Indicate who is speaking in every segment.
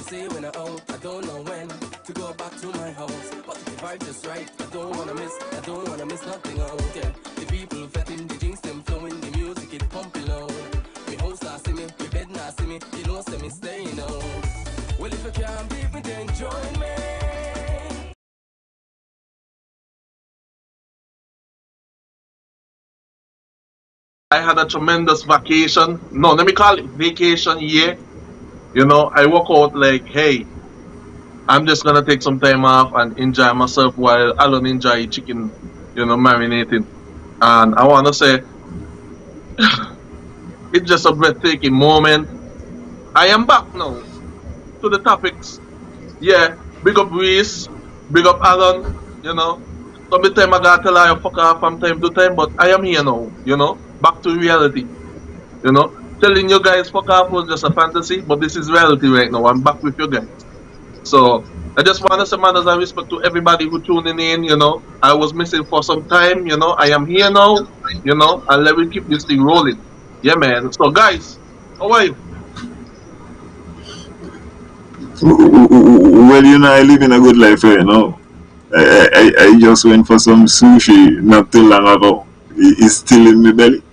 Speaker 1: say when I'm out, I don't know when to go back to my house. But if the vibe just right, I don't wanna miss nothing out. Yeah, the people fetting, the drinks them flowing, the music it pumping loud. Me house not see me, me bed not see me, you know say me staying out. Well if you can't beat me, then join me.
Speaker 2: I had a tremendous vacation. No, let me call it vacation year. You know, I walk out like, hey, I'm just gonna take some time off and enjoy myself while Alan enjoy chicken, marinating. And I wanna say it's just a breathtaking moment. I am back now to the topics. Yeah, big up Reese, big up Alan, you know. Sometimes I gotta tell her fuck off from time to time, but I am here now, back to reality, you know. Telling you guys fuck off was just a fantasy, but this is reality right now. I'm back with you guys. So I just want to say manners and respect to everybody who tuning in, I was missing for some time, I am here now, and let me keep this thing rolling. Yeah, man. So guys, how are you?
Speaker 3: Well, I live in a good life right now. I just went for some sushi not too long ago. It's still in my belly.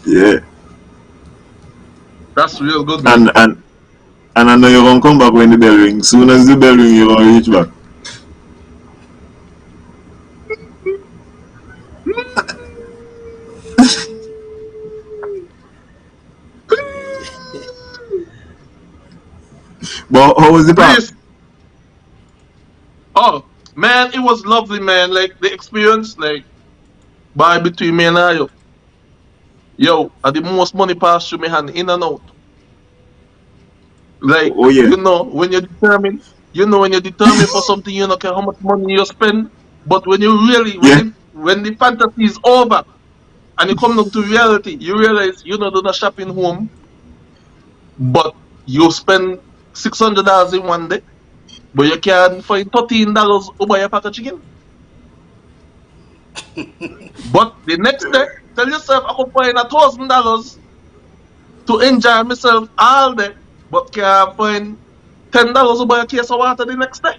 Speaker 3: Yeah.
Speaker 2: That's real good, man.
Speaker 3: And I know you're gonna come back when the bell rings. Soon as the bell rings, you're gonna reach back. But how was the park?
Speaker 2: Please. Oh, man, it was lovely, man. Like the experience, like by between me and I, yo, I the most money pass through me hand in and out. Like,
Speaker 3: Oh yeah.
Speaker 2: when you're determined for something, you don't care how much money you spend. But when you really,
Speaker 3: Yeah.
Speaker 2: when the fantasy is over and you come down to reality, you realize you're not doing a shopping home, but you spend $600 in one day, but you can find $13 to buy a pack of chicken. But the next day, tell yourself I could find $1,000 to enjoy myself all day, but can't find $10 to buy a case of water the next day.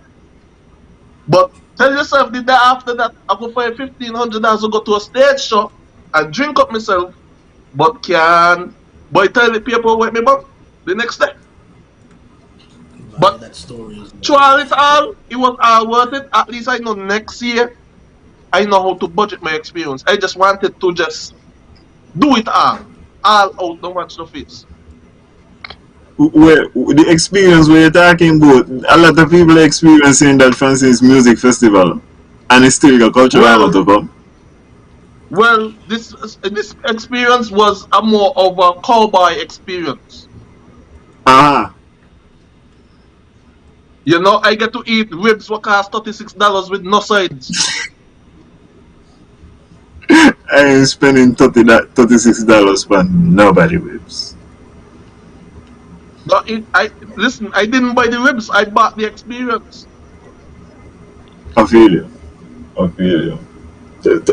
Speaker 2: But tell yourself the day after that, I could find $1,500 to go to a stage show and drink up myself, but can buy toilet paper with me bum the next day.
Speaker 4: Right,
Speaker 2: But
Speaker 4: that story is
Speaker 2: through all it all, it was all worth it. At least I know next year I know how to budget my experience. I just wanted to just do it all out, no watch no face.
Speaker 3: Where the experience where you're talking about, a lot of people are experiencing that Francis Music Festival, and it's still a cultural
Speaker 2: Well,
Speaker 3: to come.
Speaker 2: this experience was a more of a cowboy experience.
Speaker 3: Aha.
Speaker 2: I get to eat ribs what cost $36 with no sides.
Speaker 3: I ain't spending $36 for nobody whips.
Speaker 2: But listen, I didn't buy the ribs, I bought the experience.
Speaker 3: I feel you. I feel you.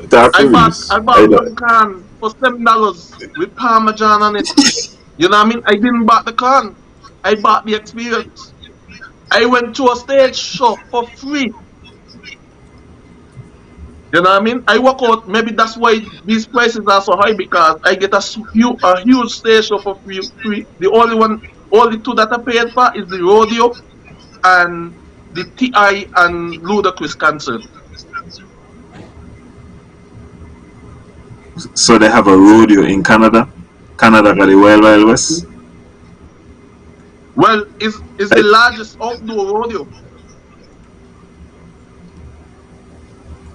Speaker 3: Talk
Speaker 2: I
Speaker 3: for
Speaker 2: bought
Speaker 3: reals.
Speaker 2: I
Speaker 3: I
Speaker 2: bought one
Speaker 3: don't.
Speaker 2: can for $7 with Parmesan on it. You know what I mean? I didn't buy the can. I bought the experience. I went to a stage show for free. You know what I mean? I walk out. Maybe that's why these prices are so high because I get a huge stage show for free. Free. Only two that I paid for is the rodeo and the Ti and Ludacris concert.
Speaker 3: So they have a rodeo in Canada. Canada got the Wild Wild West.
Speaker 2: Well, it's the
Speaker 3: I,
Speaker 2: largest outdoor rodeo.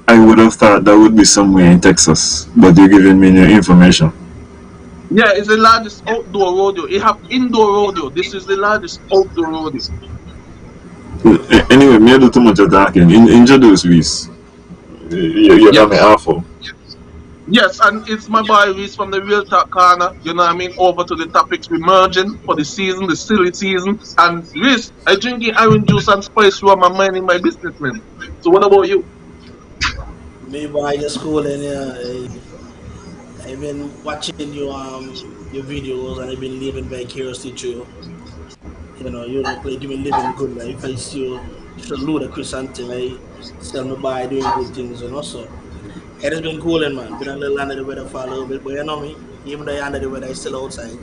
Speaker 3: I would have thought that would be somewhere in Texas, but you're giving me new information.
Speaker 2: Yeah, it's the largest outdoor rodeo. It have indoor rodeo. This is the largest outdoor rodeo.
Speaker 3: Anyway, me do too much of talking. Introduce Reese. You got me
Speaker 2: Yes.
Speaker 3: awful.
Speaker 2: Yes, and it's my boy Reese from the Real Talk Corner. You know what I mean? Over to the topics we merging for the season, the silly season. And Reese, I drinking orange juice and spice rum. I'm minding my business, man. So what about you?
Speaker 4: me by your school and I've been watching your videos and I've been living vicariously through you. You know, you look like you been living good life. I see you should ludicrous and thing. I sell me by doing good things, you know. So it has been cooling, man. Been a little under the weather for a little bit, but you know me. Even though you're under the weather, I still outside.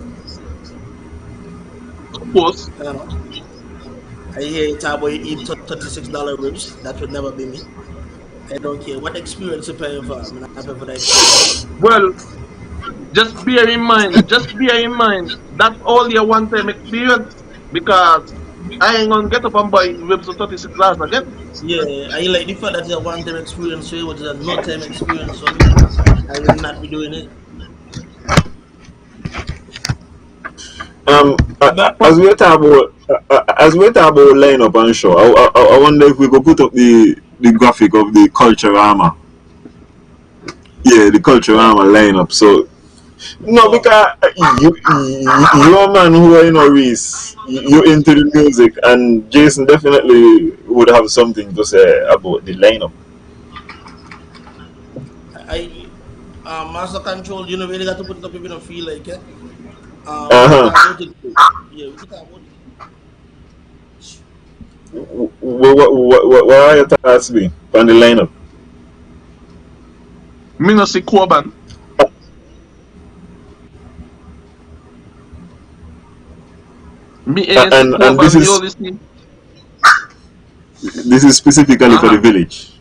Speaker 2: Of course.
Speaker 4: You know. I hear you talk about you eat $36 ribs. That would never be me. I don't care what experience you're paying for. I'm not paying for the experience.
Speaker 2: Well, just bear in mind, that's only a one-time experience because I ain't gonna get up and buy ribs for $36 again.
Speaker 4: Yeah, I like the fact that it's a one time experience for you, which is a no time experience for me. I will not be doing it.
Speaker 3: Um,
Speaker 4: But
Speaker 3: as we talk about lineup and show, I wonder if we could put up the graphic of the culture armor. Yeah, the culture
Speaker 4: oh,
Speaker 3: armor lineup. So no,
Speaker 4: oh,
Speaker 3: because you're a man who are, Reese, you're into the music, and Jason definitely would have something to say about the lineup.
Speaker 4: I master control. You know, really got to put it up if you don't feel like it. We could
Speaker 3: Uh
Speaker 4: talk
Speaker 3: huh.
Speaker 4: about it. Yeah, we could talk about it.
Speaker 3: What are your thoughts be on the lineup?
Speaker 2: Me no see Coban. Me ain't see
Speaker 3: And
Speaker 2: Coban, me only see.
Speaker 3: this is specifically for the
Speaker 2: Uh-huh.
Speaker 3: village.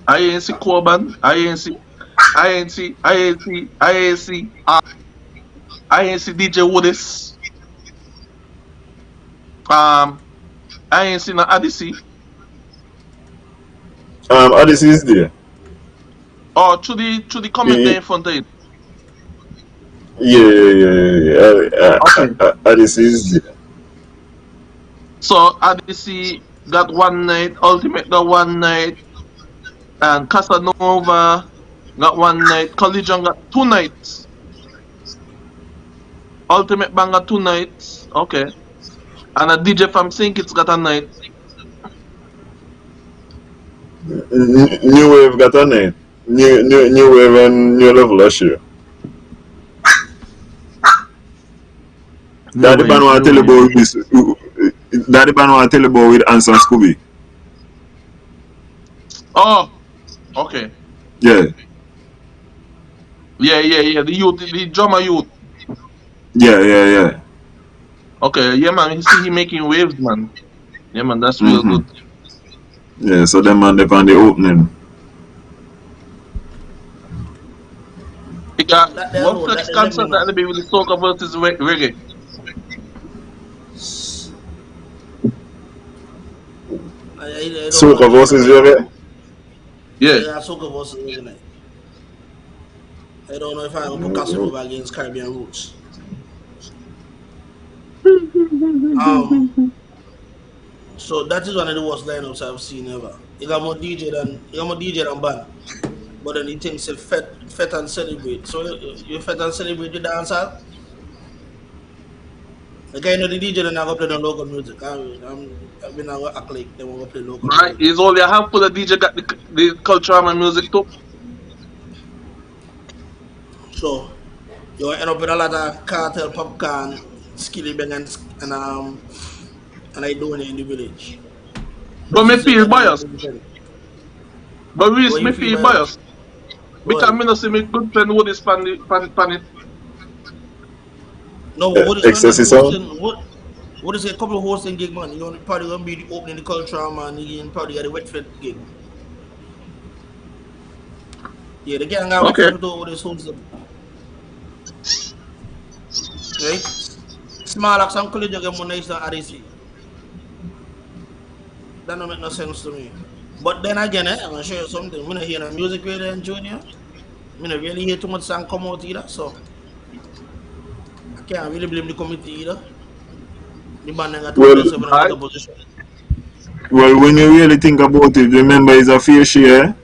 Speaker 2: I ain't see Coban. I ain't see DJ Woodis. Um, I ain't see no Odyssey.
Speaker 3: Odyssey is there.
Speaker 2: Or to the comment there
Speaker 3: Y-
Speaker 2: in front of it.
Speaker 3: Yeah.
Speaker 2: Okay.
Speaker 3: Odyssey is there.
Speaker 2: So Odyssey got one night, Ultimate got one night, and Casanova got one night, Collision got two nights, Ultimate Bang got two nights, okay. And a DJ from St. Kitts got a night.
Speaker 3: New wave got a name. New wave and new level last year.
Speaker 2: New
Speaker 3: That the band
Speaker 2: wave,
Speaker 3: want
Speaker 2: new
Speaker 3: to tell you
Speaker 2: wave.
Speaker 3: about this. That the band want to tell you about with Anson Scooby.
Speaker 2: Oh, okay.
Speaker 3: Yeah,
Speaker 2: Yeah. The drummer youth.
Speaker 3: yeah.
Speaker 2: Okay, yeah, man. You see, he making waves, man. Yeah, man. That's real
Speaker 3: Mm-hmm.
Speaker 2: good.
Speaker 3: Yeah, so them man they on the opening.
Speaker 2: He got
Speaker 4: That there
Speaker 2: one
Speaker 4: alone,
Speaker 2: flex
Speaker 4: that they let me
Speaker 2: concert
Speaker 4: know.
Speaker 2: that'll be with the soca versus reggae.
Speaker 4: I don't
Speaker 3: Soca
Speaker 4: want to
Speaker 3: versus
Speaker 4: know.
Speaker 3: reggae.
Speaker 2: Yeah.
Speaker 4: Yeah, Soca versus Organite. I don't know if I'm gonna put Casanova against Caribbean Roots. Um, so that is one of the worst lineups I've seen ever. You got more DJ than band. But then he thinks a fet and celebrate. So you fet and celebrate the dancehall. The guy know the DJ then I go play the local music. I've been gonna act like they want to play local
Speaker 2: Right.
Speaker 4: music.
Speaker 2: It's only a handful of DJ got the culture and music too.
Speaker 4: So you end up with a lot of cartel popcorn, skilly bang and I doing it in the village.
Speaker 2: But
Speaker 4: Which
Speaker 2: me
Speaker 4: is
Speaker 2: feel biased.
Speaker 4: independent.
Speaker 2: But
Speaker 4: What
Speaker 2: Reese,
Speaker 4: you
Speaker 2: me
Speaker 4: feel
Speaker 2: feel
Speaker 4: by us?
Speaker 2: biased. Because
Speaker 4: Well,
Speaker 2: me no see me good friend who is pan it.
Speaker 4: no, what is going to
Speaker 3: Excessive sound.
Speaker 4: hosting? What is a couple of hosting gig, man? You're probably gonna be the opening the culture, man. You're probably got the wet fit gig. Yeah, the gang got wet
Speaker 2: Okay.
Speaker 4: fit with all this hosting, right? Small like some college get more nice than RDC. That don't make no sense to me. But then again, I'm gonna show you something. I'm not hear the music radio and junior. I'm not really hear too much song come out either, so I can't really blame the committee either. The band ain't got to put
Speaker 3: Well,
Speaker 4: themselves in a
Speaker 2: Alright.
Speaker 4: better position.
Speaker 3: when you really think about it, remember it's a fair share.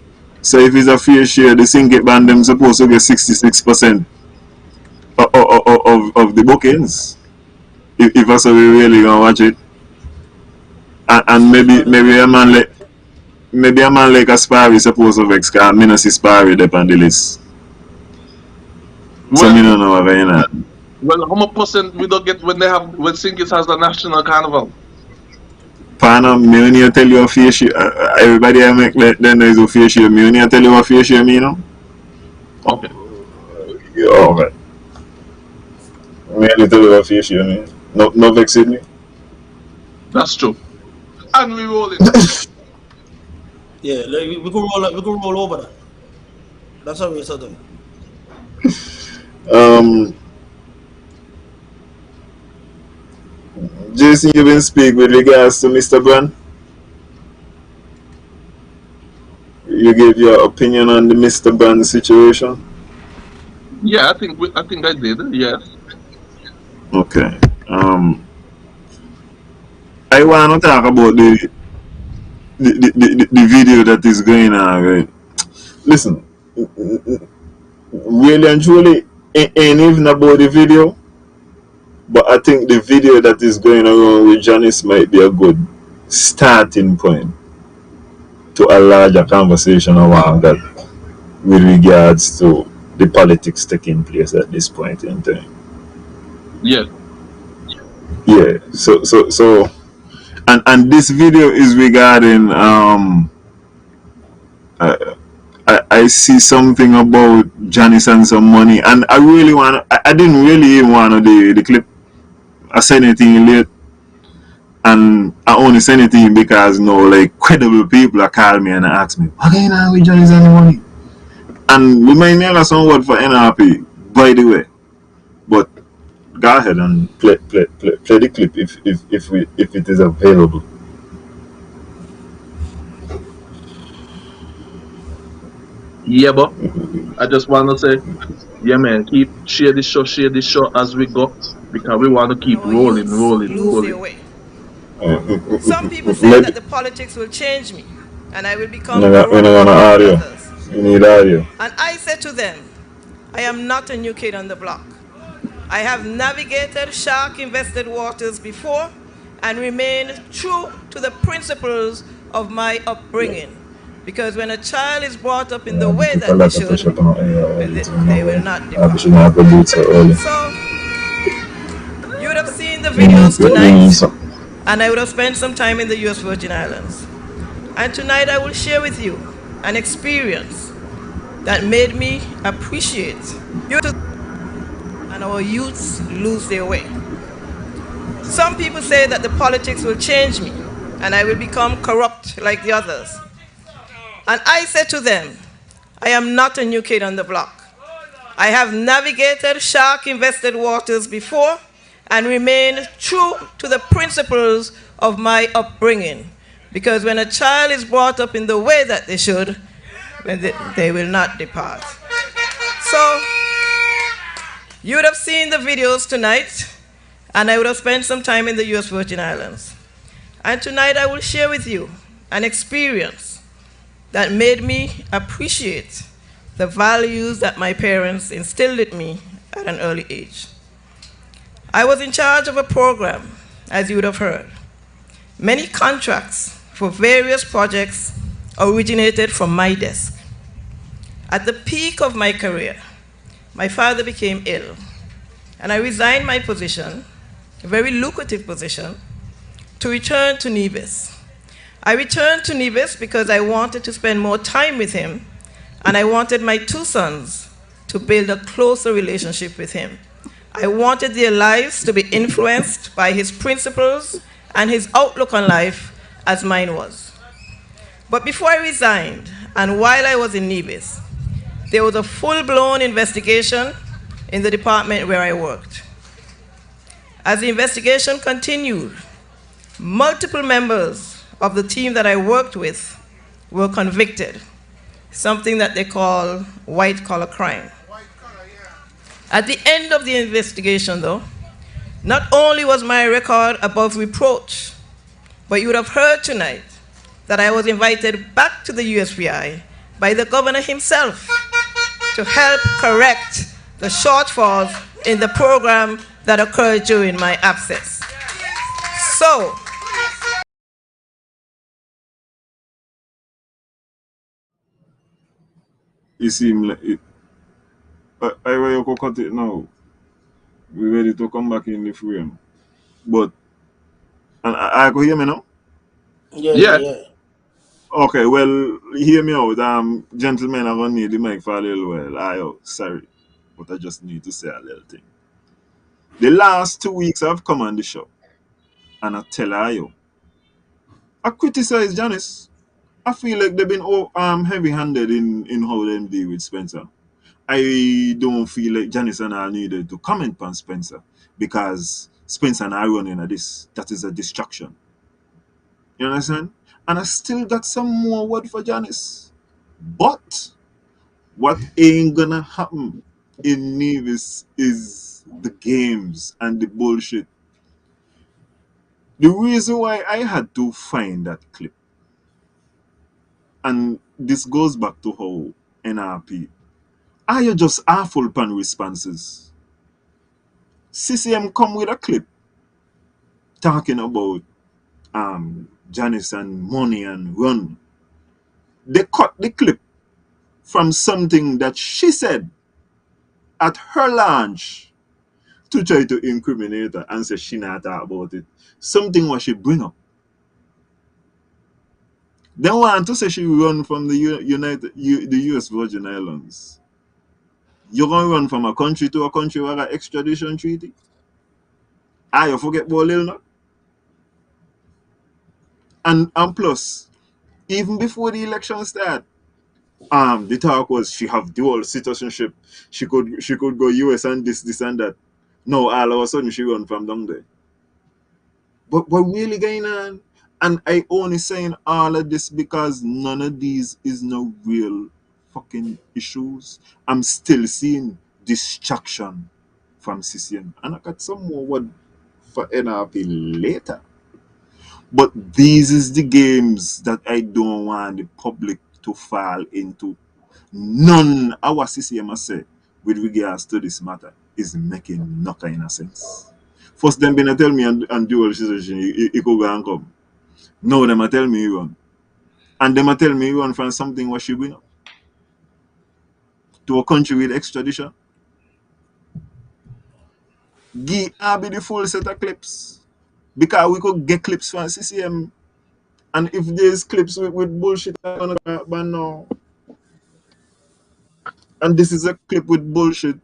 Speaker 3: So if it's a fair share, the Singate band them supposed to get 66% of the bookings. If that's how we really gonna watch it, and
Speaker 4: That is
Speaker 3: maybe
Speaker 4: what it is.
Speaker 3: a man like Aspari supposed to vex, cause me not see Aspari there on the list. So me
Speaker 2: Well,
Speaker 3: don't know what going on.
Speaker 2: well, how much percent we don't get when St. Kitts has the national carnival?
Speaker 3: Pana, me only tell you a fair share. Everybody I make then there is a fair share. Me only tell you a fair share, me, you know?
Speaker 2: Okay,
Speaker 3: Yeah, okay. Me only tell you a fair share, me. No, no vex with me.
Speaker 2: that's true. And we rolling.
Speaker 4: Yeah, like, we could roll over that. That's how we said it.
Speaker 3: Um, Jason, you been speak with regards to Mr. Brand. You gave your opinion on the Mr. Brand situation.
Speaker 2: Yeah, I think I did. Yes.
Speaker 3: Okay. I want to talk about the video that is going on. Right? Listen, really and truly, ain't even about the video, but I think the video that is going around with Janice might be a good starting point to a larger conversation around that with regards to the politics taking place at this point in time.
Speaker 2: Yes.
Speaker 3: Yeah. So and this video is regarding uh, I see something about Janice and some money, and I really want. I didn't really even want to the clip. I sent it in late, and I only sent it in because like credible people are calling me and ask me, "What going on with Janice and the money?" And we might mail us some word for NRP, by the way. But go ahead and play the clip if it is available.
Speaker 2: Yeah, but I just want to say, yeah, man, keep share this show as we go because we want to
Speaker 5: And
Speaker 2: keep
Speaker 5: our
Speaker 2: rolling,
Speaker 5: youths
Speaker 2: rolling,
Speaker 5: lose their
Speaker 2: rolling.
Speaker 5: way. Some people say
Speaker 3: Maybe
Speaker 5: that the politics will change me and I will become
Speaker 3: we're not
Speaker 5: corrupt
Speaker 3: gonna
Speaker 5: like the
Speaker 3: audio.
Speaker 5: others.
Speaker 3: You need audio.
Speaker 5: And I said to them, I am not a new kid on the block. I have navigated shark invested waters before and remain true to the principles of my upbringing. Because when a child is brought up in the way
Speaker 3: Took a
Speaker 5: that they
Speaker 3: lot of
Speaker 5: should,
Speaker 3: pressure on editing,
Speaker 5: they will not
Speaker 3: I
Speaker 5: depart.
Speaker 3: should not have to do it so early.
Speaker 5: So, you would have seen the
Speaker 3: Mm,
Speaker 5: videos
Speaker 3: mm,
Speaker 5: tonight,
Speaker 3: so,
Speaker 5: and I would have spent some time in the US Virgin Islands. And tonight I will share with you an experience that made me appreciate youth, and our youths lose their way. Some people say that the politics will change me and I will become corrupt like the others. And I said to them, I am not a new kid on the block. I have navigated shark invested waters before and remain true to the principles of my upbringing. Because when a child is brought up in the way that they should, they will not depart. So, you would have seen the videos tonight, and I would have spent some time in the US Virgin Islands. And tonight I will share with you an experience that made me appreciate the values that my parents instilled in me at an early age. I was in charge of a program, as you would have heard. Many contracts for various projects originated from my desk. At the peak of my career, my father became ill, and I resigned my position, a very lucrative position, to return to Nevis. I returned to Nevis because I wanted to spend more time with him, and I wanted my two sons to build a closer relationship with him. I wanted their lives to be influenced by his principles and his outlook on life as mine was. But before I resigned, and while I was in Nevis, there was a full-blown investigation in the department where I worked. As the investigation continued, multiple members of the team that I worked with were convicted, something that they call white-collar crime. At the end of the investigation, though, not only was my record above reproach, but you would have heard tonight that I was invited back to the USVI by the governor himself to help correct the shortfalls in the program that occurred during my absence. So,
Speaker 3: it seemed like I will you cut it now. We ready to come back in the frame. But and I go hear me now?
Speaker 4: Yeah, yeah,
Speaker 2: Yeah,
Speaker 4: yeah.
Speaker 3: Okay, well hear me out. Gentlemen, I'm gonna need the mic for a little while. Sorry. But I just need to say a little thing. The last 2 weeks I've come on the show and I tell her yo, I criticize Janice. I feel like they've been heavy handed in how they deal with Spencer. I don't feel like Janice and I needed to comment on Spencer because Spencer and I running at this. That is a distraction. You understand? And I still got some more word for Janice. But what ain't gonna happen in Nevis is the games and the bullshit. The reason why I had to find that clip, and this goes back to how NRP, are you just awful pan responses? CCM come with a clip talking about Janice and money and run. They cut the clip from something that she said at her launch to try to incriminate her and say she not talk about it. Something what she bring up. They want to say she run from the the US Virgin Islands. You're gonna run from a country to a country where an extradition treaty? Ah, you forget about Lil now? And plus, even before the election start, the talk was she have dual citizenship. She could go US and this and that. No, all of a sudden she run from down there. But what really going on? And I only saying all of this because none of these is no real fucking issues. I'm still seeing distraction from CCM. And I got some more word for NRP later. But these is the games that I don't want the public to fall into. None our CCM say with regards to this matter is making no kind of sense. First them been tell me and dual citizenship he could go and come. Now them a tell me he run. And them a tell me he run from something what she bring up to a country with extradition. Give Abby the full set of clips. Because we could get clips from CCM. And if there's clips with bullshit I'm gonna but no. And this is a clip with bullshit.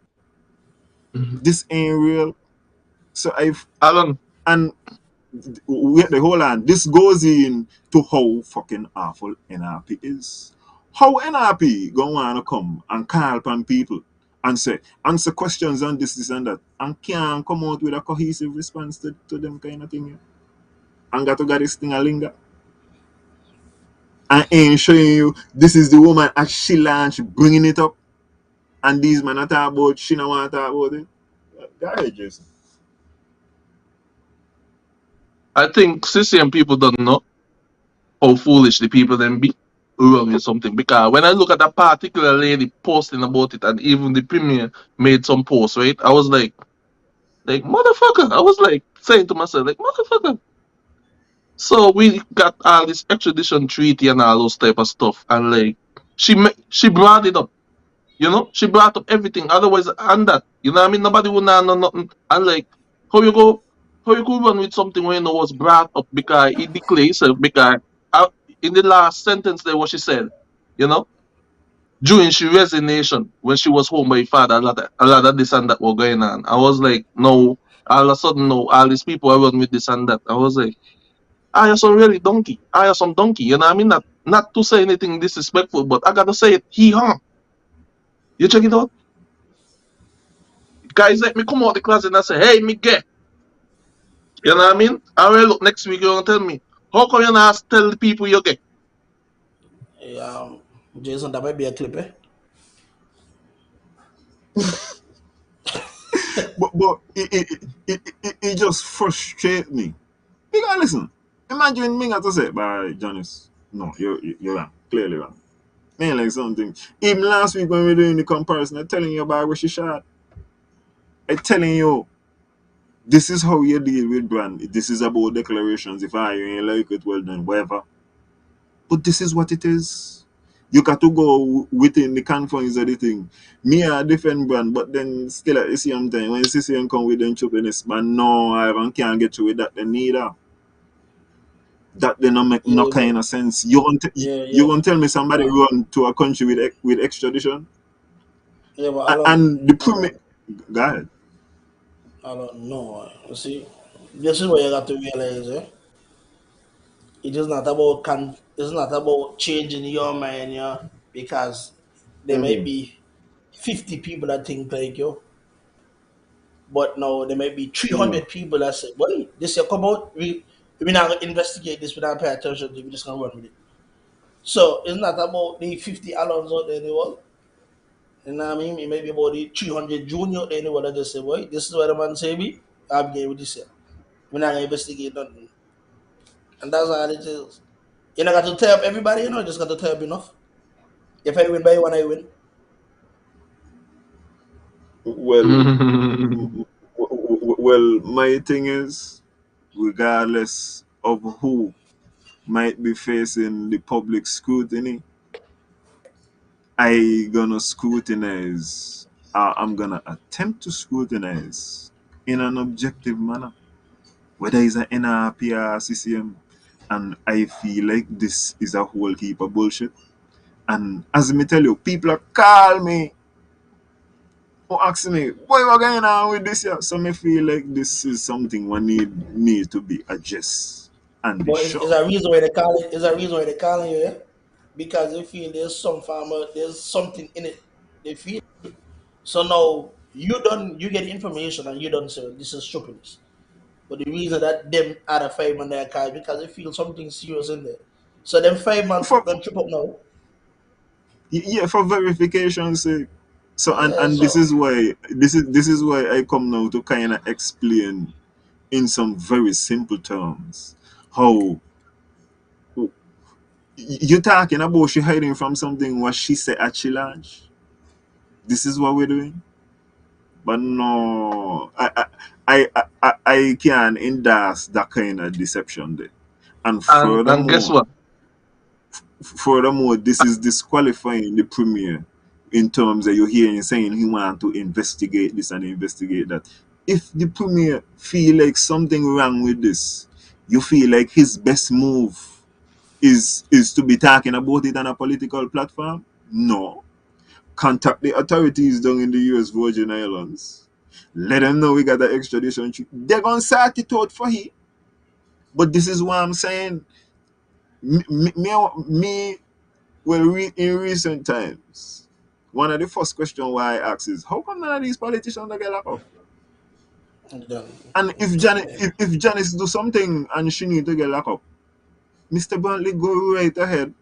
Speaker 2: mhm.
Speaker 3: This ain't real. So I've
Speaker 2: Alan,
Speaker 3: and wait the whole on. This goes in to how fucking awful NRP is. How NRP gonna wanna come and call upon people and say answer questions on this and that and can't come out with a cohesive response to them kind of thing. Yeah? And got to get this thing a linger. And ain't showing you this is the woman at she launch bringing it up and these men are talk about she don't want to talk about it. Go ahead, Jason.
Speaker 2: I think CCM people don't know how foolish the people then be who run with something. Because when I look at that particular lady posting about it, and even the premier made some posts, right? I was like motherfucker. I was like saying to myself, like motherfucker. So we got all this extradition treaty and all those type of stuff, and like she brought it up. You know, she brought up everything. Otherwise, and that, you know what I mean? Nobody would know nothing. And like, how you go, how you could run with something when you know was brought up because it declares itself because uh, in the last sentence there, what she said, you know, during she resignation when she was home by her father, a lot of this and that were going on. I was like, no, all of a sudden, no, all these people are run with this and that. I was like, I am some really donkey. I am some donkey. You know what I mean? Not to say anything disrespectful, but I gotta say it. He huh? You check it out. Guys let me come out the closet and say, hey, me gay. You know what I mean? I will look next week, you're going to tell me, how come you not tell the people you're gay?
Speaker 4: Yeah, Jason, that might be a clip, eh?
Speaker 3: But it just frustrates me. Because listen, imagine me got to say by Janice. No, you're wrong. Clearly wrong. Man, like something. Even last week when we were doing the comparison, I'm telling you about where she shot. I'm telling you, this is how you deal with brand. This is about declarations. If I you ain't like it, well then whatever. But this is what it is. You got to go within the confines of the thing. Me a different brand, but then still at the same time, when CCM come with them choppiness, man, no, I can't get you with that then neither. That then not make no
Speaker 4: Yeah, but
Speaker 3: kind of sense. You want
Speaker 4: yeah,
Speaker 3: you
Speaker 4: yeah,
Speaker 3: want to tell me somebody run to a country with extradition?
Speaker 4: yeah, but
Speaker 3: And the premier, go ahead.
Speaker 4: I don't know. You see, this is what you got to realize. It is not about it's not about changing your mind, yeah, because there may
Speaker 3: Mm-hmm.
Speaker 4: be 50 people that think like you, but now there might be
Speaker 3: Mm.
Speaker 4: 300 people that say, "Well, this year come out, we not gonna investigate this, we not pay attention to it, we just gonna run with it." So it's not about the 50 Allons out there in the world. You know what I mean? It may be about the 300 junior out there in the world that just say, "Boy, this is what the man say me, I'm getting with this year. We're not gonna investigate nothing." And that's how it is. You not got to tell up everybody, just got to tell up enough. If I win by one, I win.
Speaker 3: Well, well, my thing is, regardless of who might be facing the public scrutiny, I gonna scrutinize. I'm gonna attempt to scrutinize in an objective manner, whether it's an NRP or CCM. And I feel like this is a whole heap of bullshit. And as me tell you, people are call me who ask me, what you going on with this here? So me feel like this is something one need to be addressed and be
Speaker 4: But
Speaker 3: sure.
Speaker 4: it's a reason why they call it. It's a reason why they calling you, yeah? Because they feel there's some farmer, there's something in it. They feel. So now you get information and you don't say this is stupidness. But the reason that them other 5 man they are called because they feel something serious in there. So them 5 man
Speaker 3: For
Speaker 4: don't trip up now.
Speaker 3: yeah, for verification sake. So
Speaker 4: Yeah,
Speaker 3: and
Speaker 4: so
Speaker 3: this is why I come now to kind of explain in some very simple terms how you're talking about she hiding from something what she said at she launch. This is what we're doing. But no, I can endorse that kind of deception there. And
Speaker 2: And guess what?
Speaker 3: furthermore, this is disqualifying the premier in terms of you hearing saying he want to investigate this and investigate that. If the premier feel like something wrong with this, you feel like his best move is to be talking about it on a political platform? No. Contact the authorities down in the US Virgin Islands. Let them know we got the extradition treaty. They're gonna sort it out for him. But this is what I'm saying. Me well, in recent times, one of the first questions why I ask is, how come none of these politicians don't get locked up? And if Janice do something and she need to get locked up, Mr. Brantley go right ahead,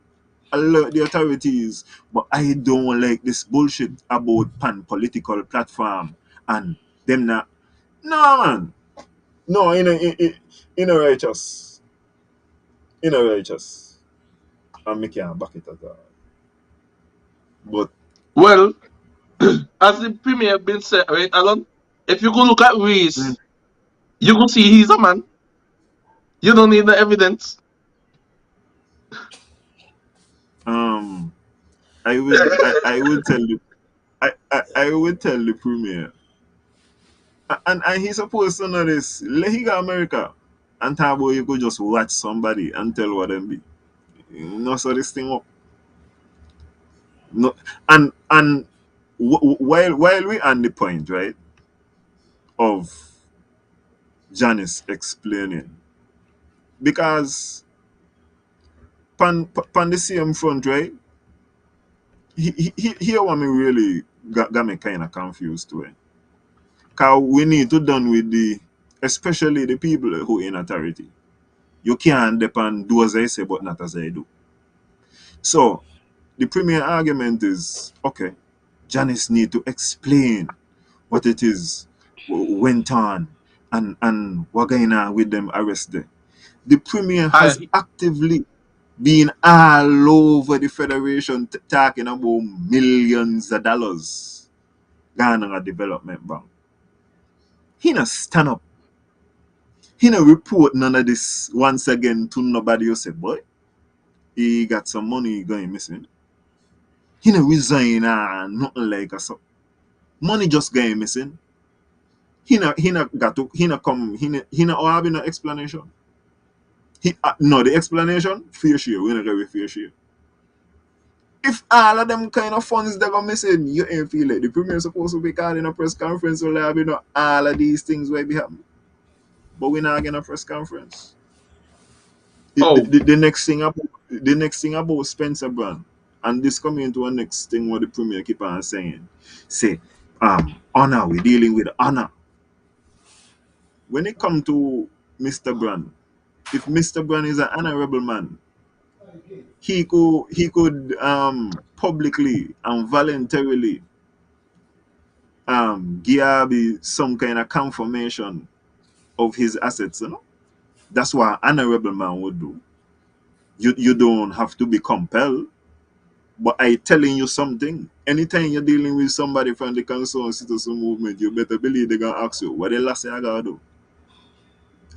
Speaker 3: alert the authorities. But I don't like this bullshit about pan political platform and them not. No man, no, in a righteous, in a righteous, and me can't back it at all. But
Speaker 2: Well, as the premier been said, right, Alan? If you go look at
Speaker 3: mm,
Speaker 2: Reese, you go see he's a man. You don't need the evidence.
Speaker 3: um, I would tell you I would tell the premier, and he's supposed to know this. Let he go America and talk about you could just watch somebody and tell what them be. No, so this thing up. No, and while we on the point, right, of Janice explaining, because pan the same front, right, here what me really got me kind of confused too. Cause we need to done with the, especially the people who in authority. You can't depend do as I say, but not as I do. So the premier argument is okay. Janice need to explain what it is went on and what going on with them arrested. The premier has
Speaker 2: I
Speaker 3: actively been all over the federation talking about millions of dollars gone on a development bank. He not stand up. He not report none of this once again to nobody. You say, boy, he got some money going missing. He no resign and nothing like us. Money just going missing. He not got to he not come he not have no explanation. He no the explanation fair share. We not get fair share. If all of them kind of funds that go missing, you ain't feel like the premier supposed to be calling a press conference or like, you know, all of these things will be happening. But we're not getting a press conference.
Speaker 2: Oh,
Speaker 3: The next thing about Spencer Brand, and this coming into a next thing what the premier keep on saying. Say, honor, we're dealing with honor. When it come to Mr. Brand, if Mr. Brand is an honorable man, he could publicly and voluntarily give me some kind of confirmation of his assets, you know. That's what an honorable man would do. You don't have to be compelled, but I telling you something. Anytime you're dealing with somebody from the concerned citizen movement, you better believe they're gonna ask you what the law say I gotta do.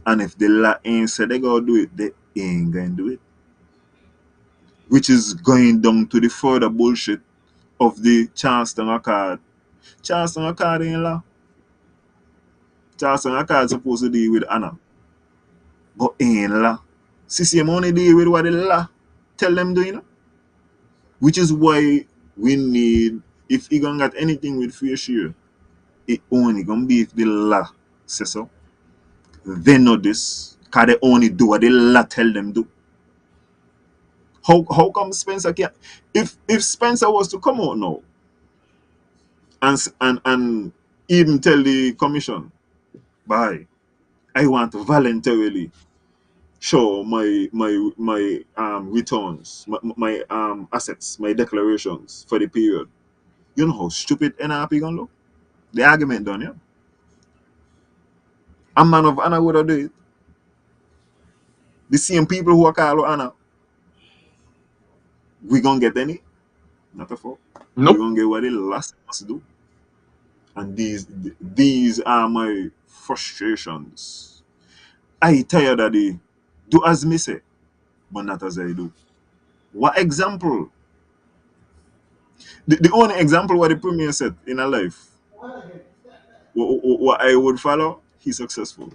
Speaker 3: And if the law ain't said they gotta do it, they ain't gonna do it. Which is going down to the further bullshit of the Charleston Accord. Charleston Accord ain't law. Charleston Accord supposed to deal with honor. But ain't law. CCM only deal with what the law tell them do, you know? Which is why we need, if you gonna get anything with fair share, it only gonna be if the law says so. They know this, cause they only do what the law tell them do. How come Spencer can't? If Spencer was to come out now and even tell the commission, bye, I want to voluntarily show my returns, my assets, my declarations for the period. You know how stupid NRP gonna look? The argument done, yeah? A man of honor would have do it. The same people who are called honor, we gonna get any? Not a fuck. We
Speaker 2: nope.
Speaker 3: gonna get what the last must do. And these are my frustrations. I tired of the do as me say, but not as I do. What example? The only example what the premier said in a life, what I would follow, he's successful.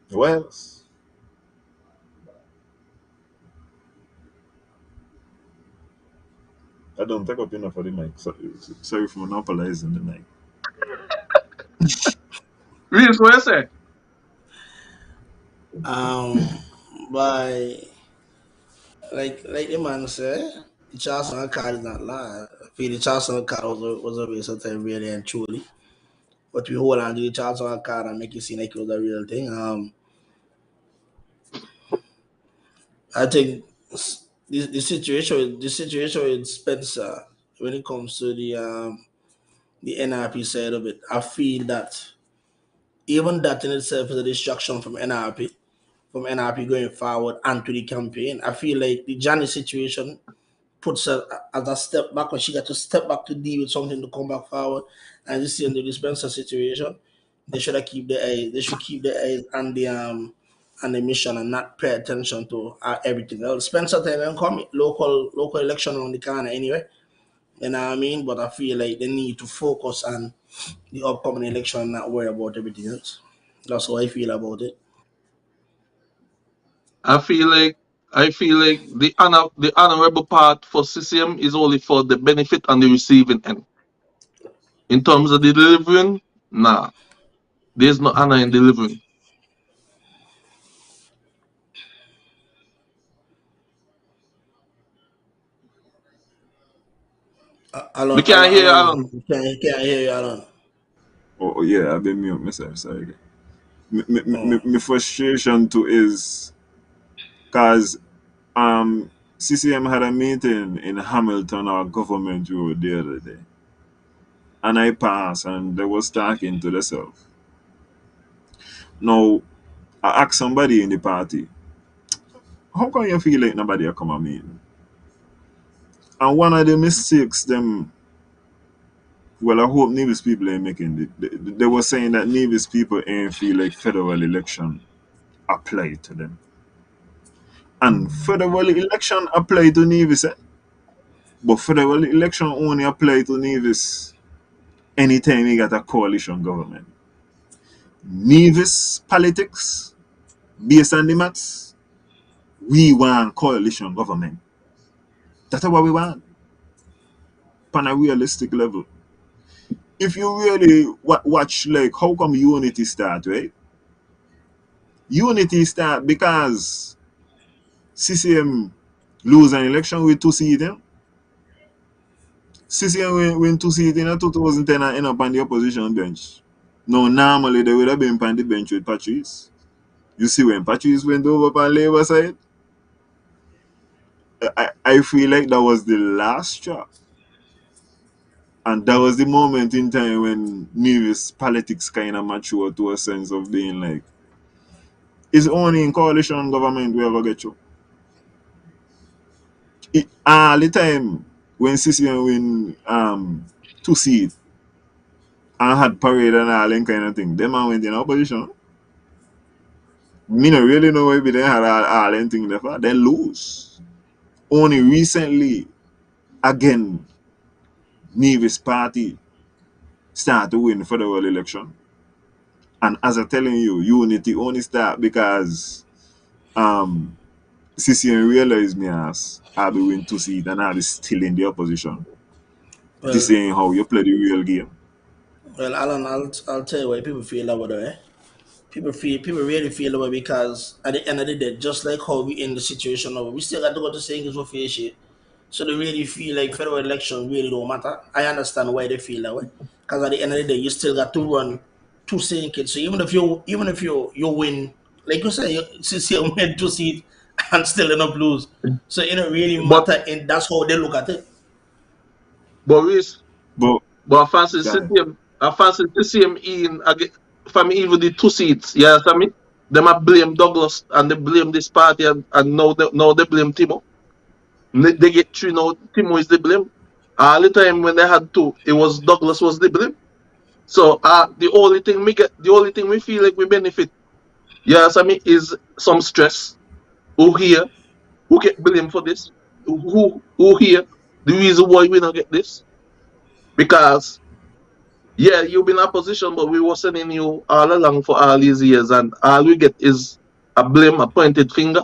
Speaker 3: Well, I don't take up enough of the mic. Sorry for monopolizing the mic.
Speaker 2: Reese, what you say?
Speaker 4: By like the man said, the Charleston card is not lie. I feel the Charleston card was a waste of time, really and truly. But we hold on to the Charleston card and make it seem like it was a real thing. I think the situation with Spencer when it comes to the NRP side of it, I feel that even that in itself is a distraction from NRP going forward and to the campaign. I feel like the Johnny situation puts her as a step back when she got to step back to deal with something to come back forward. And you see in the dispenser situation, they should keep their eyes on the mission and not pay attention to everything else. Spencer time and come local election on the corner anyway. You know what I mean? But I feel like they need to focus on the upcoming election and not worry about everything else. That's how I feel about it.
Speaker 2: I feel like I feel like the honorable part for CCM is only for the benefit and the receiving end. In terms of the delivering, nah, there's no honor in delivering. We can't hear you,
Speaker 4: Alan,
Speaker 2: Alan.
Speaker 4: you can't hear you, Alan.
Speaker 3: Yeah, I've been mute myself. Sorry.
Speaker 4: Oh.
Speaker 3: My frustration too is because CCM had a meeting in Hamilton, our government road the other day, and I passed, and they was talking to themselves. Now, I asked somebody in the party, how come you feel like nobody a come a meeting? And one of the mistakes them, well, I hope Nevis people ain't making it. They were saying that Nevis people ain't feel like federal election apply to them. And federal election apply to Nevis, but federal election only apply to Nevis anytime you got a coalition government. Nevis politics, based on the maths, we want coalition government. That's what we want, on a realistic level. If you really watch, like, how come unity start, right? Unity start because CCM lose an election with two seats. CCM win two seats in 2010 and end up on the opposition bench. Now, normally they would have been on the bench with Patrice. You see, when Patrice went over on Labour side, I feel like that was the last straw. And that was the moment in time when Nevis politics kind of matured to a sense of being like, it's only in coalition government we ever get you. All the time when CCM win two seats and had parade and all that kind of thing, them man went in opposition. Me not really know if they had all them thing left. They lose. Only recently, again, Nevis party start to win federal election. And as I'm telling you, unity only start because um CCM realized me as I'll be win two seats and I'll be still in the opposition. This
Speaker 4: Well,
Speaker 3: ain't how you play the real game.
Speaker 4: well, Alan, I'll tell you why people feel that way. People really feel that way because at the end of the day, just like how we in the situation now, we still got to go to St. for face shit. So they really feel like federal election really don't matter. I understand why they feel that way. Because at the end of the day, you still got to run two kids. So even if you win, like you say, you still win two seats and still end up lose. So it don't really
Speaker 2: But
Speaker 4: matter, and that's how they look at it.
Speaker 2: Boris,
Speaker 3: But
Speaker 2: but
Speaker 3: guy,
Speaker 2: I fancy CCM in from even the two seats. Yeah, I mean, them a blame Douglas and they blame this party and now they blame Timo. They get three now. Timo is the blame. All the time when they had two, it was Douglas was the blame. So the only thing we feel like we benefit, yes, I mean, is some stress. Who here? Who get blamed for this? Who here? The reason why we don't get this? Because yeah, you've been in opposition, but we were sending you all along for all these years, and all we get is a blame, a pointed finger.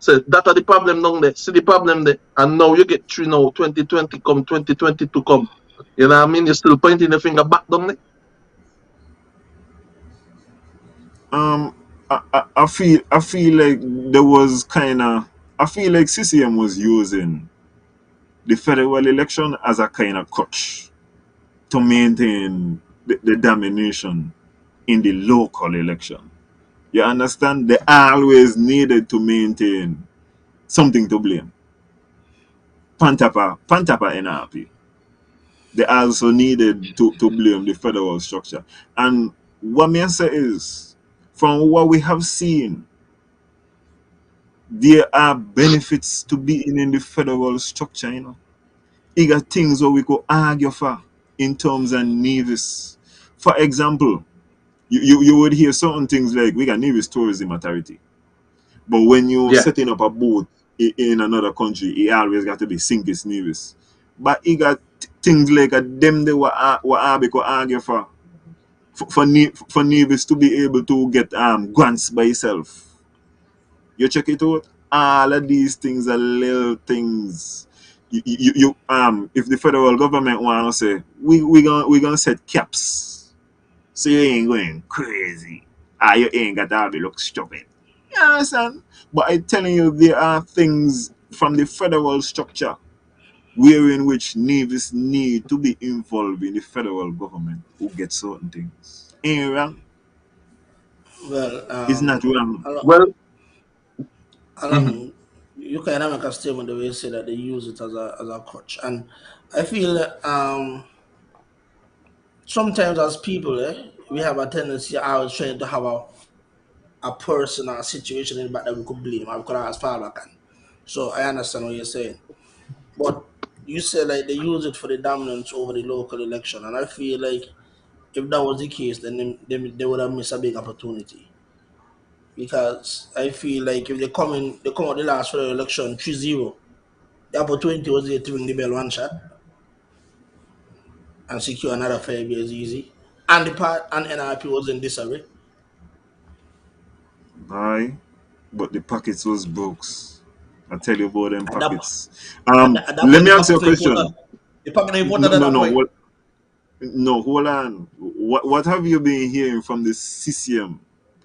Speaker 2: So that are the problem down there. See the problem there, and now you get through now. 2020 come, 2022 come. You know what I mean? You're still pointing the finger back down there.
Speaker 3: um, I feel like there was kind of I feel like CCM was using the federal election as a kind of crutch to maintain the domination in the local election. You understand? They always needed to maintain something to blame. Pantapa NRP. They also needed to blame the federal structure. And what me say is, from what we have seen, there are benefits to being in the federal structure, you know. You got things where we could argue for in terms of Nevis. For example, you would hear certain things like we got Nevis Tourism Authority. But when you're
Speaker 2: Yeah.
Speaker 3: setting up a boat in another country, it always got to be Sinkis Nevis. But you got things like them they were argue for Nevis to be able to get grants by itself. You check it out. All of these things are little things. If the federal government want to say we gonna set caps, so you ain't going crazy. You ain't got to be look stupid. You understand? But I'm telling you, there are things from the federal structure wherein which navies need to be involved in the federal government who get certain things. Ain't wrong.
Speaker 4: Well,
Speaker 3: It's not wrong.
Speaker 4: Alan,
Speaker 2: Well, mhm.
Speaker 4: Alan, you kind of make a statement the way you say that they use it as a crutch, and I feel sometimes as people, we have a tendency always trying to have a person or a situation in the back that we could blame or we could ask far back on. So I understand what you're saying. But you said like they use it for the dominance over the local election. And I feel like if that was the case, then they would have missed a big opportunity. because I feel like if they come out the last for the election 3-0, the opportunity was there to ring the bell one shot and secure another 5 years easy. And the part and NRP was in disarray.
Speaker 3: Aye, but the pockets was broke. I tell you about them
Speaker 4: At that,
Speaker 3: pockets.
Speaker 4: at that
Speaker 3: Let
Speaker 4: point,
Speaker 3: me
Speaker 4: the
Speaker 3: ask you
Speaker 4: pocket
Speaker 3: a
Speaker 4: was important.
Speaker 3: question.
Speaker 4: The pocket was important
Speaker 3: No,
Speaker 4: at
Speaker 3: no,
Speaker 4: that
Speaker 3: no.
Speaker 4: point.
Speaker 3: What? No, hold on. What have you been hearing from the CCM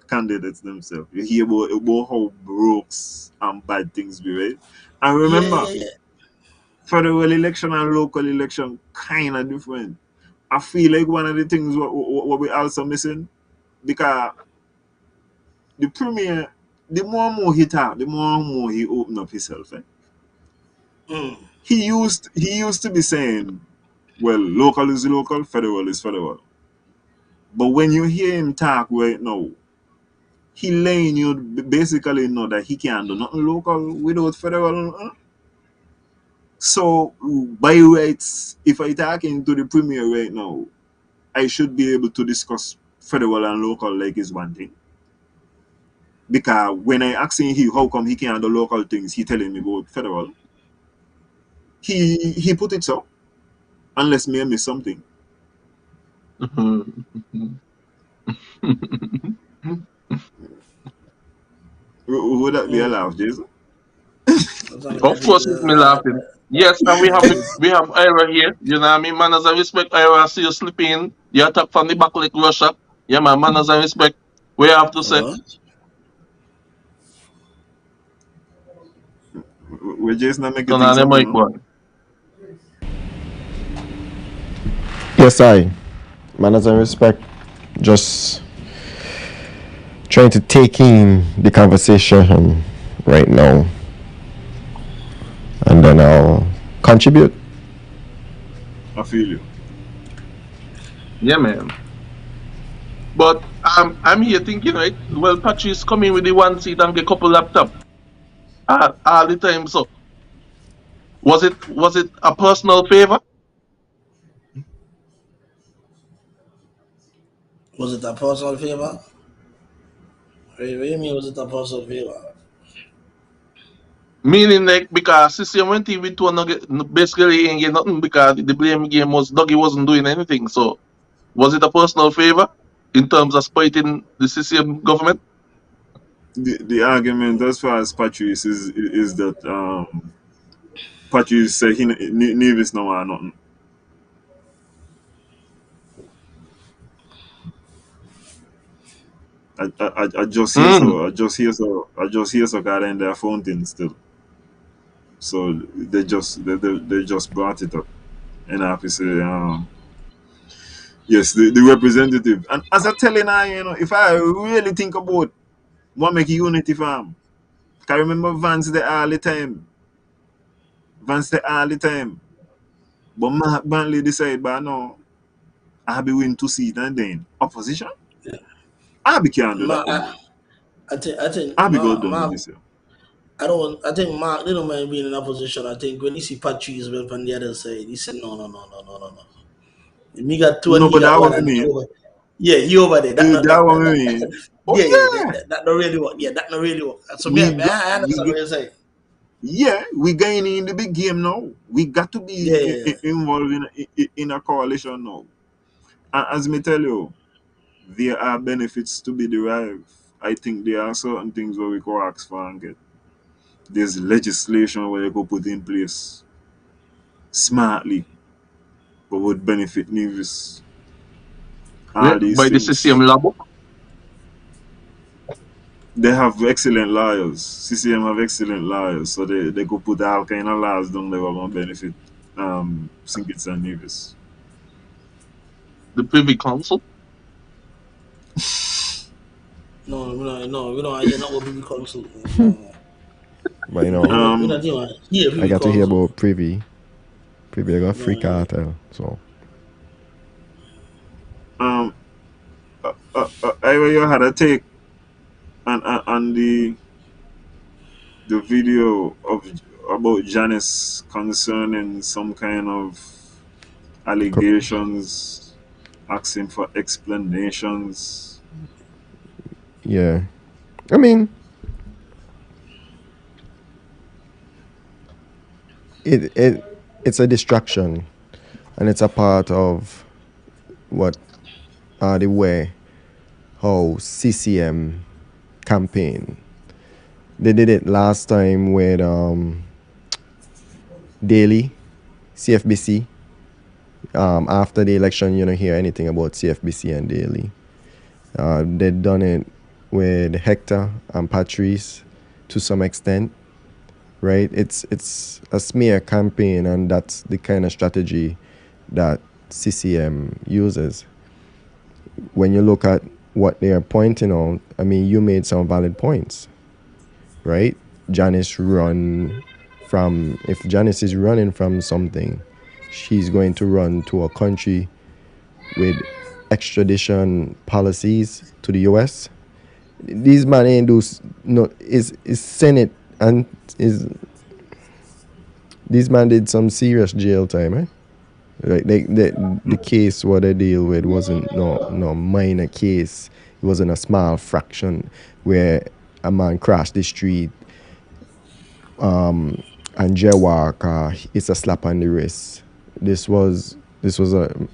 Speaker 3: candidates themselves? You hear about how broke and bad things be, right? And
Speaker 4: Yeah,
Speaker 3: remember,
Speaker 4: yeah, yeah.
Speaker 3: federal election and local election kind of different. I feel like one of the things what we also missing because the premier, the more and more he talk, the more and more he open up himself. Eh?
Speaker 4: Mm.
Speaker 3: He used to be saying, well, local is local, federal is federal. But when you hear him talk right now, he letting you basically know that he can't do nothing local without federal. So by rights, if I talking to the premier right now, I should be able to discuss federal and local like is one thing. Because when I asking him how come he can't do local things, he telling me about federal. He put it so, unless me I miss something.
Speaker 2: Mhm.
Speaker 3: Would that be
Speaker 4: Mm.
Speaker 3: allowed, Jason?
Speaker 4: As long as
Speaker 2: Of
Speaker 4: that is
Speaker 2: course, with me laughing. Yes, and we
Speaker 4: that
Speaker 2: have
Speaker 4: is
Speaker 2: we have Ira here. You know what I mean? Manners and respect. Ira, I see you sleeping. You attack from the back like Russia. Yeah, man. Manners and respect. We have to say.
Speaker 3: We Jason I make you
Speaker 2: Turn
Speaker 3: think
Speaker 2: on the
Speaker 3: something,
Speaker 2: mic,
Speaker 3: no?
Speaker 2: boy.
Speaker 6: Yes, I. Manners and respect. Just trying to take in the conversation right now, and then I'll contribute.
Speaker 3: I feel you.
Speaker 2: Yeah, man. But I'm here thinking, right? Well, Patrice coming with the one seat and get couple laptop all the time. So was it a personal favor?
Speaker 4: was it a personal favor? What do you mean was it a personal favor?
Speaker 2: Meaning like because CCM went in with two and basically he ain't get nothing because the blame game was Dougie wasn't doing anything. So was it a personal favor in terms of spiting the CCM government?
Speaker 3: The argument as far as Patrice is that Patrice say Nevis no want nothing. I just hear
Speaker 2: Mm.
Speaker 3: so got in their fountain still. So they just brought it up. And I have to say, yes, the representative. And as I tell you now, if I really think about what make unity farm, can remember Vance there all the time. Vance there all the time. But Mark Banley decided, but no, I'll be win 2 seats and then opposition. I'll be can't do
Speaker 4: Ma,
Speaker 3: that, you know.
Speaker 4: I think
Speaker 3: I'll be go done with
Speaker 4: Ma,
Speaker 3: this year.
Speaker 4: I don't. I think Mark they don't mind being in a position. I think when he see Patrice well on the other side, he said no, no, no, no, no, no, no. Me got two and
Speaker 3: No,
Speaker 4: he
Speaker 3: but
Speaker 4: got
Speaker 3: that
Speaker 4: one
Speaker 3: what I
Speaker 4: and he
Speaker 3: mean.
Speaker 4: over. Yeah, he over there.
Speaker 3: That what I mean. Oh
Speaker 4: Yeah, yeah,
Speaker 3: yeah.
Speaker 4: that don't really work. Yeah, that don't really work. So me,
Speaker 3: We
Speaker 4: I
Speaker 3: got
Speaker 4: I understand
Speaker 3: we
Speaker 4: what you're saying.
Speaker 3: yeah, we gaining in the big game now. We got to
Speaker 4: Yeah,
Speaker 3: be
Speaker 4: yeah, yeah.
Speaker 3: involved in a coalition now. And as me tell you, there are benefits to be derived. I think there are certain things where we go ask for and get. There's legislation where you go put in place smartly, but would benefit Nevis.
Speaker 2: Yeah,
Speaker 3: All these
Speaker 2: by the CCM
Speaker 3: things.
Speaker 2: labo.
Speaker 3: They have excellent lawyers. CCM have excellent lawyers, so they could put all kind of laws down there gonna benefit St. Kitts and Nevis.
Speaker 2: The Privy Council.
Speaker 4: No, no, no. We don't. You're not what people council. No, no.
Speaker 6: But
Speaker 4: We
Speaker 3: Um
Speaker 4: not even here.
Speaker 6: I
Speaker 4: People
Speaker 6: got to hear
Speaker 4: council.
Speaker 6: about Privy. Privy got
Speaker 4: No,
Speaker 6: free
Speaker 4: no.
Speaker 6: cartel. So
Speaker 3: um I you had a take on the video of about Janice concerning some kind of allegations, asking for explanations.
Speaker 6: yeah, I mean, it's a distraction, and it's a part of what the way how CCM campaign. They did it last time with Daily, CFBC. After the election, you don't hear anything about CFBC and Daily. They done it with Hector and Patrice to some extent, right? It's a smear campaign, and that's the kind of strategy that CCM uses. When you look at what they are pointing out, I mean, you made some valid points, right? Janice run from, if Janice is running from something, she's going to run to a country with extradition policies to the US. These man ain't do no is Senate, and is these man did some serious jail time, eh? Like the case what they deal with wasn't no minor case. It wasn't a small fraction where a man crashed the street and jaywalk. It's a slap on the wrist. This was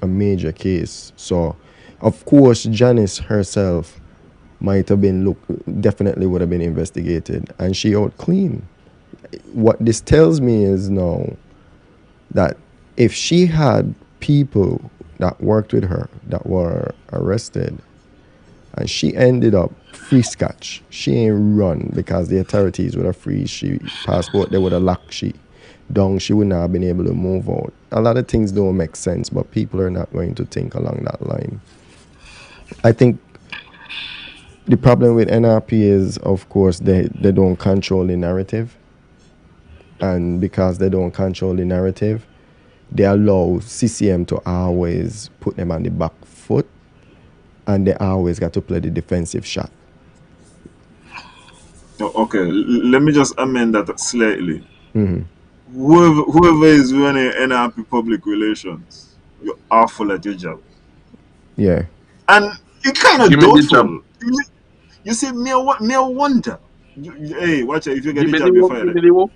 Speaker 6: a major case. So, of course, Janice herself might have been definitely would have been investigated, and she out clean. What this tells me is now that if she had people that worked with her that were arrested and she ended up free scotch, she ain't run because the authorities would have freeze she passport, they would have locked she down, she would not have been able to move out. A lot of things don't make sense, but people are not going to think along that line. I think the problem with NRP is, of course, they don't control the narrative. And because they don't control the narrative, they allow CCM to always put them on the back foot, and they always got to play the defensive shot.
Speaker 3: Okay, let me just amend that slightly. Whoever is running NRP public relations, you're awful at your job.
Speaker 6: Yeah.
Speaker 3: And it kind of
Speaker 2: Give me the job.
Speaker 3: doubtful. You see, me wonder. Hey, watch out, if you get
Speaker 2: Give
Speaker 3: the
Speaker 2: me the
Speaker 3: job, you're
Speaker 2: work. Give
Speaker 3: fired.
Speaker 2: me the work.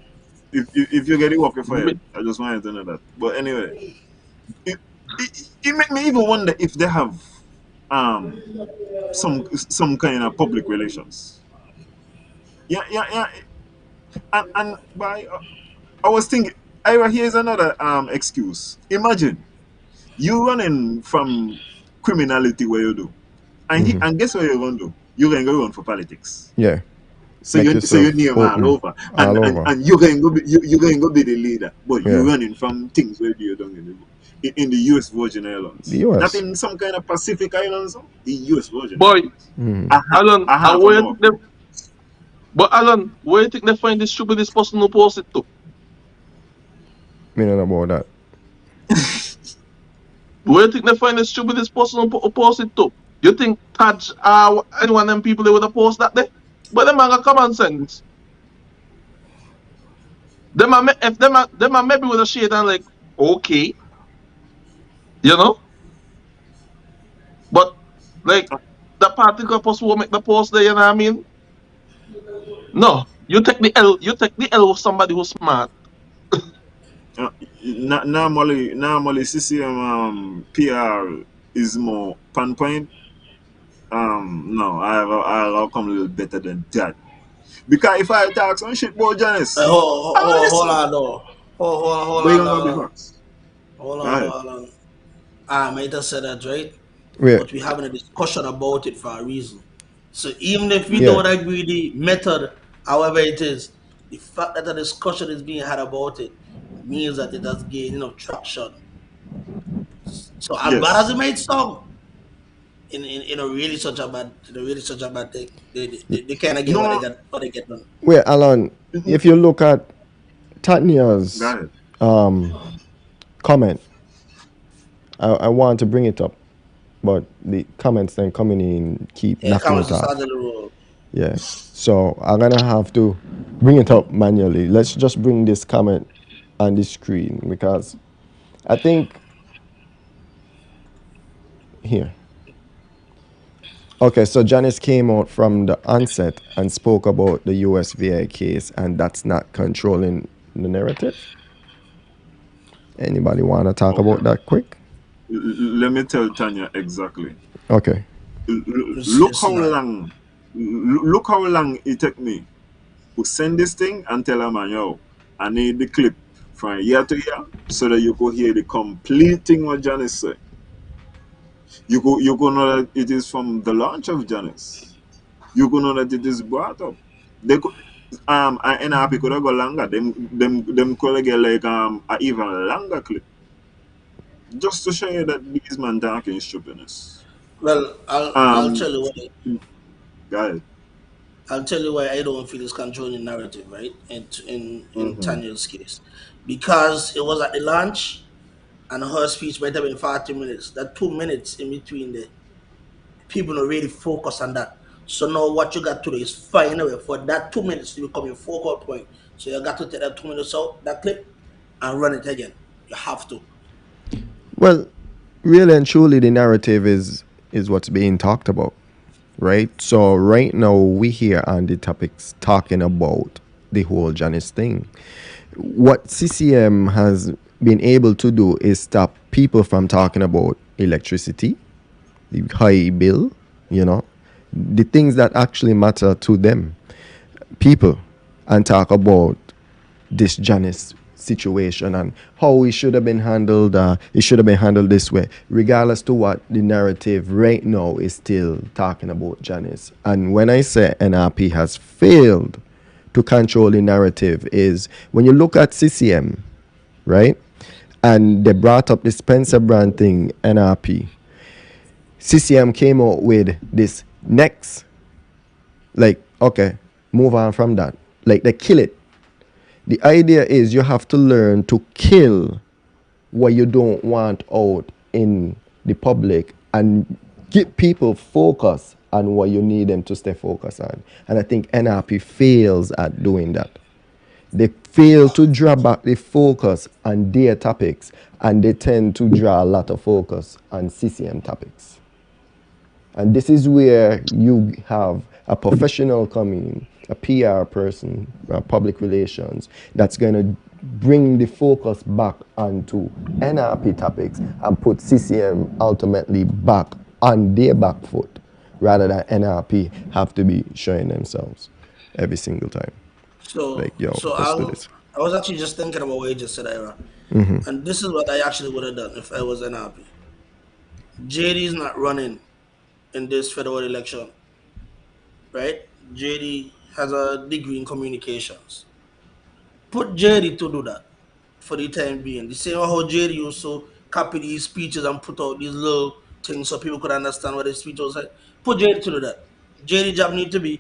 Speaker 3: If you get the work, you're
Speaker 2: Give
Speaker 3: fired.
Speaker 2: me,
Speaker 3: I just wanted to know that. But anyway, it make me even wonder if they have some kind of public relations. Yeah. And by I was thinking, Ira, here's another excuse. Imagine you running from criminality where you do, and guess what you're going to do? You're going to run for politics.
Speaker 6: Yeah.
Speaker 3: So
Speaker 6: Make
Speaker 3: you
Speaker 6: yourself
Speaker 3: name all
Speaker 6: open
Speaker 3: over, and,
Speaker 6: all
Speaker 3: and
Speaker 6: over.
Speaker 3: and you're going to be you're going to be the leader, but you're
Speaker 6: Yeah.
Speaker 3: running from things where you don't in the U.S. Virgin
Speaker 6: The
Speaker 3: Islands, not
Speaker 6: US.
Speaker 3: in some kind of Pacific Islands, the U.S. Virgin
Speaker 2: boy,
Speaker 3: Islands.
Speaker 2: Alan,
Speaker 3: A half an hour.
Speaker 2: but Alan, where you think they find this stupidest person who post it to?
Speaker 6: Me not about that.
Speaker 2: Where you think they find the stupidest person who post it to? You think Taj anyone of them people they would have post that there? But them have got common sense. If them are maybe with a shade and like, okay, you know? But like the particular person who make the post there, you know what I mean? No. You take the L with somebody who's smart.
Speaker 3: Uh, normally CCM PR is more pan point. No, I'll come a little better than that. Because if I talk some shit about Janice, I'll
Speaker 4: Hold
Speaker 3: listen.
Speaker 4: on, though. Hold
Speaker 3: But you
Speaker 4: on,
Speaker 3: gonna be
Speaker 4: hold on.
Speaker 3: fast.
Speaker 4: Hold
Speaker 3: Go
Speaker 4: on,
Speaker 3: ahead.
Speaker 4: hold on. I just said that, right?
Speaker 6: Wait.
Speaker 4: But we're having a discussion about it for a reason. So even if we
Speaker 6: Yeah.
Speaker 4: don't agree the method, however it is, the fact that a discussion is being had about it means that it has gained enough traction. So as bad as
Speaker 3: Yes.
Speaker 4: it might sound, in a really such a bad thing, they kind of get
Speaker 3: No,
Speaker 4: what they get done.
Speaker 6: Wait, Alan, if you look at
Speaker 3: go
Speaker 6: Tanya's
Speaker 3: ahead.
Speaker 6: comment, I want to bring it up, but the comments then coming in keep
Speaker 4: Yeah,
Speaker 6: knocking
Speaker 4: comments
Speaker 6: it
Speaker 4: to start
Speaker 6: off.
Speaker 4: the rule.
Speaker 6: Yeah. So I'm gonna have to bring it up manually. Let's just bring this comment on the screen because I think here. Okay, so Janice came out from the onset and spoke about the USVI case, and that's not controlling the narrative. Anybody want to talk
Speaker 3: Okay.
Speaker 6: about that quick?
Speaker 3: Let me tell Tanya exactly.
Speaker 6: Okay.
Speaker 3: Look
Speaker 4: It's
Speaker 3: how
Speaker 4: not.
Speaker 3: long, look how long it took me to send this thing and tell a man, yo, I need the clip from year to year so that you could hear the complete thing what Janice said. You could know that it is from the launch of Janice. You could know that it is brought up. They could and NRP could have go longer. Them could get like a even longer clip. Just to show you that these men talking stupidness.
Speaker 4: Well, I'll
Speaker 3: Um
Speaker 4: tell you why.
Speaker 3: guys.
Speaker 4: I'll tell you why I don't feel it's controlling narrative, right? In
Speaker 3: Mm-hmm.
Speaker 4: Tanya's case, because it was at the launch, and her speech might have been 40 minutes. That 2 minutes in between the people don't really focus on that. So now what you got to do is find a way for that 2 minutes to become your focal point. So you got to take that 2 minutes out, that clip, and run it again. You have to.
Speaker 6: Well, really and truly, the narrative is what's being talked about, right? So right now we here on the topics talking about the whole Janice thing. What CCM has been able to do is stop people from talking about electricity, the high bill, you know, the things that actually matter to them, people, and talk about this Janice situation and how it should have been handled. It should have been handled this way, regardless to what the narrative right now is still talking about Janice. And when I say NRP has failed to control the narrative, is when you look at CCM, right? And they brought up the Spencer brand thing, NRP. CCM came out with this next, like, okay, move on from that. Like, they kill it. The idea is you have to learn to kill what you don't want out in the public and get people focus on what you need them to stay focused on. And I think NRP fails at doing that. They fail to draw back the focus on their topics, and they tend to draw a lot of focus on CCM topics. And this is where you have a professional coming, a PR person, public relations, that's going to bring the focus back onto NRP topics and put CCM ultimately back on their back foot, rather than NRP have to be showing themselves every single time.
Speaker 4: So,
Speaker 6: Like, yo,
Speaker 4: so
Speaker 6: let's do this.
Speaker 4: I was actually just thinking about what you just said, Ira. And this is what I actually would have done if I was an happy. JD is not running in this federal election, right? JD has a degree in communications. Put JD to do that for the time being. The same how JD used to copy these speeches and put out these little things so people could understand what the speech was like. Put JD to do that. JD job need to be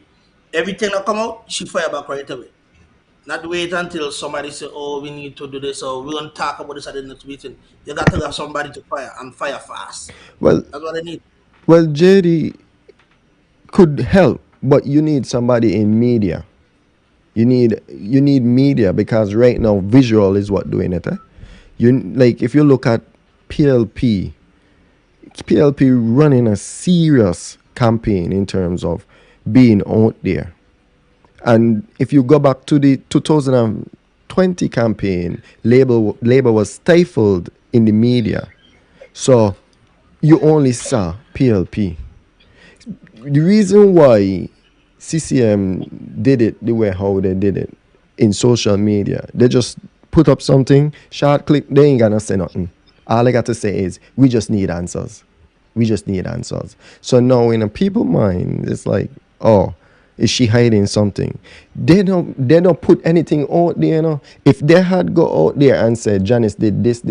Speaker 4: everything that come out, she fire back right away. Not wait until somebody say, "Oh, we need to do this," or "We're gonna talk about this at the next meeting." You got to have somebody to fire and fire fast.
Speaker 6: Well,
Speaker 4: That's what I need.
Speaker 6: well, JD could help, but you need somebody in media. You need media, because right now visual is what doing it. You, like, if you look at PLP, PLP running a serious campaign in terms of being out there. And if you go back to the 2020 campaign, Labor was stifled in the media. So you only saw PLP. The reason why CCM did it the way how they did it in social media, they just put up something, short clip, they ain't gonna say nothing. All they got to say is, we just need answers. We just need answers. So now in a people mind, it's like, oh, is she hiding something? They don't put anything out there, you know. If they had go out there and said Janice did this,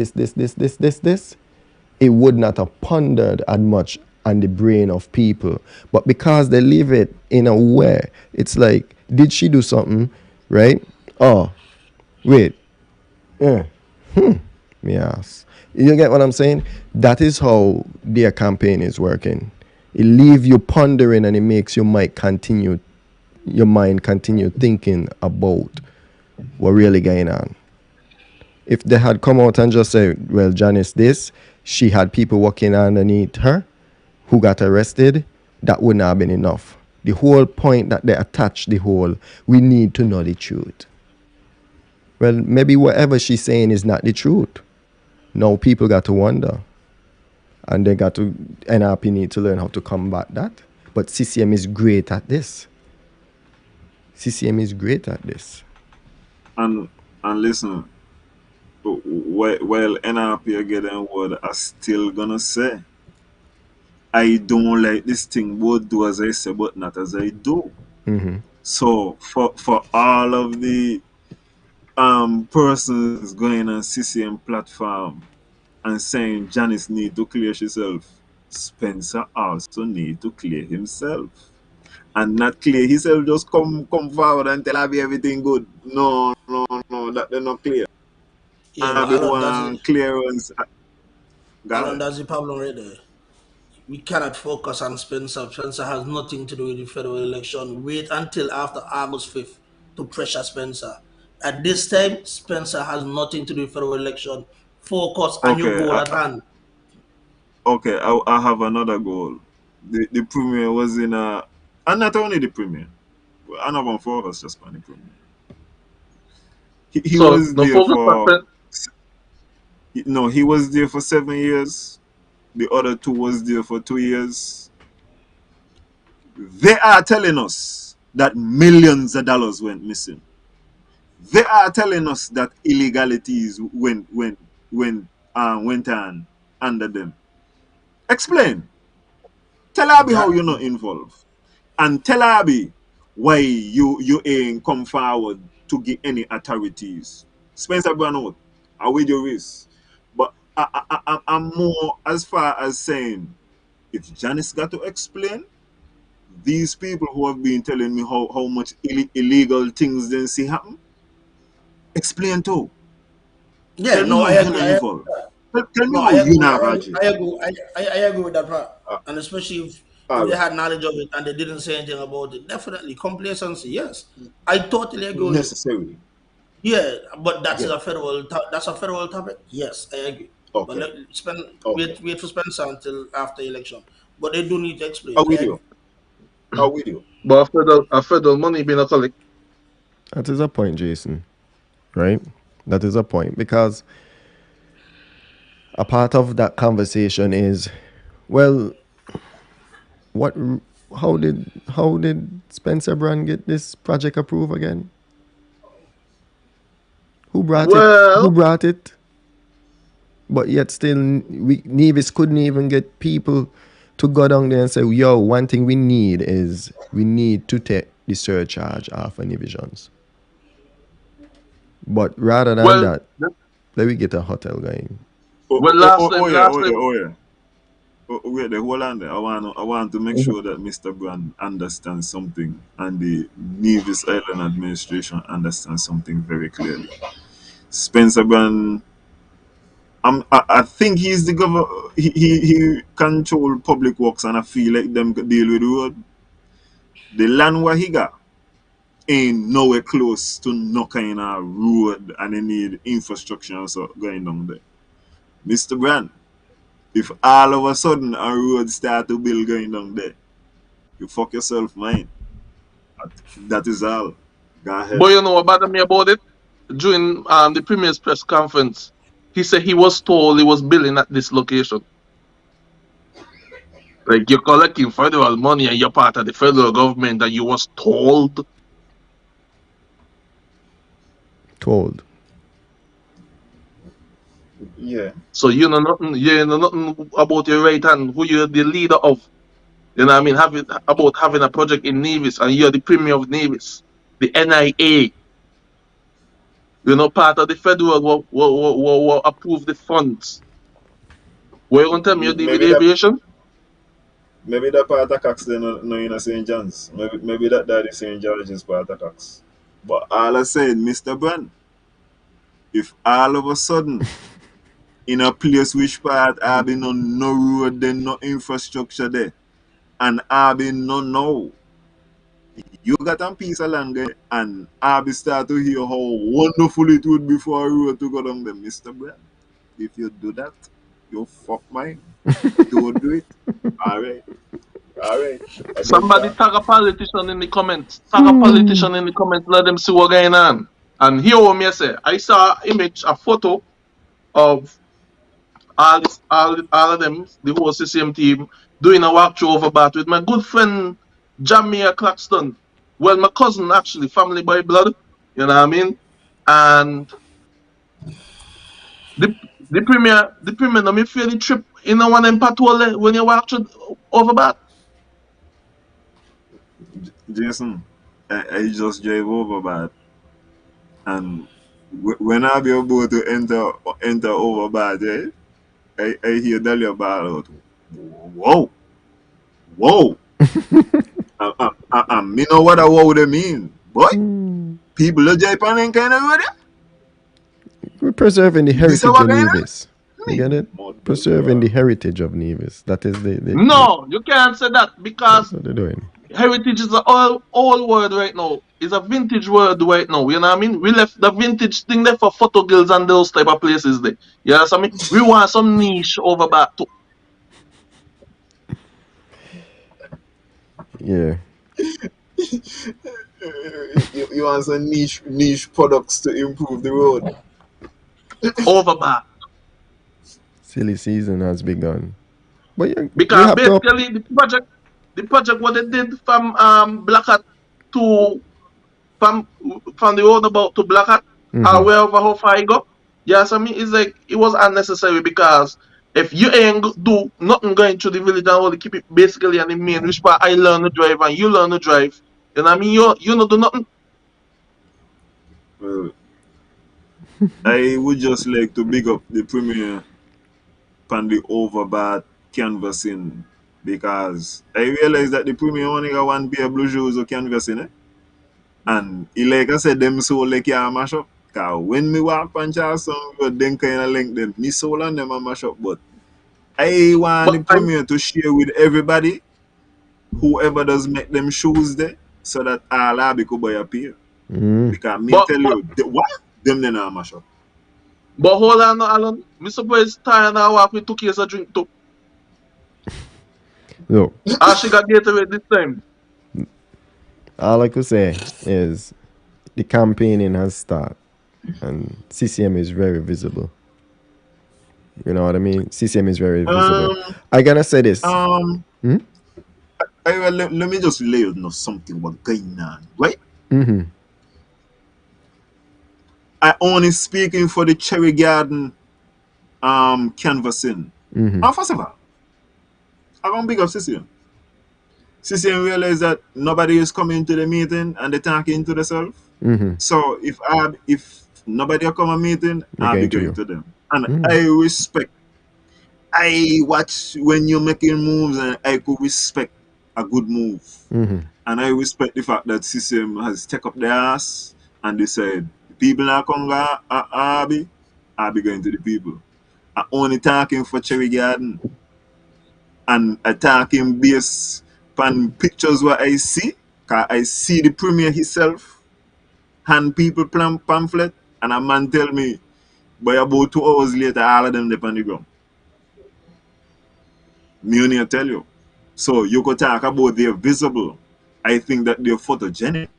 Speaker 6: it would not have pondered as much on the brain of people. But because they leave it in a way, it's like, did she do something? Right? Oh, wait. Yeah. Yes. You get what I'm saying? That is how their campaign is working. It leaves you pondering, and it makes your mind continue thinking about what really going on. If they had come out and just say, well, Janice this, she had people working underneath her who got arrested, that would not have been enough. The whole point that they attached the whole, we need to know the truth. Well, maybe whatever she's saying is not the truth. Now people got to wonder. And they got to, NRP need to learn how to combat that. But CCM is great at this. CCM is great at this.
Speaker 3: And listen, while NRP are getting word, I still gonna say I don't like this thing, both do as I say, but not as I do. So for all of the persons going on CCM platform and saying Janice need to clear herself, Spencer also need to clear himself. And not clear himself, just come forward and tell Abby everything good. No, that they're not clear.
Speaker 4: Yeah, but
Speaker 3: Abby
Speaker 4: Alan,
Speaker 3: want clearance. Go ahead.
Speaker 4: that's the problem right there. We cannot focus on Spencer. Spencer has nothing to do with the federal election. Wait until after August 5th to pressure Spencer. At this time, Spencer has nothing to do with federal election. Focus on your
Speaker 3: Okay,
Speaker 4: goal at hand.
Speaker 3: I have another goal. The premier was in a, and not only the premier, another four of us just on the premier. He
Speaker 2: So
Speaker 3: was
Speaker 2: no
Speaker 3: there
Speaker 2: focus on
Speaker 3: for, no, he was there for 7 years. The other two was there for 2 years. They are telling us that millions of dollars went missing. They are telling us that illegalities went on under them. Explain. Tell Abby how
Speaker 4: That
Speaker 3: you're not involved. And tell Abby why you ain't come forward to get any authorities. Spencer Brown, I with your race. But I'm more as far as saying, if Janice got to explain, these people who have been telling me how much illegal things they see happen, explain too.
Speaker 4: yeah,
Speaker 3: Tell me
Speaker 4: no,
Speaker 3: how
Speaker 4: I
Speaker 3: you're
Speaker 4: agree.
Speaker 3: not involved. Tell me
Speaker 4: No, I
Speaker 3: how you
Speaker 4: agree.
Speaker 3: not Raji.
Speaker 4: I agree with that part.
Speaker 3: Uh,
Speaker 4: And especially if
Speaker 3: all
Speaker 4: they
Speaker 3: right.
Speaker 4: had knowledge of it and they didn't say anything about it, definitely complacency. Yes, I totally agree with you.
Speaker 3: Necessary.
Speaker 4: Yeah, but
Speaker 3: Yeah.
Speaker 4: that's a federal topic. Yes, I agree. But
Speaker 3: Okay.
Speaker 4: let spend
Speaker 3: Okay.
Speaker 4: wait for Spencer until after election. But they do need to explain.
Speaker 3: How
Speaker 4: I
Speaker 3: with you?
Speaker 4: agree.
Speaker 3: How with you?
Speaker 2: but a federal money being a collect.
Speaker 6: That is a point, Jason. Right? That is a point. Because a part of that conversation is, well, what how did Spencer Brand get this project approved again? Who brought it? Who
Speaker 2: Well,
Speaker 6: brought it? But yet still, Nevis couldn't even get people to go down there and say, yo, one thing we need is we need to take the surcharge off of Nivisions. But rather than
Speaker 2: well,
Speaker 6: that, let me get a hotel going.
Speaker 2: last time,
Speaker 3: Oh
Speaker 2: last
Speaker 3: yeah,
Speaker 2: time.
Speaker 3: oh yeah. Wait, the hold on there. I want to make sure that Mr. Brand understands something and the Nevis Island administration understands something very clearly. Spencer Brand, I think he's the governor. He control public works, and I feel like them could deal with the road. The land where he got ain't nowhere close to no kind of road, and they need infrastructure and so going down there. Mr. Brand, if all of a sudden a road start to build going down there, you fuck yourself, man. That is all. Go ahead.
Speaker 2: But you know what bothered me about it? During the premier's press conference, he said he was told he was billing at this location. Like you're collecting federal money and you're part of the federal government and you was told.
Speaker 6: Told.
Speaker 3: Yeah.
Speaker 2: So you know nothing about your right hand, who you're the leader of. You know what I mean? Having a project in Nevis and you're the premier of Nevis. The NIA, part of the federal will approve the funds. What you gonna tell me you deal with
Speaker 3: Maybe that
Speaker 2: aviation?
Speaker 3: maybe that part of Cox then no in St. John's. Maybe that is St. George's part of Cox. But all I said, Mr. Brand, if all of a sudden in a place which part I been on no road, then no infrastructure there, and I been no, you got a piece of land there, and I be start to hear how wonderful it would be for a road to go down there, Mr. Brand. If you do that, you fuck mine. Don't do it. All right. All right. I get
Speaker 2: Somebody
Speaker 3: that.
Speaker 2: tag a politician in the comments. Tag a politician in the comments. Let them see what going on. And here what me say. I saw a image, a photo of all of them, the whole CCM team, doing a walkthrough over Bath with my good friend Jamia Claxton. Well, my cousin actually, family by blood. You know what I mean? And the the premier, no me feel the trip in a one them patrol when you walk through over Bath.
Speaker 3: Jason, I just drive over bad, and when I be about to enter over bad, I hear Dalia ball out. Whoa, whoa. Me know what a wow they mean. Boy, people are Japan and kind of with it.
Speaker 6: We're preserving the
Speaker 3: This is
Speaker 6: heritage
Speaker 3: what
Speaker 6: of
Speaker 3: kind
Speaker 6: Nevis.
Speaker 3: of
Speaker 6: You get
Speaker 3: mean.
Speaker 6: it? Preserving the
Speaker 3: Mother.
Speaker 6: heritage of Nevis. That is
Speaker 2: No, you can't say that
Speaker 6: that's
Speaker 2: because
Speaker 6: what they're doing.
Speaker 2: heritage is an all word right now. It's a vintage word right now. You know what I mean? We left the vintage thing there for photo girls and those type of places there. You know what I mean? We want some niche over back too.
Speaker 6: Yeah.
Speaker 3: You want some niche products to improve the road.
Speaker 2: Over back.
Speaker 6: Silly season has begun. But you
Speaker 2: Because
Speaker 6: have to up.
Speaker 2: basically the project what they did from Black Hat to from the roundabout to Black Hat or
Speaker 6: Mm-hmm.
Speaker 2: wherever how far you go. Yes, I mean it's like it was unnecessary because if you ain't do nothing going through the village and only keep it basically on the main which part I learn to drive and you learn to drive, you know what I mean you not do nothing.
Speaker 3: Well, I would just like to big up the premier and the overbad canvassing because I realized that the premier only got one pair of blue shoes of canvassing, eh? And he, like I said, them soul like yeah mash up. Cause when me walk on Charleston, them kind of link them. Me soul and them a mash up, but I want
Speaker 2: But
Speaker 3: the
Speaker 2: I
Speaker 3: premier to share with everybody, whoever does make them shoes there, so that all I could buy a pair.
Speaker 6: Mm.
Speaker 3: Because me
Speaker 2: but
Speaker 3: tell
Speaker 2: but
Speaker 3: you, what? Them then a mash up.
Speaker 2: but hold on now, Alan. Me surprised tired now walk with 2 cases of drink too.
Speaker 6: Look,
Speaker 2: All she got Gatorade this time.
Speaker 6: all I could say is the campaigning has started and CCM is very visible. You know what I mean? CCM is very visible.
Speaker 3: Um,
Speaker 6: I gotta say this.
Speaker 3: um,
Speaker 6: Hmm?
Speaker 3: let me just lay you know something what going on, right?
Speaker 6: Mm-hmm.
Speaker 3: I only speaking for the Cherry Garden canvassing.
Speaker 6: Mm-hmm.
Speaker 3: And first of all, I gonna big up CCM. CCM realize that nobody is coming to the meeting and they talking to themselves.
Speaker 6: Mm-hmm.
Speaker 3: So if nobody come a meeting,
Speaker 6: They're
Speaker 3: I'll be
Speaker 6: going to
Speaker 3: going
Speaker 6: you.
Speaker 3: to them. And
Speaker 6: Mm-hmm.
Speaker 3: I respect. I watch when you're making moves, and I could respect a good move.
Speaker 6: Mm-hmm.
Speaker 3: And I respect the fact that CCM has take up their ass and they said, people are coming I'll be going to the people. I only talking for Cherry Garden and attacking based on pictures what I see. Cause I see the premier himself hand people pamphlet and a man tell me, but about 2 hours later all of them they on the ground. Me only tell you. So you could talk about they're visible. I think that they're photogenic.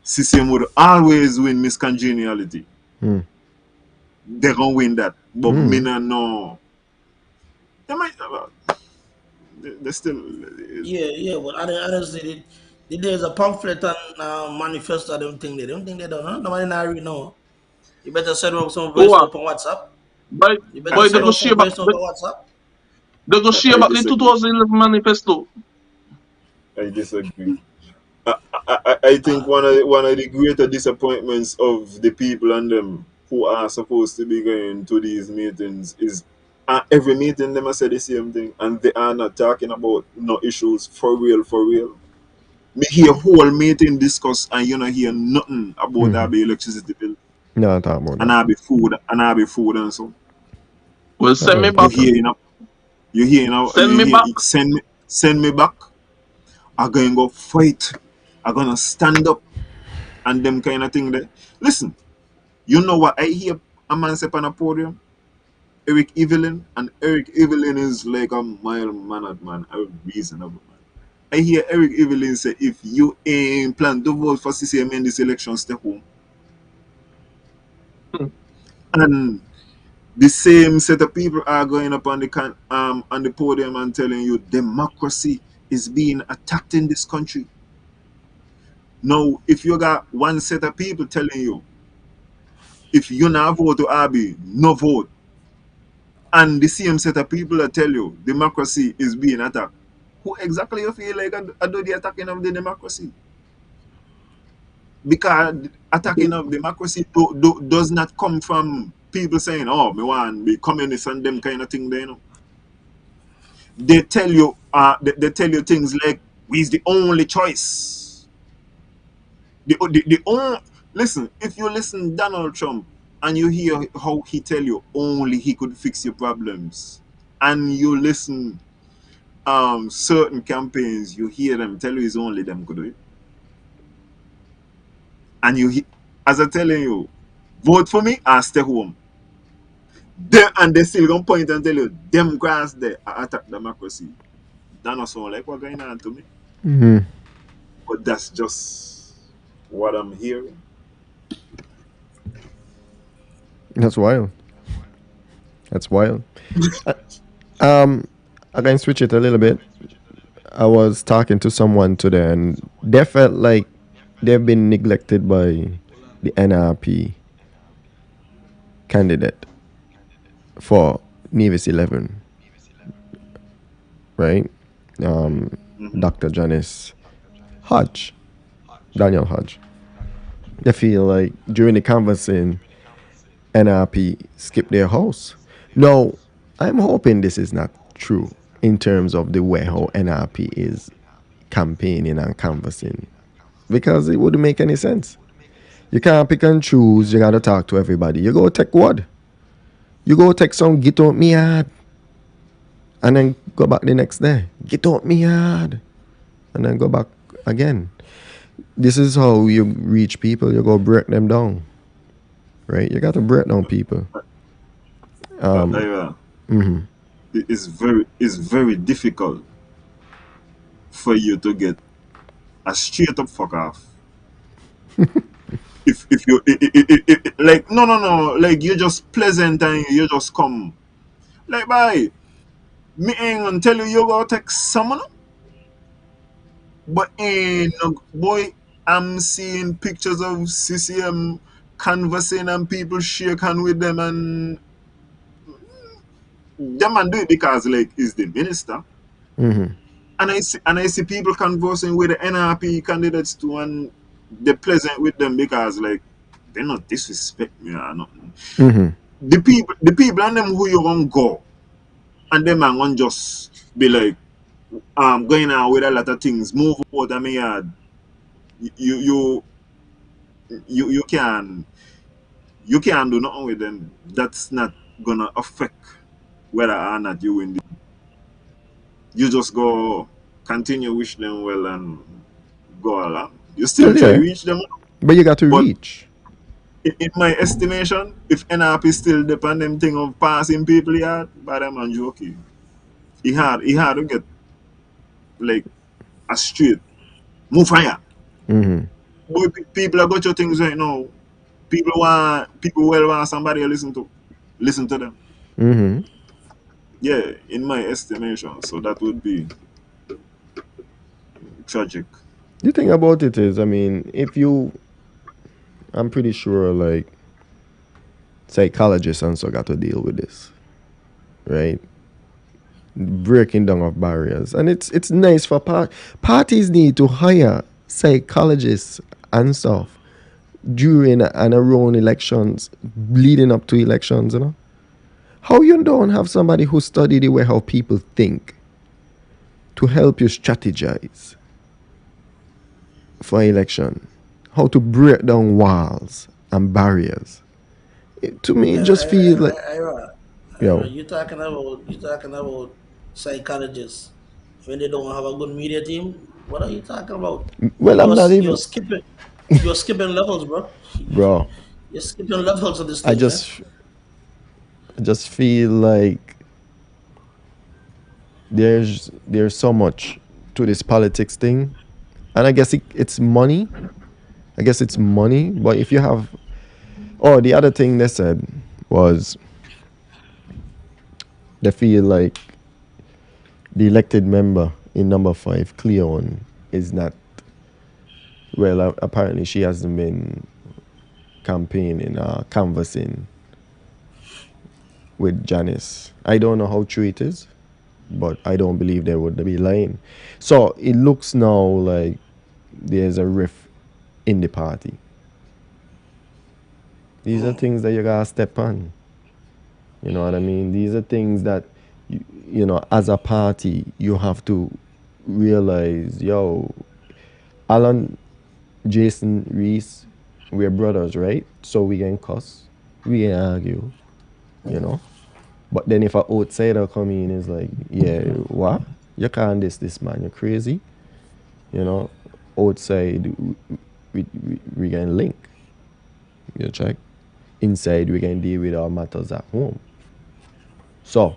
Speaker 3: CCM would always win Miss Congeniality.
Speaker 6: Mm-hmm.
Speaker 3: They gonna win that. But me
Speaker 6: Mm-hmm.
Speaker 3: no know. They might they still
Speaker 4: Yeah, but honestly, there's a pamphlet and manifesto. I don't think they don't. Huh? Nobody not read no. You better send out some
Speaker 2: Oh
Speaker 4: voice note on WhatsApp.
Speaker 2: boy
Speaker 4: You better
Speaker 2: boy
Speaker 4: send out some voice note on WhatsApp.
Speaker 2: they go share
Speaker 3: I
Speaker 2: back the
Speaker 3: disagree.
Speaker 2: 2011 manifesto.
Speaker 3: I disagree. I think one of the greater disappointments of the people and them who are supposed to be going to these meetings is every meeting them say the same thing and they are not talking about no issues for real for real. Me hear whole meeting discuss and you not hear nothing about
Speaker 6: Mm-hmm.
Speaker 3: that be electricity bill
Speaker 6: No, I'll talk about
Speaker 3: and
Speaker 6: that.
Speaker 3: I be food and so
Speaker 2: Well
Speaker 6: That
Speaker 2: send me
Speaker 6: don't
Speaker 3: you
Speaker 2: back.
Speaker 6: touch on.
Speaker 3: hear you know you hear now
Speaker 2: Send
Speaker 3: you
Speaker 2: me
Speaker 3: hear
Speaker 2: back.
Speaker 3: send me back. I'm gonna go fight. I'm gonna stand up and them kind of thing there. Listen, you know what I hear a man say on a podium? Eric Evelyn, and Eric Evelyn is like a mild mannered man, a reasonable man. I hear Eric Evelyn say, if you ain't plan to vote for CCM in this election, stay home.
Speaker 2: Hmm.
Speaker 3: And the same set of people are going up on the podium and telling you democracy is being attacked in this country. Now, if you got one set of people telling you, if you not vote to RB, no vote, and the same set of people that tell you democracy is being attacked, who exactly you feel like I do the attacking of the democracy? Because attacking of democracy does not come from people saying, "Oh, me want be communist and them kind of thing." They know they tell you things like, "We is the only choice." The only listen. If you listen Donald Trump and you hear how he tell you only he could fix your problems, and you listen certain campaigns, you hear them tell you it's only them could do it, and as I'm telling you, vote for me and stay home. And they still gonna point and tell you them grass there attack democracy. That not sound like what's going on to me.
Speaker 6: Hmm.
Speaker 3: But that's just what I'm hearing.
Speaker 6: That's wild. That's wild. Uh, Um, I can switch it a little bit. I was talking to someone today, and they felt like they've been neglected by the NRP candidate for Nevis 11, right? Um,
Speaker 3: Mm-hmm.
Speaker 6: Dr. Janice Hodge, Daniel Hodge. They feel like during the canvassing, NRP skipped their house. Now, I'm hoping this is not true in terms of the way how NRP is campaigning and canvassing, because it wouldn't make any sense. You can't pick and choose. You gotta talk to everybody. You go take what? You go take some get out me yard and then go back the next day. Get out me yard and then go back again. This is how you reach people. You go break them down, right? You got to break down people. Um,
Speaker 3: Ira,
Speaker 6: mhm.
Speaker 3: it's very difficult for you to get a straight up fuck off. If you like no like you're just pleasant and you just come like bye me ain't gonna tell you you go take someone, but ain't no boy. I'm seeing pictures of CCM conversing and people shake hand with them and them and do it because like is the minister.
Speaker 6: Mhm.
Speaker 3: And I see people conversing with the NRP candidates too, and they're pleasant with them because like they not disrespect me or nothing.
Speaker 6: Mhm.
Speaker 3: The people and them who you gonna go and them are gonna just be like going on with a lot of things, move out of my yard. You you you can do nothing with them. That's not gonna affect whether or not you win. You just go continue wish them well and go along. You still
Speaker 6: Well,
Speaker 3: try
Speaker 6: yeah,
Speaker 3: reach them,
Speaker 6: but you got to
Speaker 3: but
Speaker 6: reach.
Speaker 3: in my estimation, if NRP still depend them thing of passing people yard, by them and joking. He had to get like a straight move fire.
Speaker 6: Mhm.
Speaker 3: Boy, people are got your things right now. People well want somebody to listen to them.
Speaker 6: Mhm.
Speaker 3: Yeah, in my estimation. So that would be tragic.
Speaker 6: The thing about it is, I mean, if you, I'm pretty sure like psychologists also got to deal with this, right? Breaking down of barriers, and it's nice for parties need to hire psychologists and stuff during and around elections, leading up to elections. You know, how you don't have somebody who study the way how people think to help you strategize for election, how to break down walls and barriers. To me, it just feels like,
Speaker 4: Ira,
Speaker 6: yo,
Speaker 4: you talking about psychologists when they don't have a good media team. What are you talking about?
Speaker 6: well, I'm not
Speaker 4: You're
Speaker 6: even,
Speaker 4: skipping you're skipping levels, bro.
Speaker 6: bro.
Speaker 4: You're skipping levels of this
Speaker 6: I
Speaker 4: thing, man.
Speaker 6: just, I just feel like there's so much. to this politics thing, and I guess it's money. I guess it's money. But if you have, oh, the other thing they said was they feel like the elected member in number 5, Cleon, is not well. Apparently, she hasn't been campaigning, canvassing with Janice. I don't know how true it is, but I don't believe they would be lying. So it looks now like there's a rift in the party. These are things that you gotta step on. You know what I mean? These are things that, you know, as a party, you have to realize, yo, Alan, Jason, Reese, we're brothers, right? So we can cuss, we can argue, you know? But then if an outsider come in, is like, yeah, what? You can't this man, you're crazy. You know, outside, we can link. You check. Inside, we can deal with our matters at home. So,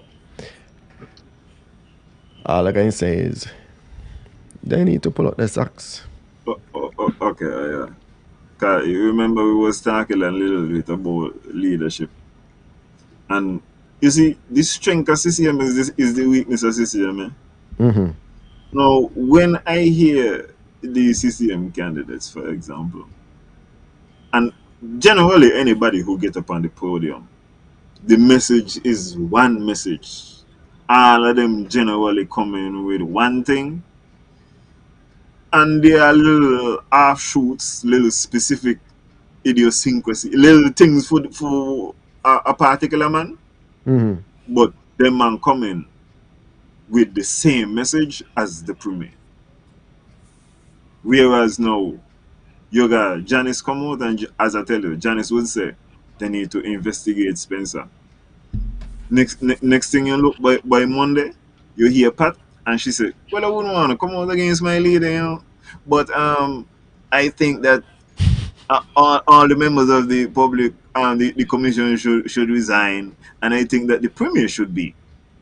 Speaker 6: all I can say is, they need to pull out their socks.
Speaker 3: Okay, yeah. 'Cause you remember we was talking a little bit about leadership. And you see, the strength of CCM is the weakness of CCM. Now, when I hear the CCM candidates, for example, and generally anybody who get up on the podium, the message is one message. All of them generally come in with one thing, and there are little offshoots, little specific idiosyncrasy, little things for a particular man, but them man come in with the same message as the premier. Whereas now, you got Janice come out, and as I tell you, Janice would say they need to investigate Spencer. Next thing you look by Monday, you hear Pat, and she said, "Well, I wouldn't want to come out against my leader, you know, but I think that all the members of the public the commission should resign, and I think that the premier should be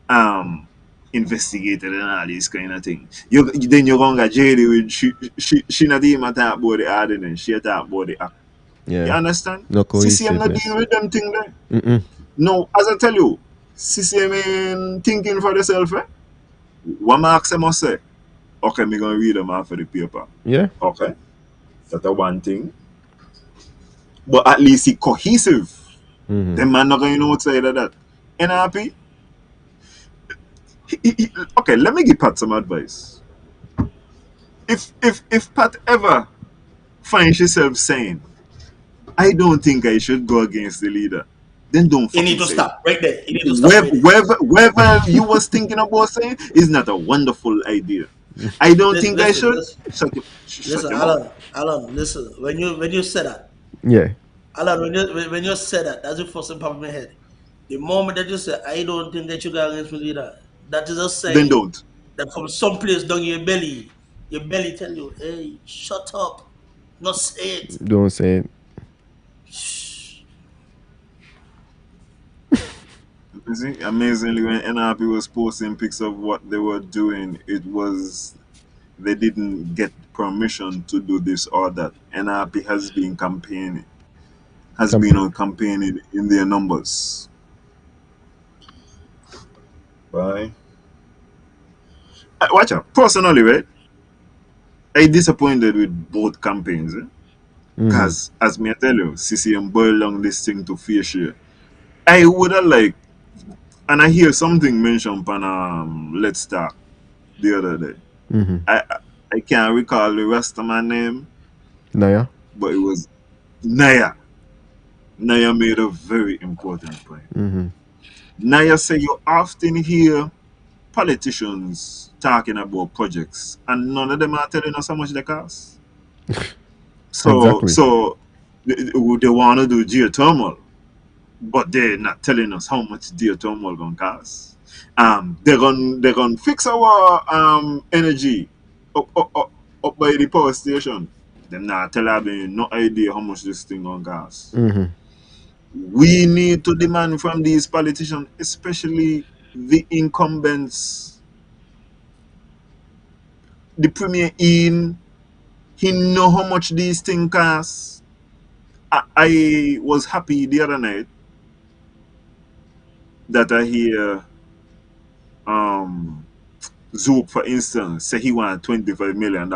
Speaker 3: um investigated and all these kind of things." Then you're gonna get JD with she not even talk about the ordinance, she talk about the act. You
Speaker 6: Yeah.
Speaker 3: understand?
Speaker 6: No
Speaker 3: CCM not
Speaker 6: cohesiveness.
Speaker 3: dealing with them thing there. No, as I tell you, CCM ain't thinking for themselves. What marks them must say? Okay, me gonna read them off of the paper.
Speaker 6: Yeah.
Speaker 3: Okay, that's the one thing. But at least he cohesive. Them man not going outside of that. NRP. Okay, let me give Pat some advice. If Pat ever finds herself saying, "I don't think I should go against the leader," then don't
Speaker 4: You need
Speaker 3: fucking
Speaker 4: to
Speaker 3: say it.
Speaker 4: stop right there. You need to stop right there.
Speaker 3: Whether you was thinking about saying is not a wonderful idea. I don't
Speaker 4: Listen,
Speaker 3: think I
Speaker 4: listen,
Speaker 3: should.
Speaker 4: listen,
Speaker 3: Shut
Speaker 4: listen,
Speaker 3: your mouth.
Speaker 4: Alan, listen. When you said that,
Speaker 6: Yeah.
Speaker 4: Alan, when you said that, that's the first thing pop in my head. The moment that you said, I don't think that you go against me leader, that is a
Speaker 3: Then
Speaker 4: sign
Speaker 3: don't.
Speaker 4: that from someplace down your belly tell you, hey, shut up. Not say it.
Speaker 6: Don't say it.
Speaker 4: Shh.
Speaker 3: You see, amazingly, when NRP was posting pics of what they were doing, it was they didn't get permission to do this or that. NRP has been on campaigning in their numbers. Right. Watch out. Personally, right? I disappointed with both campaigns. Because, as me I tell you, CCM boiled down this thing to fair share. I would have liked, and I hear something mentioned on Let's Talk the other day. I I I can't recall the rest of my name,
Speaker 6: Naya.
Speaker 3: but it was Naya. Naya made a very important point. Naya said you often hear politicians talking about projects, and none of them are telling us how much they cost. So,
Speaker 6: Exactly.
Speaker 3: so they want to do geothermal, but they're not telling us how much geothermal gonna cost. They're gonna fix our energy up by the power station. Them not tell me no idea how much this thing gonna cost. We need to demand from these politicians, especially the incumbents, the Premier in, he know how much these things cost. I was happy the other night that I hear Zook, for instance, say he want $25 million.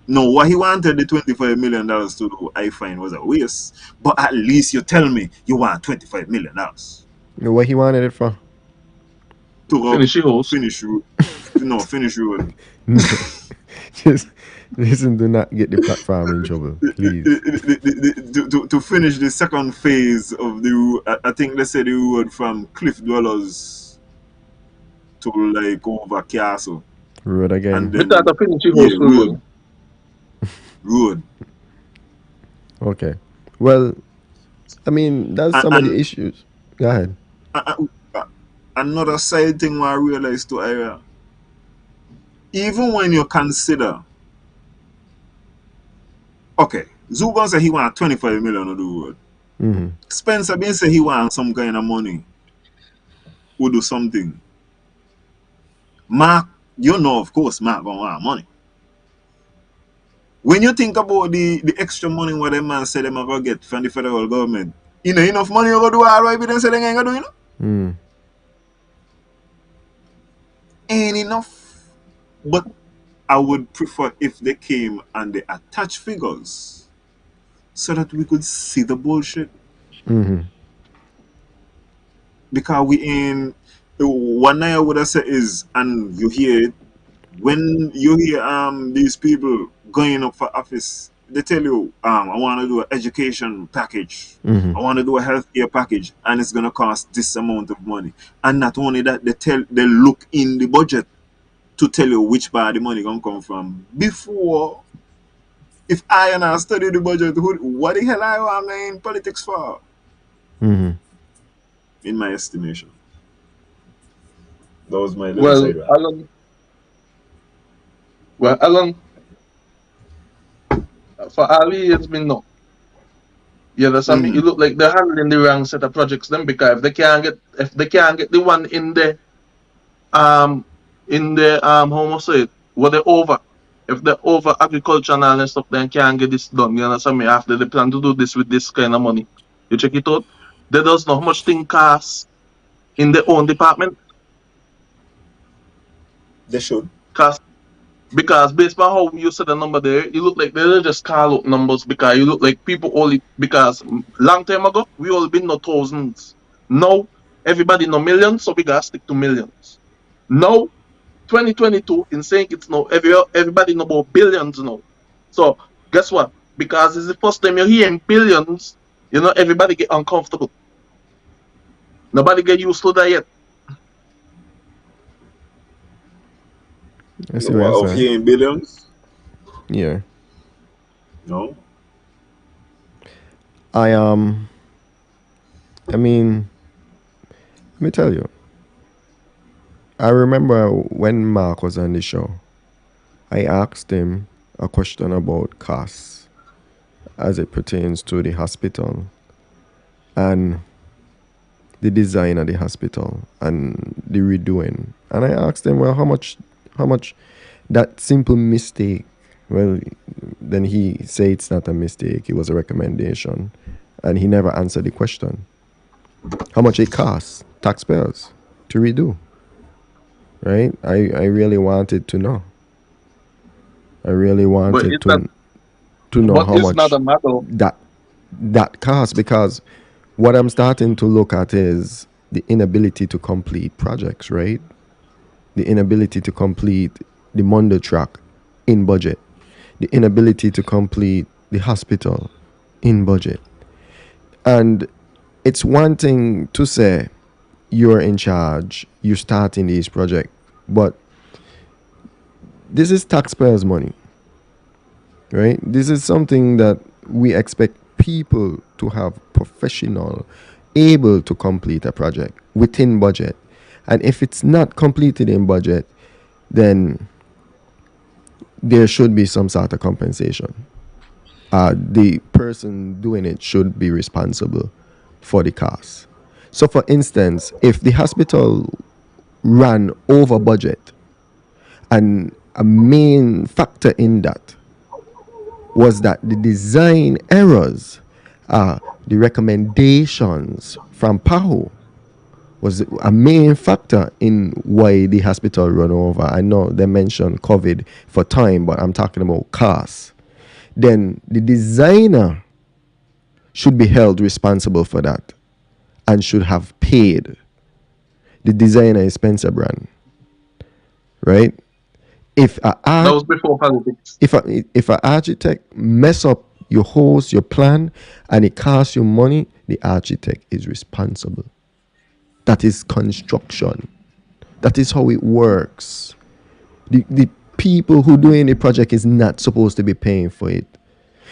Speaker 3: No, what he wanted the $25 million to do, I find was a waste. But at least you tell me you want $25 million
Speaker 6: What he wanted it for?
Speaker 3: to
Speaker 2: Finish your host.
Speaker 3: finish road. No, finish road.
Speaker 6: No. Just listen, do not get the platform in trouble, please.
Speaker 3: To finish the second phase of the road, I think they said the road from Cliff Dwellers to like over Castle.
Speaker 6: Road
Speaker 3: And
Speaker 6: again.
Speaker 2: We start
Speaker 3: then,
Speaker 2: to finish your
Speaker 3: yeah,
Speaker 2: host for real.
Speaker 3: road.
Speaker 6: Okay. Well, I mean, that's some of the
Speaker 3: And
Speaker 6: issues. Go ahead.
Speaker 3: another side thing I realized to Ira, even when you consider, okay, Zugon said he want 25 million on the road.
Speaker 6: Mm-hmm.
Speaker 3: Spencer been say he want some kind of money. Who do something. Mark, you know, of course, Mark gonna want money. When you think about the extra money what them man say them are gonna get from the federal government, you know enough money you gonna do all right, but then say they ain't gonna do, you know?
Speaker 6: Mm.
Speaker 3: Ain't enough. But I would prefer if they came and they attach figures so that we could see the bullshit.
Speaker 6: Mm-hmm.
Speaker 3: Because we in one I would have said is, and you hear it when you hear these people going up for office, they tell you I want to do an education package,
Speaker 6: Mm-hmm.
Speaker 3: I want to do a healthcare package, and it's gonna cost this amount of money. And not only that, they look in the budget to tell you which part the money gonna come from. Before, if I study the budget, what the hell I want in politics for?
Speaker 6: Mm-hmm.
Speaker 3: In my estimation, that was my little
Speaker 2: Well,
Speaker 3: side rant.
Speaker 2: Alan, for all the years me know. You understand me?
Speaker 3: Mm-hmm.
Speaker 2: It look like they're handling the wrong set of projects then, because if they can't get the one um in the how much say it, what they over, if they over agriculture and all that stuff, then can't get this done. You understand me? After they plan to do this with this kind of money. You check it out. They does know how much thing costs in their own department.
Speaker 3: They should.
Speaker 2: Cost because based on how you said the number there, you look like they just call out numbers because you look like people only because long time ago we all been no thousands. Now everybody know millions, so we gotta stick to millions. Now 2022 in saying it's no everybody know about billions now. So guess what? Because it's the first time you're hearing billions, everybody get uncomfortable. Nobody get used to that yet.
Speaker 6: I see what you're
Speaker 3: Of
Speaker 6: saying.
Speaker 3: here in billions?
Speaker 6: Yeah.
Speaker 3: No.
Speaker 6: I mean, let me tell you. I remember when Mark was on the show, I asked him a question about costs as it pertains to the hospital and the design of the hospital and the redoing. And I asked him, well, how much that simple mistake, well, then he said it's not a mistake, it was a recommendation. And he never answered the question. How much it costs taxpayers to redo? Right? I really wanted to know. I really wanted to know
Speaker 2: But
Speaker 6: how
Speaker 2: it's not
Speaker 6: much
Speaker 2: a matter.
Speaker 6: that costs, because what I'm starting to look at is the inability to complete projects, right? The inability to complete the Mondo track in budget, the inability to complete the hospital in budget. And it's one thing to say you're in charge, you're starting these projects, but this is taxpayers' money, right? This is something that we expect people to have professional, able to complete a project within budget. And if it's not completed in budget, then there should be some sort of compensation. The person doing it should be responsible for the cost. So, for instance, if the hospital ran over budget And a main factor in that was that the design errors, the recommendations from PAHO was a main factor in why the hospital run over. I know they mentioned COVID for time, but I'm talking about costs. Then the designer should be held responsible for that and should have paid. The designer is Spencer Brand, right? If a
Speaker 2: That
Speaker 6: art,
Speaker 2: was before politics.
Speaker 6: if a architect mess up your host, your plan, and it costs you money, the architect is responsible. That is construction. That is how it works. The people who doing the project is not supposed to be paying for it.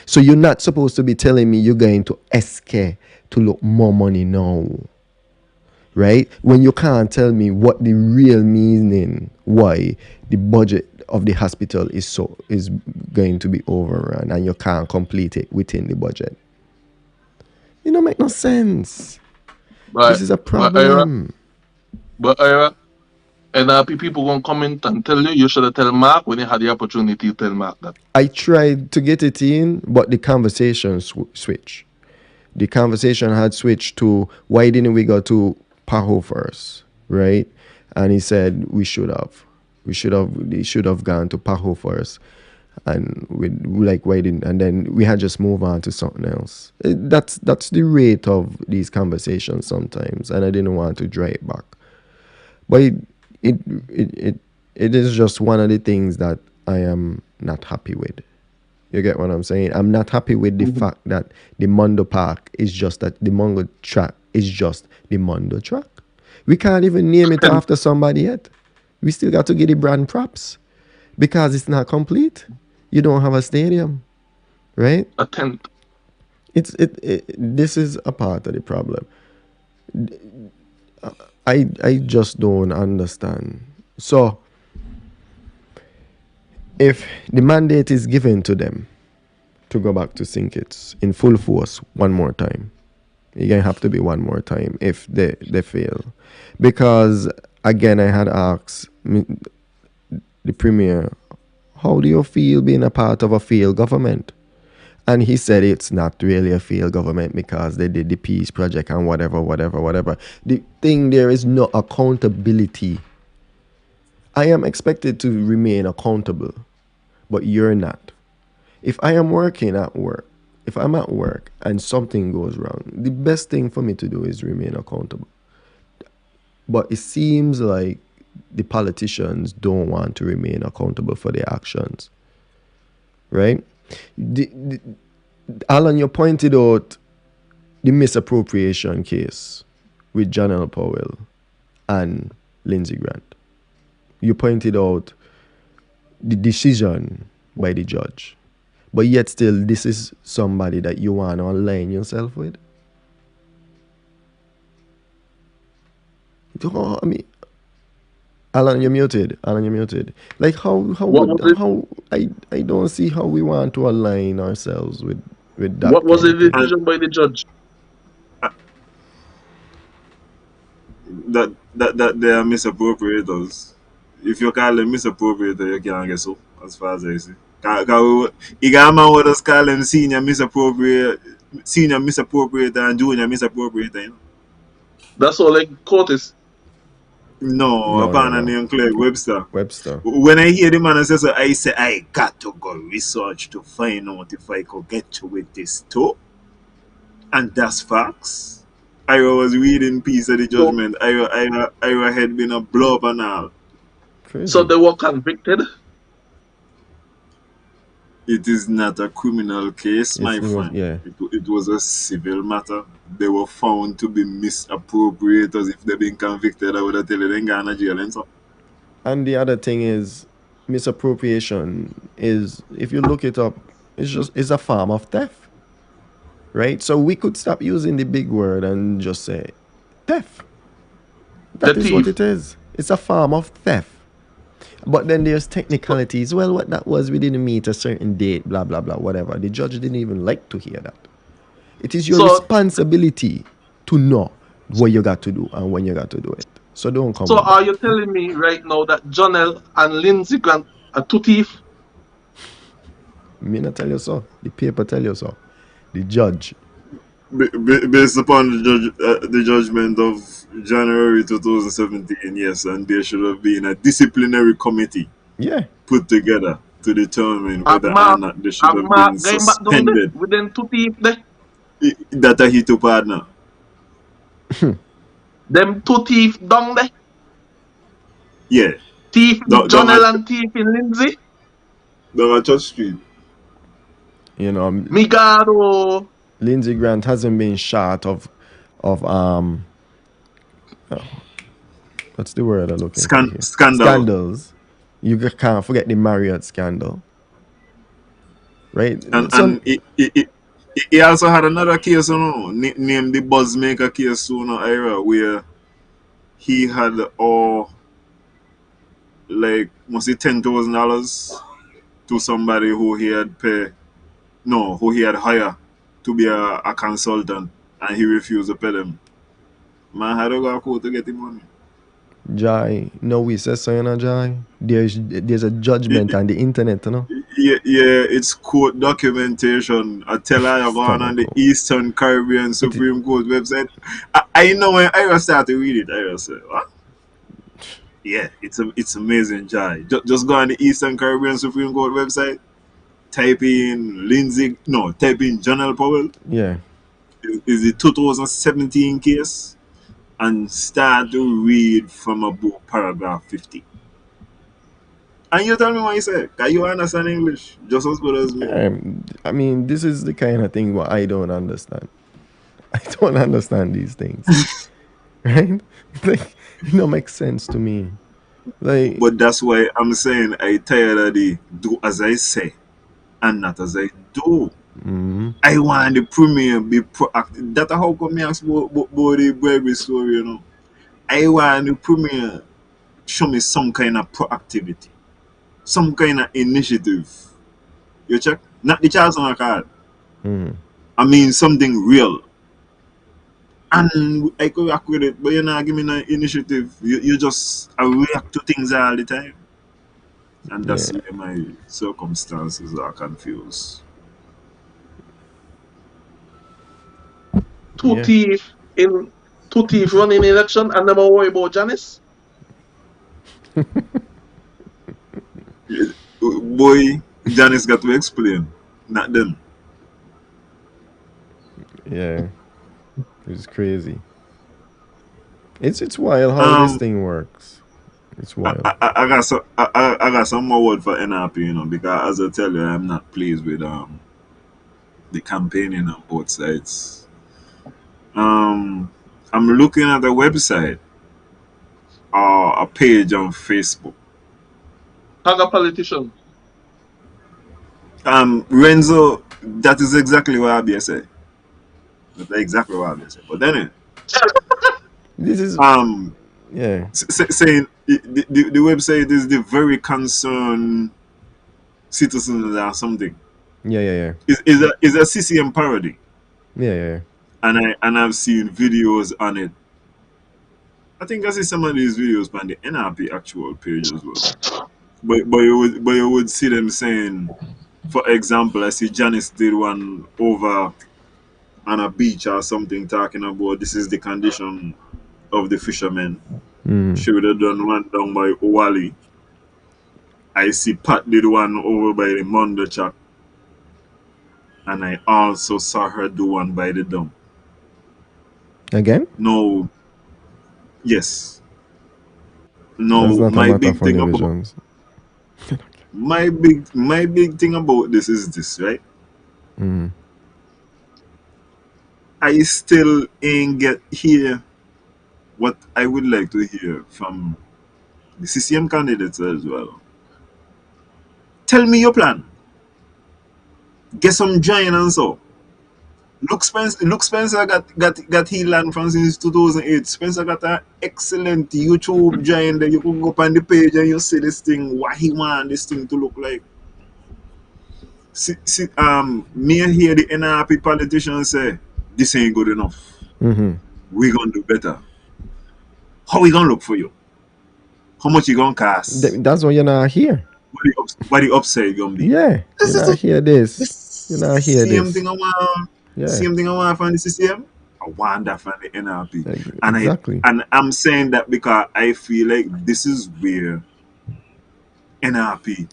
Speaker 6: So you're not supposed to be telling me you're going to SK to look more money now. Right? When you can't tell me what the real meaning why the budget of the hospital is going to be overrun and you can't complete it within the budget. It don't make no sense. This
Speaker 2: But
Speaker 6: is a
Speaker 2: but Ira,
Speaker 6: problem.
Speaker 2: but Ira, NRP people gonna comment and tell you should have tell Mark when you had the opportunity to tell Mark that.
Speaker 6: I tried to get it in, but the conversation switched. The conversation had switched to why didn't we go to PAHO first, right? And he said we should have. They should have gone to PAHO first. And we like why didn't, and then we had just move on to something else. That's the rate of these conversations sometimes, and I didn't want to drag it back. But it is just one of the things that I am not happy with. You get what I'm saying? I'm not happy with the fact that the Mondo Park is just that the Mondo track is just the Mondo track. We can't even name it after somebody yet. We still got to get the brand props because it's not complete. You don't have a stadium, right?
Speaker 2: A tent.
Speaker 6: This is a part of the problem. I just don't understand. So if the mandate is given to them to go back to St. Kitts in full force one more time, it's going to have to be one more time if they fail. Because, again, I had asked the Premier, how do you feel being a part of a failed government? And he said it's not really a failed government because they did the peace project and whatever. The thing there is no accountability. I am expected to remain accountable, but you're not. If I am working at work, if I'm at work and something goes wrong, the best thing for me to do is remain accountable. But it seems like the politicians don't want to remain accountable for their actions. Right? Alan, you pointed out the misappropriation case with Janelle Powell and Lindsey Grant. You pointed out the decision by the judge. But yet still, this is somebody that you want to align yourself with. I mean, Alan, you're muted. Like I don't see how we want to align ourselves with that.
Speaker 2: What was the
Speaker 6: kind of thing.
Speaker 2: decision by the judge?
Speaker 3: That they are misappropriators. If you call them misappropriator, you can't get so, as far as I see. You got a man who just call them senior misappropriator and junior misappropriator, you know?
Speaker 2: That's all like Curtis.
Speaker 3: No, upon a name Craig Webster.
Speaker 6: Webster.
Speaker 3: When I hear the man say so, I say I got to go research to find out if I could get to with this too. And that's facts. I was reading piece of the judgment. I had been a blow up and all.
Speaker 6: Crazy.
Speaker 2: So they were convicted.
Speaker 3: It is not a criminal case, my friend.
Speaker 6: Yeah.
Speaker 3: It was a civil matter. They were found to be misappropriators. If they've been convicted, I would have tell you they go to jail and so.
Speaker 6: And the other thing is, misappropriation is, if you look it up, it's a form of theft. Right? So we could stop using the big word and just say theft. That is what it is. It's a form of theft. But then there's technicalities. Well, what that was, we didn't meet a certain date, blah, blah, blah, whatever. The judge didn't even like to hear that. It is your responsibility to know what you got to do and when you got to do it. So don't come
Speaker 2: So
Speaker 6: with that.
Speaker 2: are you telling me right now that Jonel and Lindsey Grant are two thief?
Speaker 6: Me not tell you so. The paper tell you so. The judge.
Speaker 3: Based upon the judgment of January 2017, yes, and there should have been a disciplinary committee
Speaker 6: Yeah.
Speaker 3: put together to determine
Speaker 2: Have
Speaker 3: whether or
Speaker 2: Mark,
Speaker 3: not they should
Speaker 2: have
Speaker 3: have
Speaker 2: Mark
Speaker 3: been
Speaker 2: going back down there
Speaker 3: suspended.
Speaker 2: with them two thief there?
Speaker 3: That a hit to partner.
Speaker 2: Them two thief down there?
Speaker 3: Yeah.
Speaker 2: Thief in
Speaker 3: Down
Speaker 2: Jonel
Speaker 3: at
Speaker 2: and thief in Lindsay?
Speaker 3: Church Street.
Speaker 6: You know,
Speaker 2: Me God, oh.
Speaker 6: Lindsey Grant hasn't been short of what's the word I'm looking for here?
Speaker 3: Scandal.
Speaker 6: Scandals. You can't forget the Marriott scandal, right? So
Speaker 3: And he also had another case, named the Buzzmaker case, Ira, where he had like must be $10,000 to somebody who he had who he had hired to be a consultant, and he refused to pay them. Man had to go to court to get the money.
Speaker 6: Jai, no, we say so, you know, Jai. There's a judgment on the internet, you know.
Speaker 3: Yeah, it's court documentation. I tell her I go on the
Speaker 6: Cool.
Speaker 3: Eastern Caribbean Supreme Court website. I know when I started to read it, I was like, what? Yeah, it's amazing, Jai. Just go on the Eastern Caribbean Supreme Court website, type in General Powell,
Speaker 6: Yeah.
Speaker 3: is the 2017 case, and start to read from about paragraph 50. And you tell me what you say. Can you understand English just as good as me?
Speaker 6: I mean, this is the kind of thing what I don't understand. I don't understand these things, right? Like, it don't make sense to me. Like,
Speaker 3: But that's why I'm saying I tired of the do as I say and not as I do. I want the premier be proactive. That's how come me ask about the baby story, I want the premier show me some kind of proactivity, some kind of initiative. You check? Not the chance on a card. I mean something real. And I could react with it, but you're not giving me an initiative. You just react to things all the time. And
Speaker 6: yeah,
Speaker 3: that's why my circumstances are confused.
Speaker 2: Two
Speaker 6: yeah.
Speaker 2: thief in two thief running election and never worry about Janice.
Speaker 3: Boy, Janice got to explain, not them.
Speaker 6: Yeah, it's crazy. It's wild how this
Speaker 3: Um,
Speaker 6: thing works. It's wild.
Speaker 3: I got some more word for NRP, because as I tell you, I'm not pleased with the campaigning on both sides. I'm looking at a website or a page on Facebook.
Speaker 2: As a politician.
Speaker 3: Renzo, that is exactly what I be say. That's exactly what I be say. But then,
Speaker 6: This is
Speaker 3: um,
Speaker 6: yeah,
Speaker 3: saying the website is the very concerned citizens or something.
Speaker 6: yeah, yeah, yeah,
Speaker 3: Is a CCM parody,
Speaker 6: yeah, yeah.
Speaker 3: and I've seen videos on it. I think I see some of these videos on the NRP actual page as well. But you would see them saying, for example, I see Janice did one over on a beach or something talking about this is the condition of the fishermen. She would have done one down by Owali. I see Pat did one over by the Mondo Chap. And I also saw her do one by the dome.
Speaker 6: Again,
Speaker 3: No, yes.
Speaker 6: that's
Speaker 3: No,
Speaker 6: not a
Speaker 3: my
Speaker 6: matter
Speaker 3: big
Speaker 6: for
Speaker 3: thing about
Speaker 6: divisions.
Speaker 3: my big thing about this is this, right? I still ain't get hear what I would like to hear from the CCM candidates as well. Tell me your plan. Get some giant and so. Look Spencer got he land from since 2008. Spencer got an excellent YouTube giant that you can go up on the page and you see this thing, what he want this thing to look like. Me hear the NRP politicians say, this ain't good enough. We gonna do better. How we gonna look for you? How much you gonna cost?
Speaker 6: That's why you're not here.
Speaker 3: What the upside gonna be?
Speaker 6: Yeah,
Speaker 3: This
Speaker 6: you're
Speaker 3: is
Speaker 6: not hear
Speaker 3: the
Speaker 6: this. You're not hear
Speaker 3: same
Speaker 6: this.
Speaker 3: thing I want.
Speaker 6: Yeah,
Speaker 3: Same thing I want from the CCM. I want that from the NRP.
Speaker 6: exactly.
Speaker 3: And I'm saying that because I feel like this is where NRP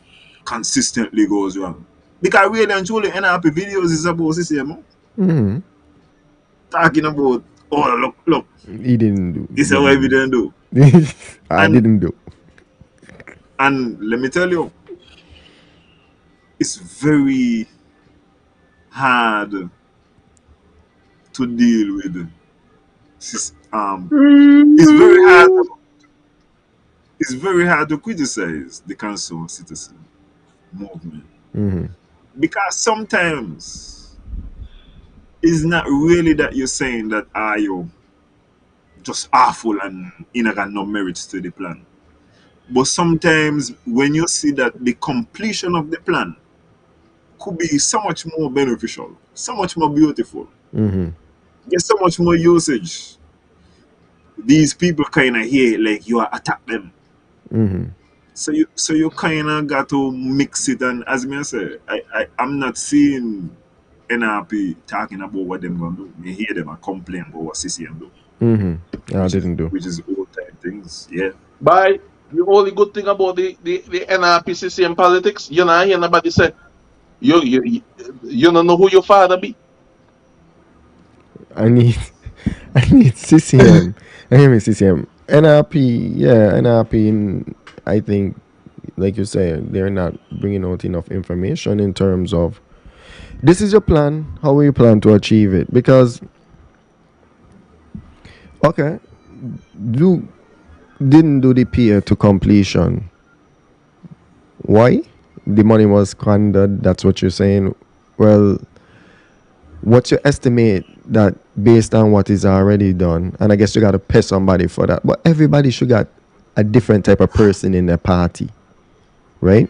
Speaker 3: consistently goes wrong. Because really and truly NRP videos is about CCM.
Speaker 6: Mm-hmm.
Speaker 3: Talking about, oh look,
Speaker 6: He didn't do.
Speaker 3: this is what we didn't do.
Speaker 6: I
Speaker 3: And
Speaker 6: didn't do.
Speaker 3: and let me tell you, it's very hard to deal with. It's very hard. It's very hard to criticize the concerned citizen movement
Speaker 6: Mm-hmm.
Speaker 3: because sometimes it's not really that you're saying that are you just awful and got no merits to the plan. But sometimes when you see that the completion of the plan could be so much more beneficial, so much more beautiful,
Speaker 6: Mm-hmm.
Speaker 3: get so much more usage, these people kind of hear like you are attack them.
Speaker 6: Mm-hmm.
Speaker 3: So you kind of got to mix it, and as me say, I'm not seeing NRP talking about what them gonna do. Me hear them a complain about what CCM do,
Speaker 6: Mm-hmm. I didn't do.
Speaker 3: which is old time things. Yeah.
Speaker 2: By the only good thing about the NRPCC and politics, you know, hear nobody say you don't know who your father be.
Speaker 6: I need I need CCM. I hear me CCM. NRP, yeah, NRP. I think, like you said, they're not bringing out enough information in terms of this is your plan. How will you plan to achieve it? Because okay, you didn't do the peer to completion. Why? The money was squandered. That's what you're saying. Well, what's your estimate that based on what is already done? And I guess you got to pay somebody for that. But everybody should got a different type of person in their party, right?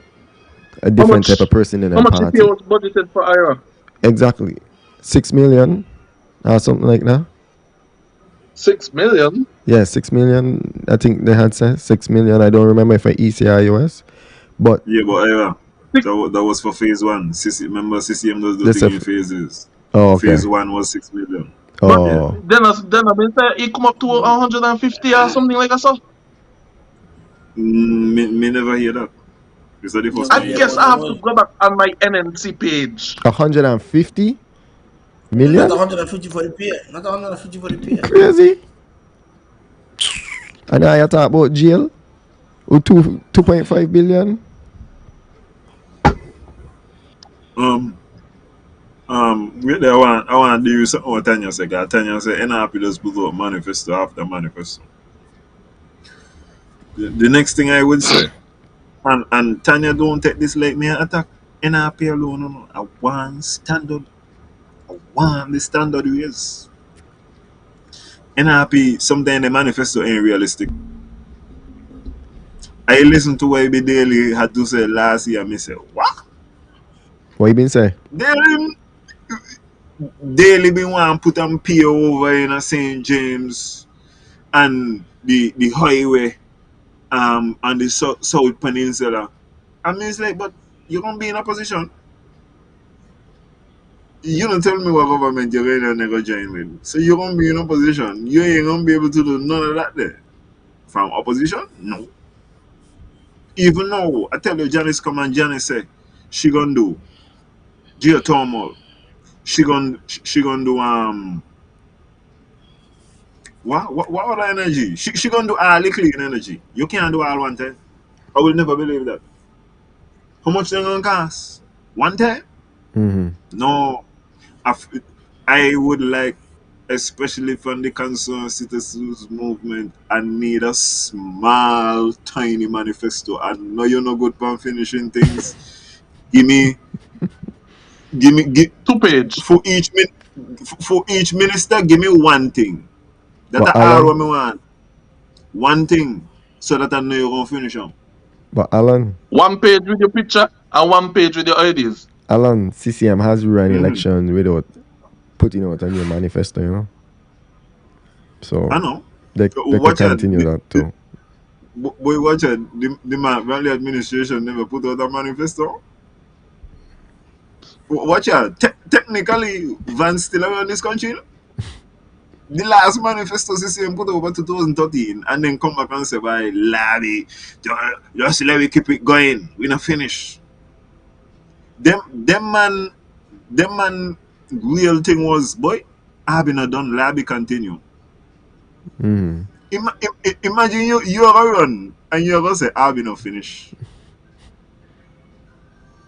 Speaker 6: A
Speaker 2: How
Speaker 6: different type
Speaker 2: much
Speaker 6: of person in
Speaker 2: how
Speaker 6: their
Speaker 2: much CPA
Speaker 6: party.
Speaker 2: was budgeted for IRA?
Speaker 6: Exactly. 6 million or something like that.
Speaker 2: 6 million.
Speaker 6: Yeah, 6 million. I think they had said 6 million. I don't remember if I ECIOS, but
Speaker 3: Yeah, but
Speaker 2: Six,
Speaker 3: that was for phase one. Remember, CCM does the
Speaker 6: let's
Speaker 3: thing
Speaker 6: say,
Speaker 3: in phases.
Speaker 6: oh, okay.
Speaker 3: Phase one was 6 million.
Speaker 2: but
Speaker 3: Yeah.
Speaker 6: Oh,
Speaker 2: then I been say it come up to 150 or something like that. So
Speaker 3: Me never hear that. Is that the first
Speaker 2: I
Speaker 3: time
Speaker 4: Never
Speaker 3: you
Speaker 4: hear
Speaker 3: hear
Speaker 2: guess
Speaker 3: that?
Speaker 4: about
Speaker 2: I
Speaker 4: no
Speaker 2: have to
Speaker 4: money.
Speaker 2: go back on my NNC page.
Speaker 6: 150
Speaker 4: Not
Speaker 6: million?
Speaker 4: 150 for the pay. Not 150 for the pay.
Speaker 6: Crazy. And now you talk about jail with 2.5 billion.
Speaker 3: Um, really, I want to do something what Tanya said. Cause Tanya said, NRP just put out manifesto after manifesto. The next thing I would say, and Tanya don't take this like me an attack. NRP alone, no. I want standard. I want the standard ways. NRP, sometimes the manifesto ain't realistic. I listened to what Daily had to say last year, and me say, what?
Speaker 6: What you been say?
Speaker 3: Daily, Daily been want to put them pay over in a St. James and the highway on the South Peninsula. I mean, it's like, but you're going to be in a position. You don't tell me what government you're going to never join with. So you're going to be in opposition. You ain't going to be able to do none of that there. From opposition? No. Even now, I tell you, Janice come and Janice say, she going to do geothermal. She gonna do what other energy? She gonna do all the clean energy. You can't do all one time. I will never believe that. How much they gonna cost? One time?
Speaker 6: Mm-hmm.
Speaker 3: No. I, I would like, especially from the concerned citizens movement, I need a small, tiny manifesto. I know you're not good for finishing things. Give me, give
Speaker 2: 2 page.
Speaker 3: for each minister. Give me one thing. That
Speaker 6: But
Speaker 3: are all what
Speaker 6: Alan,
Speaker 3: me want. One thing, so that I know you're gonna finish them.
Speaker 6: but Alan,
Speaker 2: 1 page with your picture and 1 page with your ideas.
Speaker 6: Alan, CCM has run
Speaker 3: Mm-hmm.
Speaker 6: elections without putting out a new manifesto, you know.
Speaker 3: I
Speaker 6: So
Speaker 3: know.
Speaker 6: They could
Speaker 3: Watch out.
Speaker 6: continue that too.
Speaker 3: Boy, watch out. The Rally administration never put out a manifesto. Watch out. Technically, Van still around this country. The last manifesto CCM put over 2013 and then come back and say, by Larry, just let me keep it going. We not finish. Them man real thing was, boy, I been not done, Larry continue.
Speaker 6: Mm.
Speaker 3: Imagine you're a run and you're gonna say, I've been not finish.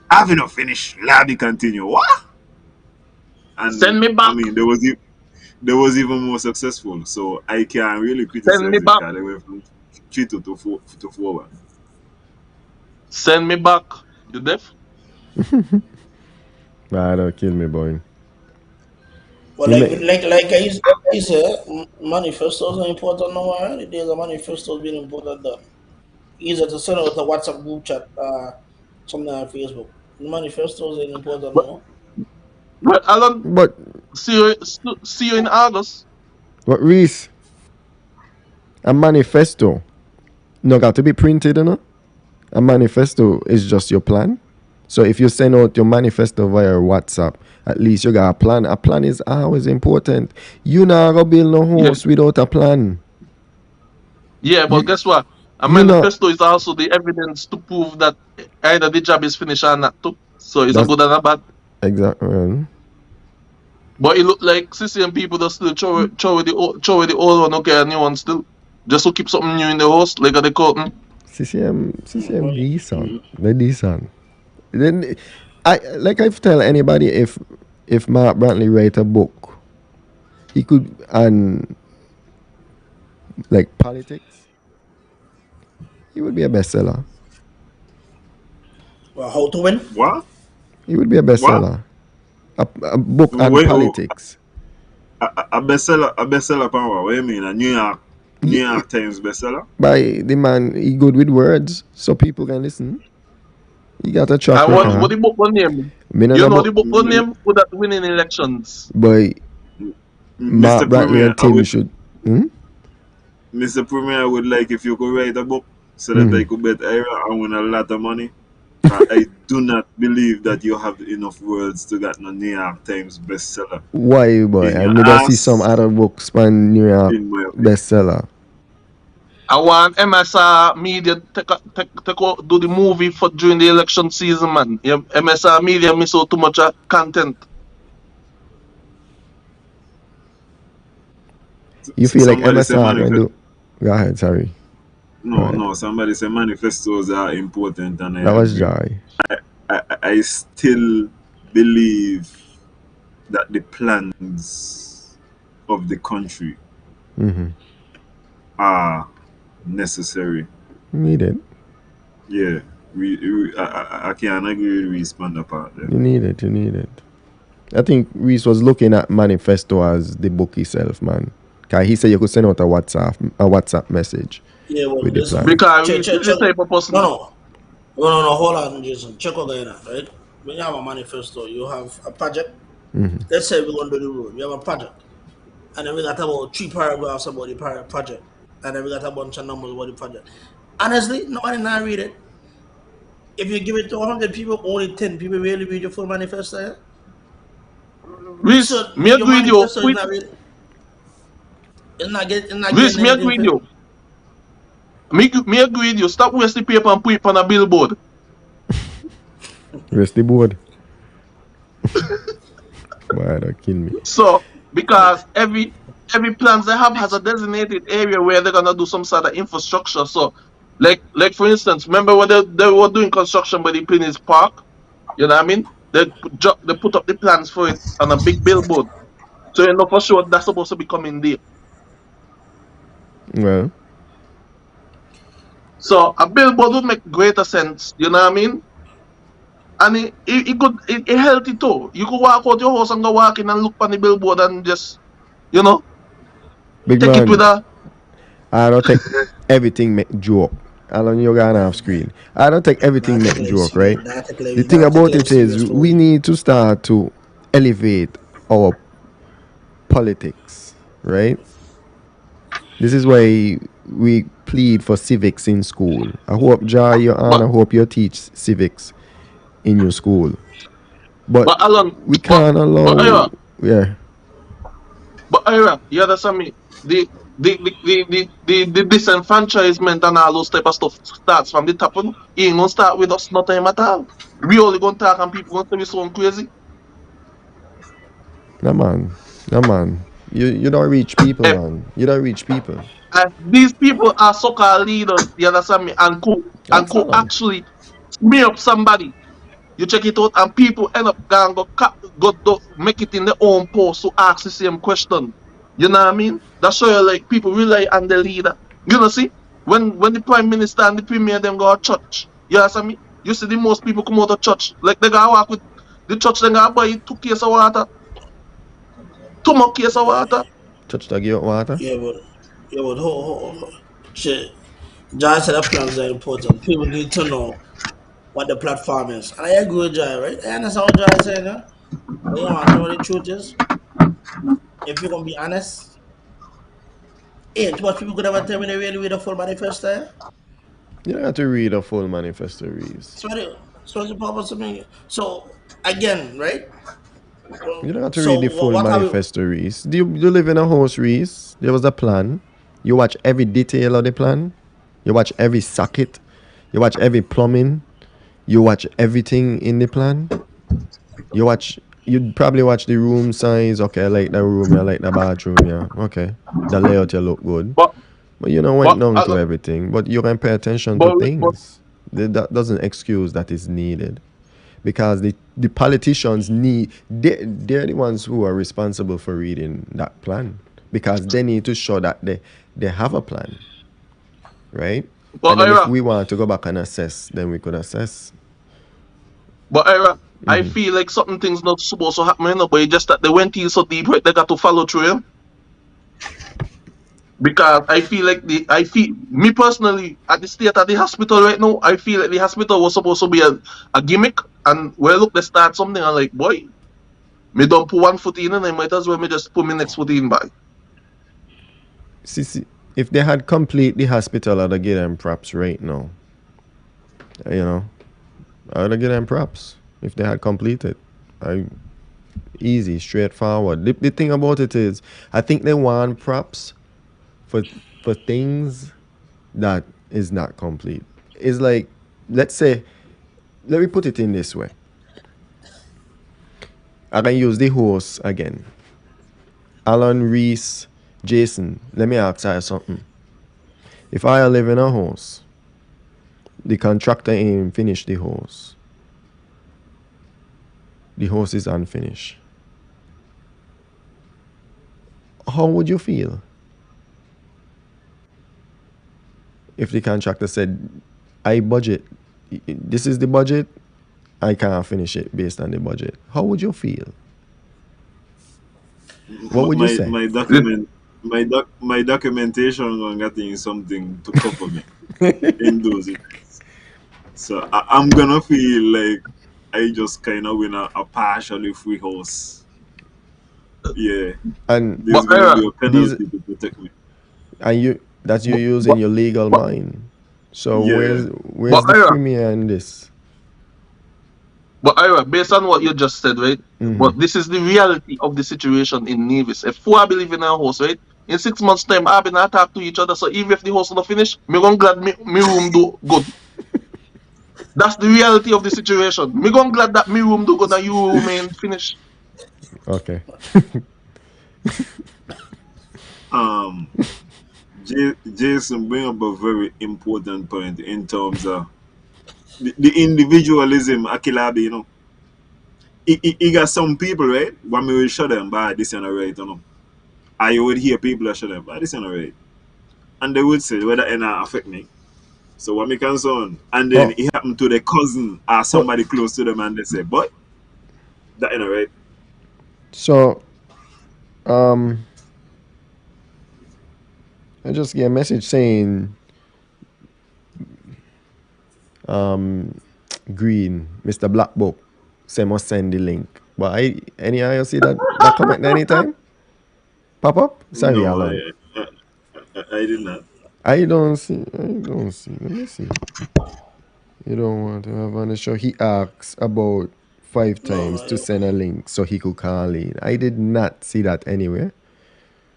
Speaker 3: I've been not finish, Larry continue. What? And
Speaker 2: Send me back.
Speaker 3: I mean there was even more successful. So I can't really
Speaker 2: Send me
Speaker 3: criticize it
Speaker 2: back.
Speaker 3: because they went from 3 to 4.
Speaker 2: Send me back. You deaf?
Speaker 6: Nah, don't kill me, boy.
Speaker 4: But
Speaker 6: He may,
Speaker 4: like I said, manifestos are important now. The days of manifestos being important done. Easier to send out a WhatsApp group chat, something on Facebook. Manifestos are important
Speaker 2: But,
Speaker 4: now.
Speaker 2: but Alan,
Speaker 6: but
Speaker 2: see you in August.
Speaker 6: Reese, a manifesto no got to be printed, you know. A manifesto is just your plan. So if you send out your manifesto via WhatsApp, at least you got a plan. A plan is always important. You not gonna build no
Speaker 2: Yeah.
Speaker 6: house without a plan.
Speaker 2: Yeah, but
Speaker 6: You
Speaker 2: guess what? A
Speaker 6: you not
Speaker 2: manifesto is also the evidence to prove that either the job is finished or not too. So it's a
Speaker 6: that's
Speaker 2: good and a bad.
Speaker 6: exactly.
Speaker 2: But it look like CCM people that still throw the old one, okay, a new one still. Just to keep something new in the host, like at the curtain.
Speaker 6: CCM decent. They decent. Then I like I've tell anybody if Mark Brantley write a book, he could and like politics, he would be a bestseller.
Speaker 4: Well, how to win?
Speaker 3: What?
Speaker 6: He would be a
Speaker 3: What?
Speaker 6: bestseller. A book on
Speaker 3: Wait,
Speaker 6: politics.
Speaker 3: a bestseller power. What do you mean? A New
Speaker 6: He,
Speaker 3: York Times bestseller?
Speaker 6: by the man, he good with words, so people can listen. He got a track
Speaker 2: And what
Speaker 6: record.
Speaker 2: the book one name?
Speaker 6: Me no
Speaker 2: You
Speaker 6: know
Speaker 2: know the
Speaker 6: about,
Speaker 2: book one name who that winning elections.
Speaker 6: but
Speaker 3: Mr.
Speaker 6: Mark Brantley
Speaker 3: Premier,
Speaker 6: and Tim should. Hmm?
Speaker 3: Mr. Premier would like if you could write a book so that I
Speaker 6: Mm.
Speaker 3: could bet Ira and win a lot of money. I do not believe that you have enough words to get no New York Times bestseller
Speaker 6: Why, boy?
Speaker 3: in your
Speaker 6: And me don't see some
Speaker 3: ass,
Speaker 6: other books on New York
Speaker 3: in my opinion.
Speaker 6: bestseller.
Speaker 2: I want MSR Media do the movie for during the election season, man. Yeah, MSR Media miss out too much content.
Speaker 6: You feel like
Speaker 3: Somebody say
Speaker 6: MSR can
Speaker 3: manifest.
Speaker 6: do? Go ahead, sorry. Go
Speaker 3: No,
Speaker 6: ahead.
Speaker 3: no. Somebody say manifestos are important, and I
Speaker 6: That was
Speaker 3: agree.
Speaker 6: Joy.
Speaker 3: I still believe that the plans of the country
Speaker 6: Mm-hmm.
Speaker 3: are necessary.
Speaker 6: Needed.
Speaker 3: Yeah, I can agree with Reese on the part there.
Speaker 6: You need it. You need it. I think Reese was looking at manifesto as the book itself, man. Cause he said you could send out a WhatsApp message
Speaker 4: Yeah, well,
Speaker 6: with the
Speaker 4: listen.
Speaker 6: plan.
Speaker 2: Because
Speaker 4: Check,
Speaker 2: we
Speaker 4: check,
Speaker 2: see the
Speaker 4: check.
Speaker 2: type of
Speaker 4: No,
Speaker 2: person.
Speaker 4: no. No, hold on, Jason. Check what going on, right? When you have a manifesto, you have a project.
Speaker 6: Mm-hmm.
Speaker 4: Let's say we're going to do the road. We have a project. And then we got about 3 paragraphs about the project. And then we got a bunch of numbers about the project. Honestly, nobody not read it. If you give it to 100 people, only 10 people really read your full manifesto. Yeah?
Speaker 2: Reese,
Speaker 4: So
Speaker 2: me
Speaker 4: your
Speaker 2: agree with you.
Speaker 4: manifesto is not really, it's not
Speaker 2: Reese,
Speaker 4: getting
Speaker 2: me
Speaker 4: anything
Speaker 2: agree
Speaker 4: for
Speaker 2: with
Speaker 4: you.
Speaker 2: you. Me agree with you. Stop wasting paper and put it on a billboard.
Speaker 6: Rest the board. Boy, that kill me.
Speaker 2: So because every plans they have has a designated area where they're gonna do some sort of infrastructure. So like for instance, remember when they were doing construction by the Phoenix Park? You know what I mean? They put up the plans for it on a big billboard. So you know for sure that's supposed to be coming there.
Speaker 6: Well,
Speaker 2: So a billboard would make greater sense, you know what I mean? And it healthy too. You could walk out your house and go walk in and look on the billboard and just, you know,
Speaker 6: big
Speaker 2: take it with
Speaker 6: man,
Speaker 2: a
Speaker 6: I don't take everything make joke. I don't you gonna have screen. I don't take everything
Speaker 4: Not take
Speaker 6: make
Speaker 4: it
Speaker 6: joke, right?
Speaker 4: serious. Not take
Speaker 6: The
Speaker 4: it,
Speaker 6: thing
Speaker 4: not take
Speaker 6: about
Speaker 4: it
Speaker 6: it is
Speaker 4: serious for
Speaker 6: we
Speaker 4: we.
Speaker 6: need to start to elevate our politics, right? This is why we plead for civics in school. I hope, Jar, your
Speaker 2: But
Speaker 6: honor, hope you teach civics in your school. But
Speaker 2: but Alan,
Speaker 6: we can't
Speaker 2: but
Speaker 6: allow,
Speaker 2: Ira,
Speaker 6: yeah.
Speaker 2: you understand me? The disenfranchisement and all those type of stuff starts from the top. You know? It ain't gonna start with us no time at all. We only gonna talk and people gonna say we sound crazy.
Speaker 6: No man, no man. You don't reach people,
Speaker 2: If,
Speaker 6: man. You don't reach people.
Speaker 2: if these people are so-called leaders, you understand me, and
Speaker 6: That's
Speaker 2: could
Speaker 6: all.
Speaker 2: actually smear up somebody. You check it out, and people end up going go make it in their own post to ask the same question. You know what I mean? That's show you like people rely on the leader. You know, see when the prime minister and the premier them go to church. You understand me? You see the most people come out of church like they go walk with the church. They go buy 2 case of water, 2 more case of water.
Speaker 6: Touch the give water.
Speaker 4: Yeah, but shit. Jai said that plans are important. People need to know what the platform is. And I agree with Jai, right? I understand what Jai saying, huh? But you want to know what the truth is? If you're gonna be honest, ain't too much people could ever tell me they really read the full manifesto. Eh?
Speaker 6: You don't have to read a full manifesto, Reeves.
Speaker 4: So the purpose of me. So again, right?
Speaker 6: You don't have to read
Speaker 4: So
Speaker 6: the full
Speaker 4: what have we?
Speaker 6: manifesto, Reese. Do you live in a house, Reese? There was a plan. You watch every detail of the plan. You watch every socket. You watch every plumbing. You watch everything in the plan. You'd probably watch the room size. Okay, I like the room, I like the bathroom, yeah. Okay. The layout you look good.
Speaker 2: But
Speaker 6: But you know went
Speaker 2: but
Speaker 6: down to
Speaker 2: uh,
Speaker 6: everything. But you can pay attention to
Speaker 2: but
Speaker 6: things. That doesn't excuse that is needed. Because the politicians they're the ones who are responsible for reading that plan. Because they need to show that they have a plan. Right? And then if
Speaker 2: Ira,
Speaker 6: we want to go back and assess, then we could assess.
Speaker 2: Ira, I
Speaker 6: Mm-hmm.
Speaker 2: feel like certain things not supposed to happen, you know, but it's just that they went in so deep, right? They got to follow through. You know? Because I feel like I feel me personally at the state of the hospital right now, I feel like the hospital was supposed to be a gimmick, and well, look, they start something. I'm like, boy, me don't put one foot in, and I might as well me just put my next foot in by.
Speaker 6: See, if they had complete the hospital, I'd give them props right now. You know, I'd give them props if they had completed. I Easy, straightforward. The thing about it is, I think they want props for for things that is not complete. It's like, let's say, let me put it in this way. I can use the host again. Alan, Reese, Jason. Let me ask you something. If I live in a house, the contractor ain't finished the house. The house is unfinished. How would you feel if the contractor said, I budget, this is the budget, I can't finish it based on the budget? How would you feel? What would you
Speaker 3: My
Speaker 6: say?
Speaker 3: my document my documentation on getting something to cover me in those events. So I'm gonna feel like I just kind of win a partially free house. Yeah,
Speaker 6: And
Speaker 3: there's
Speaker 2: But
Speaker 3: gonna
Speaker 2: Ira,
Speaker 3: be a
Speaker 6: these,
Speaker 3: penalty to protect me.
Speaker 6: and you, that you're
Speaker 2: but
Speaker 6: using
Speaker 2: but,
Speaker 6: your legal
Speaker 2: but,
Speaker 6: mind. So
Speaker 3: Yeah.
Speaker 6: where's
Speaker 2: but
Speaker 6: the
Speaker 2: Ira,
Speaker 6: premier in this?
Speaker 2: Based on what you just said, right?
Speaker 6: Mm-hmm.
Speaker 2: But this is the reality of the situation in Nevis. If four believe in our house, right? In 6 months' time, I've been talk to each other. So even if the house not finish, me gon' glad me room do good. That's the reality of the situation. Me gon' glad that me room do good and you room ain't finish.
Speaker 6: Okay.
Speaker 3: Um, Jason bring up a very important point in terms of the individualism. Akilabi, you know, he got some people, right? When we will show them by this and right, you know. I would hear people that show them by this and right, and they would say whether it not affect me. So what me concern, and then
Speaker 6: Oh,
Speaker 3: it happened to the cousin or
Speaker 6: oh,
Speaker 3: somebody close to them, and they say, "Boy, that ain't right."
Speaker 6: so um, I just get a message saying Green, Mr. Black Book, say must send the link. But you see that comment anytime? Pop up? Sorry,
Speaker 3: No,
Speaker 6: Alan.
Speaker 3: I did not.
Speaker 6: I don't see. I don't see. Let me see. You don't want to have on the show. He asks about 5 times to
Speaker 4: No,
Speaker 6: send a link so he could call in. I did not see that anywhere.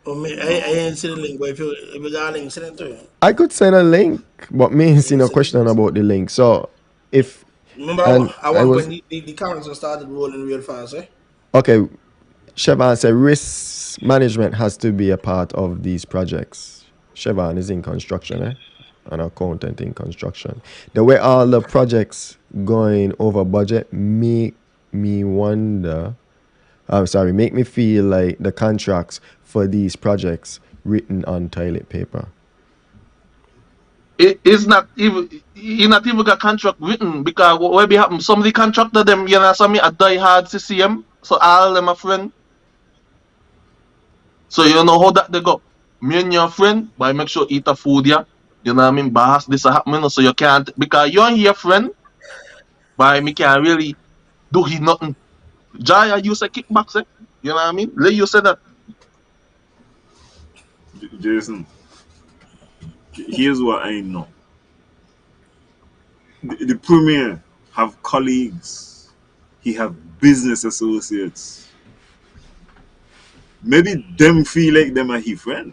Speaker 4: I ain't seen the link, but if you got a link, send it to you.
Speaker 6: I could send a link, but me ain't
Speaker 4: Yeah,
Speaker 6: seen a
Speaker 4: send it.
Speaker 6: question about the link. So if
Speaker 4: Remember,
Speaker 6: and
Speaker 4: at
Speaker 6: I
Speaker 4: one
Speaker 6: was
Speaker 4: point the currency started rolling real fast, eh?
Speaker 6: okay. Siobhan said risk management has to be a part of these projects. Siobhan is in construction, eh? An accountant in construction. The way all the projects going over budget make me wonder. I'm sorry, make me feel like the contracts for these projects written on toilet paper.
Speaker 2: It is not even he not even got contract written because what be happen? Some of the contractor them, you know, some me a die hard CCM, so all them a friend. So you know how that they go. Me and your friend, but make sure eat a food yeah. You know what I mean? Boss, this a happening, so you can't because you and your friend, but me can't really do he nothing. Jaya use a kickbacks, eh? You know what I mean? Let you say that.
Speaker 3: Jason, here's what I know. The premier have colleagues. He have business associates. Maybe them feel like them are his friend.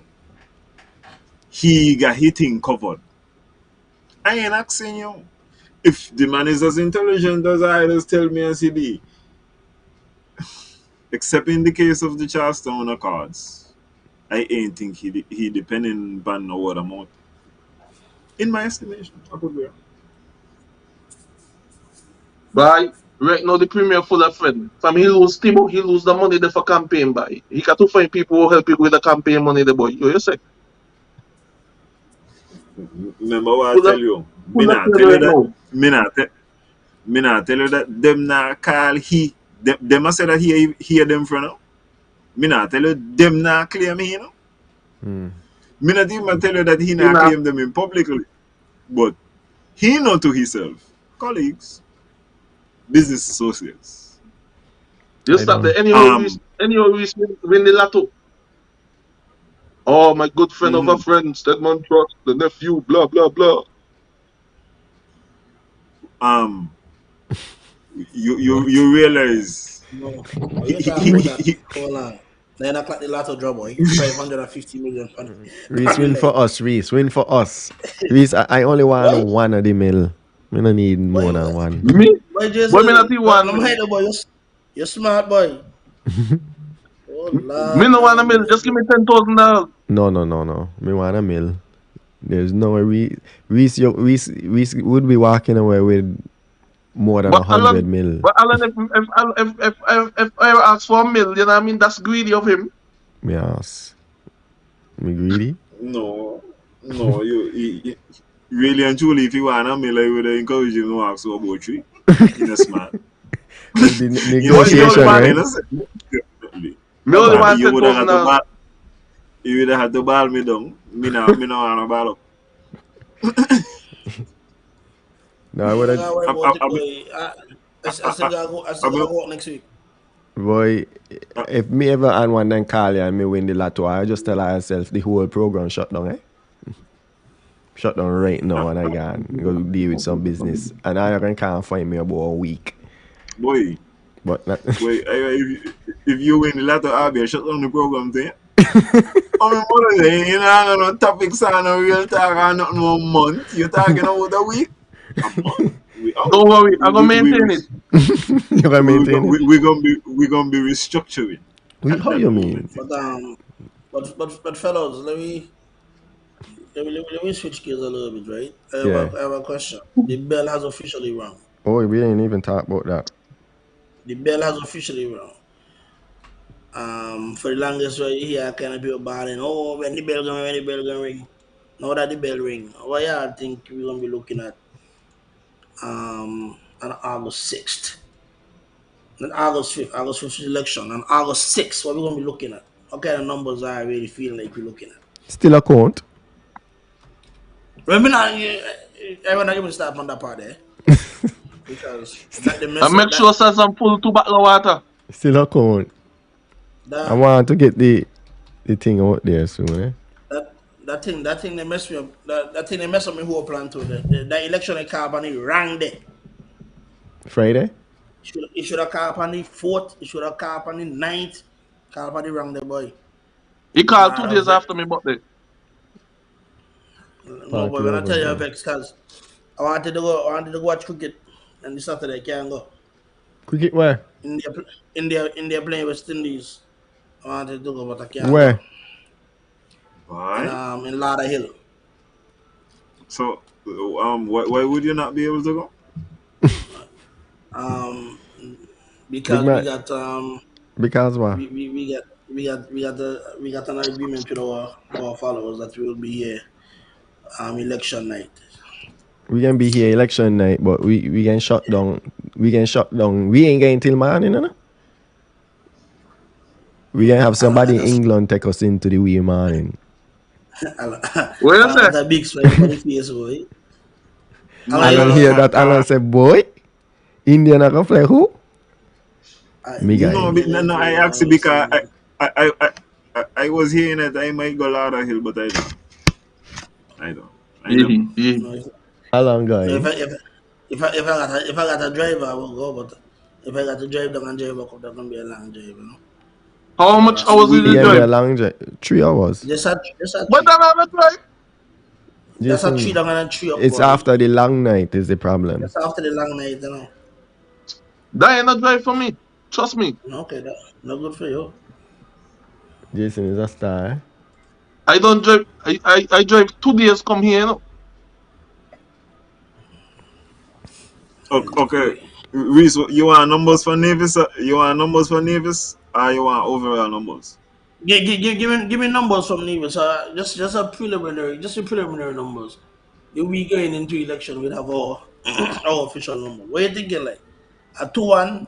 Speaker 3: He got hitting covered. I ain't asking you. If the man is as intelligent as I just tell me as he be, except in the case of the Charlestown Accords, I ain't think he depending on no word amount. In my estimation, I could be wrong.
Speaker 2: Right? Right now the premier full of friend. From he lose Timo, he lose the money there for campaign by. He got to find people who help him with the campaign money the boy. You say?
Speaker 3: Remember what I
Speaker 2: Full
Speaker 3: tell
Speaker 2: of
Speaker 3: you? Me
Speaker 2: full of
Speaker 3: not
Speaker 2: friend
Speaker 3: tell you
Speaker 2: right
Speaker 3: that.
Speaker 2: now.
Speaker 3: Me not tell you that them not call he. Them a say that he hear them for now. Me not tell you them not claim me, you know.
Speaker 6: Hmm.
Speaker 3: Me not even tell you that he
Speaker 2: You
Speaker 3: not
Speaker 2: know,
Speaker 3: claim them in publicly. But he know to himself, colleagues, business associates.
Speaker 2: you
Speaker 6: I
Speaker 2: stop
Speaker 6: don't.
Speaker 2: there.
Speaker 3: Um,
Speaker 2: Anyhow we win the lotto. Oh, my good friend of a
Speaker 3: mhm.
Speaker 2: friend, Stedman Trust, the nephew, blah blah blah.
Speaker 3: um,
Speaker 6: What?
Speaker 3: you realize
Speaker 4: No, what
Speaker 3: he,
Speaker 4: you
Speaker 3: he,
Speaker 4: talk
Speaker 3: he,
Speaker 4: about
Speaker 3: he,
Speaker 4: that?
Speaker 3: he
Speaker 4: Hold on. 9 o'clock the lotto draw, boy. 550 million on
Speaker 6: Reese
Speaker 4: the
Speaker 6: win
Speaker 4: leg.
Speaker 6: for us. Reese win for us. Reese, I only want
Speaker 4: What?
Speaker 6: one of the mill. I don't need more
Speaker 4: Boy,
Speaker 6: than one.
Speaker 2: Me?
Speaker 4: boy,
Speaker 2: Boy, me not
Speaker 4: Jason.
Speaker 2: even
Speaker 4: Don't,
Speaker 2: one
Speaker 4: don't
Speaker 2: mil.
Speaker 4: hide the boy. You're smart, boy. Oh,
Speaker 2: Me
Speaker 4: Lord,
Speaker 2: no want a
Speaker 4: man.
Speaker 2: mil. Just give me $10,000.
Speaker 6: No, no, no, no. Me want a mill. There's no way Reese would be walking away with more than
Speaker 2: But
Speaker 6: a hundred
Speaker 2: Alan,
Speaker 6: mil.
Speaker 2: if I ask for a mil, you know what I mean? That's greedy of him.
Speaker 6: Me ask. Me greedy.
Speaker 3: no, no, really and truly, if you want to me, like, would encourage him to ask about you in a smart.
Speaker 6: Well, the
Speaker 2: Boy, me only
Speaker 6: negotiation,
Speaker 2: want
Speaker 3: You
Speaker 6: right?
Speaker 3: know, definitely.
Speaker 2: me only
Speaker 6: But
Speaker 3: But
Speaker 2: want
Speaker 3: you
Speaker 2: ten
Speaker 3: would have
Speaker 2: thousand
Speaker 3: had to
Speaker 2: dollars.
Speaker 3: ball, you would have had to ball me down. Me no want to ball up.
Speaker 6: no, I
Speaker 4: You
Speaker 6: would
Speaker 4: don't
Speaker 6: have.
Speaker 4: gotta worry
Speaker 3: I,
Speaker 4: about it,
Speaker 3: I,
Speaker 4: boy. I still
Speaker 3: I,
Speaker 4: gotta go. I
Speaker 3: I,
Speaker 4: still gotta go out next week.
Speaker 6: Boy,
Speaker 3: I,
Speaker 6: if me ever and one then call you and me win the lotto, I just tell myself the whole program shut down, eh? Shut down right now and I can go deal with some business. And I reckon can't find me about a week.
Speaker 3: boy,
Speaker 6: But not,
Speaker 3: if you win the latter, I'll be shut down the program thing. Oh, my mother, you know, I don't know topics on a real talk or nothing more month. You're talking about a week? A month? We out.
Speaker 2: Don't worry, I'm gonna maintain it.
Speaker 6: you can maintain it.
Speaker 3: We're gonna be restructuring at
Speaker 6: How
Speaker 3: that
Speaker 6: you mean?
Speaker 3: moment.
Speaker 4: But fellows, let me switch gears a little bit, right?
Speaker 6: Yeah.
Speaker 4: I have a question. The bell has officially rung.
Speaker 6: Oh, we didn't even talk about that.
Speaker 4: The bell has officially rung. For the longest right here, kind of people balling. Oh, when the bell gonna ring. Now that the bell ring, what y'all think we're gonna be looking at? On August 6th, not August 5th. August 5th is election. On August 6th, what we gonna be looking at? What kind of numbers are I really feeling like we're looking at?
Speaker 6: Still a count.
Speaker 4: Remember now, everyone not even start on that part there because that the
Speaker 2: And
Speaker 4: message
Speaker 2: make
Speaker 4: that
Speaker 2: sure says some full two bottle of water.
Speaker 6: Still a count. I
Speaker 4: that
Speaker 6: want to get the thing out there soon, eh?
Speaker 4: that that thing they mess me up. That thing they mess up me whole plan too. That election in Carboni rang there.
Speaker 6: Friday?
Speaker 4: It should have called upon the fourth. It should have called upon the ninth. Called upon the wrong the boy.
Speaker 2: He called
Speaker 4: Nah,
Speaker 2: two
Speaker 4: that was
Speaker 2: days
Speaker 4: very,
Speaker 2: after me birthday.
Speaker 4: no,
Speaker 6: Party
Speaker 4: but when I
Speaker 6: over
Speaker 4: tell you
Speaker 6: done.
Speaker 4: vex, cause I wanted to go watch cricket, and this Saturday I can't go.
Speaker 6: Cricket where?
Speaker 4: India playing West Indies. I wanted to go, but I can't go.
Speaker 6: Where?
Speaker 3: Why?
Speaker 4: In Lauder Hill.
Speaker 3: So, why would you not be able to go?
Speaker 4: Um,
Speaker 6: Big
Speaker 4: because we
Speaker 6: man.
Speaker 4: got
Speaker 6: Because what?
Speaker 4: we got an agreement with our followers that we will be here election night.
Speaker 6: We can be here election night, but we can shut down. We can shut down. We ain't getting till morning, you know? We can have
Speaker 4: Alan
Speaker 6: somebody
Speaker 4: got
Speaker 6: in England take us into the wee morning.
Speaker 4: Alan,
Speaker 2: What you
Speaker 4: Alan
Speaker 2: say?
Speaker 4: got a big smile on his face, boy. Alan,
Speaker 6: Alan hear that Alan say, boy, Indian are gonna play who? Me guy.
Speaker 4: Indian
Speaker 3: No,
Speaker 4: ain't
Speaker 3: I
Speaker 4: playing
Speaker 3: actually
Speaker 4: West
Speaker 3: because
Speaker 4: Indies.
Speaker 3: I was hearing that I might go Lauder Hill, but I don't. I don't. I
Speaker 2: Yeah,
Speaker 3: don't.
Speaker 2: yeah.
Speaker 4: No,
Speaker 6: Alan
Speaker 4: no,
Speaker 6: guy.
Speaker 4: if I got a driver, I will go. But if I got to drive down and drive back up, that's gonna be a long drive, you know.
Speaker 2: How
Speaker 4: So
Speaker 2: much
Speaker 4: that's
Speaker 2: hours did
Speaker 6: It
Speaker 2: you
Speaker 6: can be a
Speaker 2: drive?
Speaker 6: long drive. 3 hours.
Speaker 4: just a
Speaker 2: But
Speaker 4: three.
Speaker 2: then I drive.
Speaker 4: That's a three
Speaker 6: Jason,
Speaker 4: down and three up,
Speaker 6: it's
Speaker 4: boy.
Speaker 6: after the long night is the problem.
Speaker 4: That's after the long night, you know.
Speaker 2: That ain't a drive for me. Trust me.
Speaker 4: Okay, that no good for you.
Speaker 6: Jason is a star.
Speaker 2: I don't drive. I drive 2 days come here, you know.
Speaker 3: Okay, Reese, you want numbers for Navis? You want numbers for Navis? Or you want overall numbers?
Speaker 4: Give me numbers from Nevis. Just a preliminary numbers. If we going into election, we'll have our our official number. What you thinking like? A 2-1,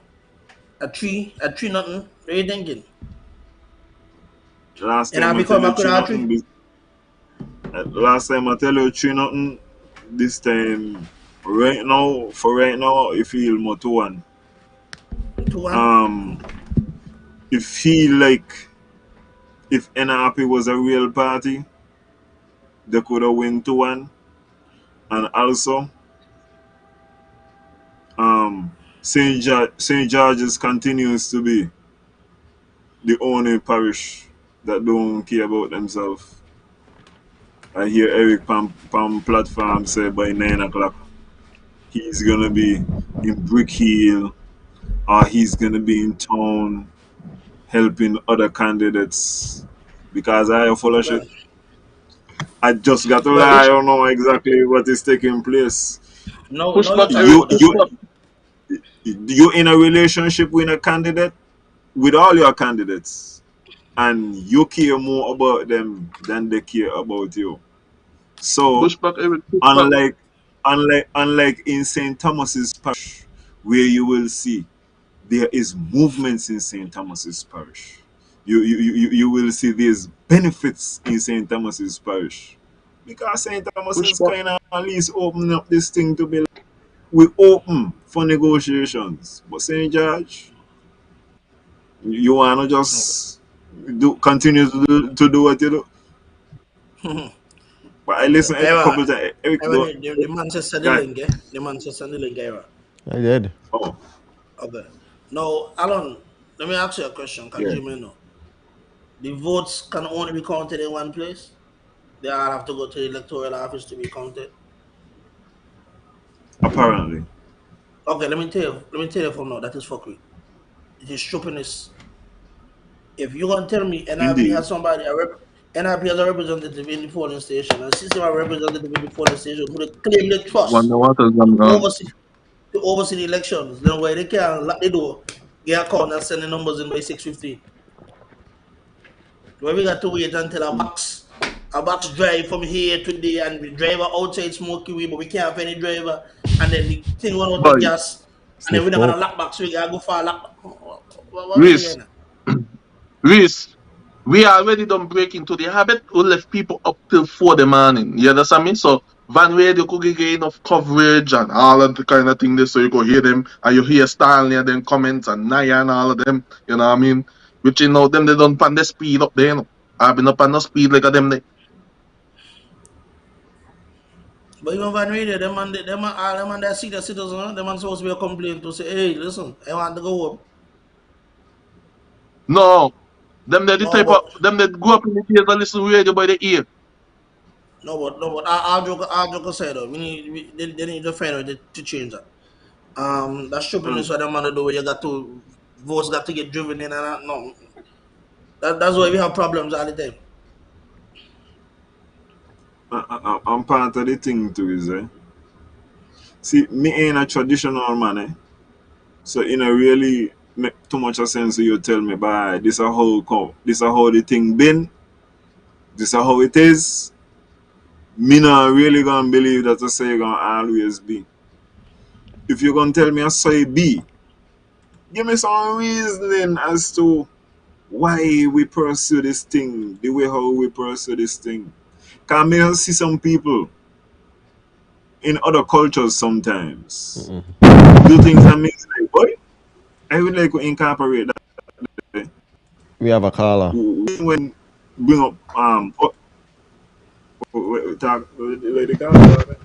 Speaker 4: a three nothing. What you thinking?
Speaker 3: Last
Speaker 4: And
Speaker 3: time
Speaker 4: I
Speaker 3: I tell
Speaker 4: become
Speaker 3: you
Speaker 4: a could
Speaker 3: three
Speaker 4: have three.
Speaker 3: nothing. Last time I tell you three nothing. This time, right now, it feel more 2-1.
Speaker 4: 2-1.
Speaker 3: Um, it feel like if NRP was a real party, they could have win 2-1. And also, St. George's continues to be the only parish that don't care about themselves. I hear Eric Pam platform say by 9 o'clock he's gonna be in Brick Hill or he's gonna be in town helping other candidates because I follow shit.
Speaker 4: Well,
Speaker 3: I just got to
Speaker 4: well,
Speaker 3: lie. I
Speaker 2: Push,
Speaker 3: don't know exactly what is taking place.
Speaker 2: push
Speaker 4: no, you
Speaker 2: back,
Speaker 4: talk
Speaker 2: Eric.
Speaker 3: You
Speaker 4: about
Speaker 2: Push
Speaker 4: this
Speaker 3: you
Speaker 2: back.
Speaker 4: way.
Speaker 3: you in a relationship with a candidate with all your candidates and you care more about them than they care about you. So
Speaker 2: Push back, Eric. Push back.
Speaker 3: unlike in St. Thomas's parish, where you will see there is movements in St. Thomas's parish. You will see there's benefits in St. Thomas's parish. Because St. Thomas
Speaker 2: Push
Speaker 3: is
Speaker 2: back.
Speaker 3: kind of at least opening up this thing to be like, we open for negotiations. But St. George, you wanna
Speaker 4: Okay.
Speaker 3: just continue to do what you do. But I
Speaker 4: Okay.
Speaker 3: listen a couple times. Eric
Speaker 4: Ewa,
Speaker 3: do
Speaker 4: the Manchester the
Speaker 3: guy.
Speaker 4: link, eh? The Manchester the link, Ewa.
Speaker 6: I did.
Speaker 3: Oh,
Speaker 4: Okay. Now, Alan, let me ask you a question, because
Speaker 3: yeah,
Speaker 4: you may know. The votes can only be counted in one place. They all have to go to the electoral office to be counted.
Speaker 3: apparently.
Speaker 4: Okay, let me tell you from now, that is fuckery. It is stupidness. If you're gonna tell me NRP
Speaker 3: Indeed.
Speaker 4: has NRP has a representative in the polling station and system a representative in the polling station who they claim they trust
Speaker 2: Wonder what has gone
Speaker 4: to
Speaker 2: wrong.
Speaker 4: oversee the elections, then why they can't lock the door, get a call and send the numbers in by 6:15. Why we got to wait until a box drive from here to there and the driver outside smoking weed, but we can't have any driver, and then the thing run out of
Speaker 2: Boy,
Speaker 4: gas, and then we
Speaker 6: Sniff
Speaker 4: not got a
Speaker 6: coke.
Speaker 4: lock box, so we gotta go for a lock. What we
Speaker 2: Reese,
Speaker 4: doing?
Speaker 2: Reese, we already done break into the habit. We left people up till 4 the morning. You understand me? So Van Radio could get enough coverage and all of the kind of thing there, so you go hear them and you hear Stanley and then comments and Naya and all of them. You know what I mean? Which you know them they don't pan the speed up there, you know. I've been up on the speed like a them they.
Speaker 4: But even Van Radio, all them man that see the citizen, them man supposed to be a complaint to say, hey, listen, I want to go home.
Speaker 2: No. Them they the
Speaker 4: No,
Speaker 2: type
Speaker 4: but
Speaker 2: of them that go up in the theater and listen radio by the ear.
Speaker 4: no, but I'll joke aside though. They need to find out to change that. That
Speaker 2: Mm.
Speaker 4: stupidness what them man do where you got to votes got to get driven in and out. No, that's why we have problems all the time.
Speaker 3: I'm part of the thing too, is see, me ain't a traditional man, so it don't really make too much of sense. So you tell me, "Bye, this a how come, this a how the thing been, this a how it is." Me not really gonna believe that I say gonna always be. If you're gonna tell me I say be, give me some reasoning as to why we pursue this thing, the way how we pursue this thing. Cause me I see some people in other cultures sometimes do things that makes like, boy, I would like to incorporate that.
Speaker 6: We have a caller.
Speaker 3: When bring up talk the caller.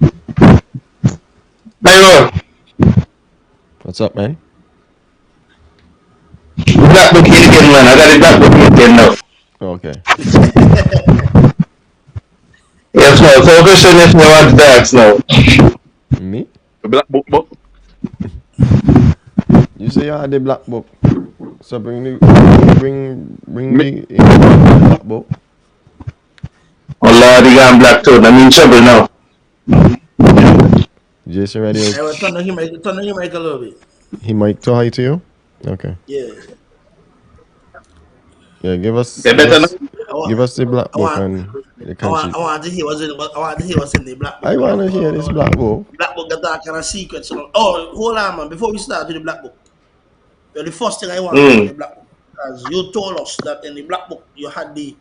Speaker 7: Hey,
Speaker 6: What's up, man?
Speaker 7: black book here again, man. I got the black book here again now.
Speaker 6: Okay.
Speaker 7: Yes, man. So, question if you want to ask now.
Speaker 6: Me?
Speaker 2: The black book.
Speaker 6: You say you had the black book. So bring
Speaker 2: Me,
Speaker 6: the the black book.
Speaker 7: Oh, Lord, you got black too. I'm in trouble now.
Speaker 6: Jason Radio.
Speaker 4: I will turn him like a little bit.
Speaker 6: He might talk to you. Okay.
Speaker 4: Yeah.
Speaker 6: Yeah,
Speaker 7: They better now.
Speaker 4: I want,
Speaker 6: give us the black
Speaker 4: I
Speaker 6: book
Speaker 4: want,
Speaker 6: and the country.
Speaker 4: I want to hear what's in the black book.
Speaker 6: I wanna hear this black book.
Speaker 4: Black book got that kind of secrets. Oh, hold on, man. Before we start with the black book, the first thing I want to know about the black book, because you told us that in the black book you had the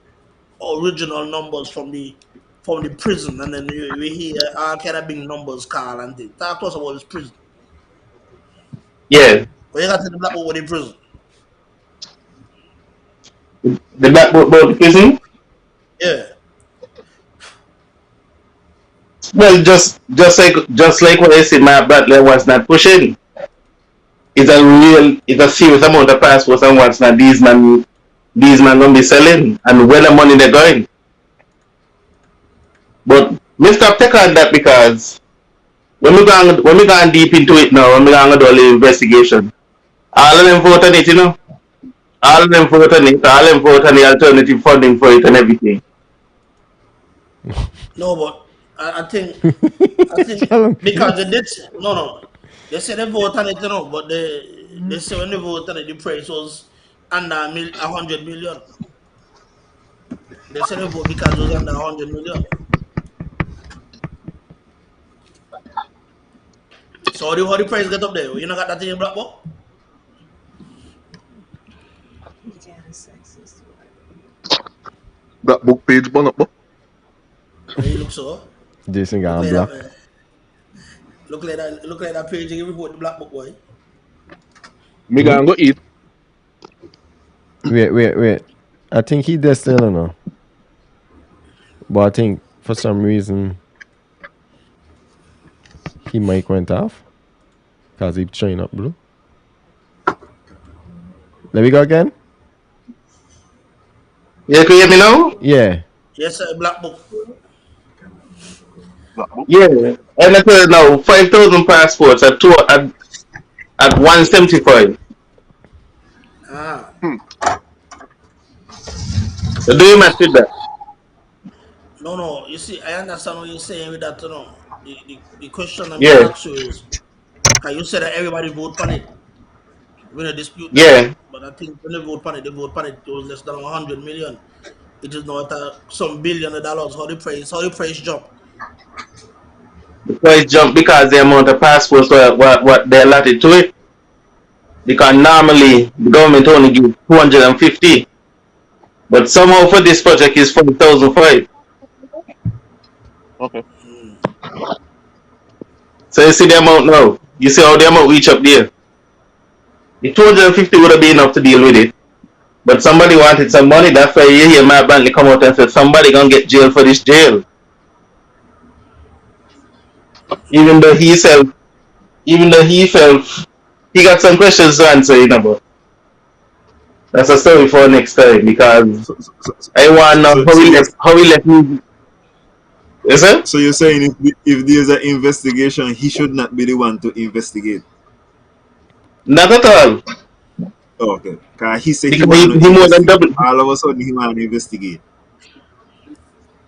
Speaker 4: original numbers from the prison, and then we hear all kind of big numbers call and things. Talk to us about this prison.
Speaker 7: Yeah.
Speaker 4: But you got in the black book with the prison.
Speaker 7: The black book about the prison.
Speaker 4: Yeah.
Speaker 7: Well, just like what I said, my Butler was not pushing. It's a serious amount of passports and what's not these man gonna be selling and where the money they're going. But Mr. Take on that because when we going deep into it now, when we going to do a little investigation, all of them vote on it, all of them vote on it, all of them vote on the alternative funding for it and everything.
Speaker 4: No, but I think
Speaker 6: Tell him.
Speaker 4: because they did no. They said they vote on it, but they say when they vote on it, the price was under 100 million. They said they vote because it was under 100 million. So how the price get up there? You not got that in your black book?
Speaker 2: black book page burn up.
Speaker 4: You look so.
Speaker 6: Jason
Speaker 4: Look
Speaker 6: got
Speaker 4: like
Speaker 6: black.
Speaker 4: that. Look like that page you report the black book boy.
Speaker 2: Me gonna go eat.
Speaker 6: Wait. I think he did still now. But I think for some reason he mic went off. Cause he train up blue. Let me go again?
Speaker 7: You can hear me now?
Speaker 6: Yeah.
Speaker 4: Yes, sir, black book.
Speaker 2: Black book.
Speaker 7: Yeah. And I tell you now, 5,000 passports at 175.
Speaker 4: Ah.
Speaker 7: So do you match with that?
Speaker 4: No. You see, I understand what you're saying with that, The question I'm
Speaker 7: Yeah.
Speaker 4: ask you is, can you say that everybody vote on it? We don't dispute that.
Speaker 7: Yeah.
Speaker 4: But I think when they vote on it, it was less than 100 million. It is not some billion of dollars. How the price jump?
Speaker 7: The price jump because the amount of passports what they're allotted to it. Because normally the government only gives 250. But somehow for this project is 4,005.
Speaker 2: Okay.
Speaker 7: So you see the amount now. You see how the amount reach up there. The 250 would have been enough to deal with it. But somebody wanted some money. That's why you hear my bank come out and say somebody gonna get jail for this jail. Even though he felt he got some questions to answer, but that's a story for next time because
Speaker 3: So, so, so,
Speaker 7: I want to know
Speaker 3: so, so, you,
Speaker 7: how he left me. Is it?
Speaker 3: so you're saying if there's an investigation, he should not be the one to investigate.
Speaker 7: Not at all.
Speaker 3: Oh, okay. Cause he said he
Speaker 7: Because
Speaker 3: want to
Speaker 7: he more than
Speaker 3: investigate.
Speaker 7: double.
Speaker 3: All of a sudden, he want to investigate.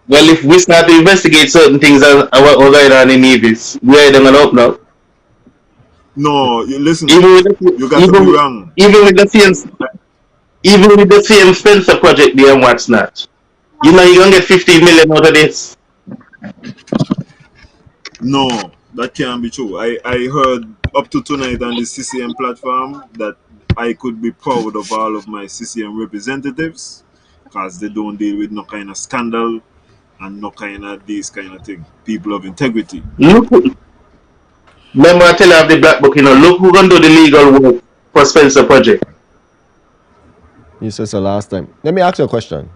Speaker 7: Well, if we start to investigate certain things that are going on in Nevis, we are gonna open up.
Speaker 3: No, you listen.
Speaker 7: Even with
Speaker 3: You got to be wrong.
Speaker 7: even with the same Spencer project there and what's not. You know you're gonna get 15 million out of this.
Speaker 3: No, that can't be true. I heard up to tonight on the CCM platform that I could be proud of all of my CCM representatives because they don't deal with no kind of scandal and no kind of this kind of thing. People of integrity.
Speaker 7: Look, remember I tell you of the black book, look who gonna do the legal work for Spencer project.
Speaker 6: You said so last time. Let me ask you a question.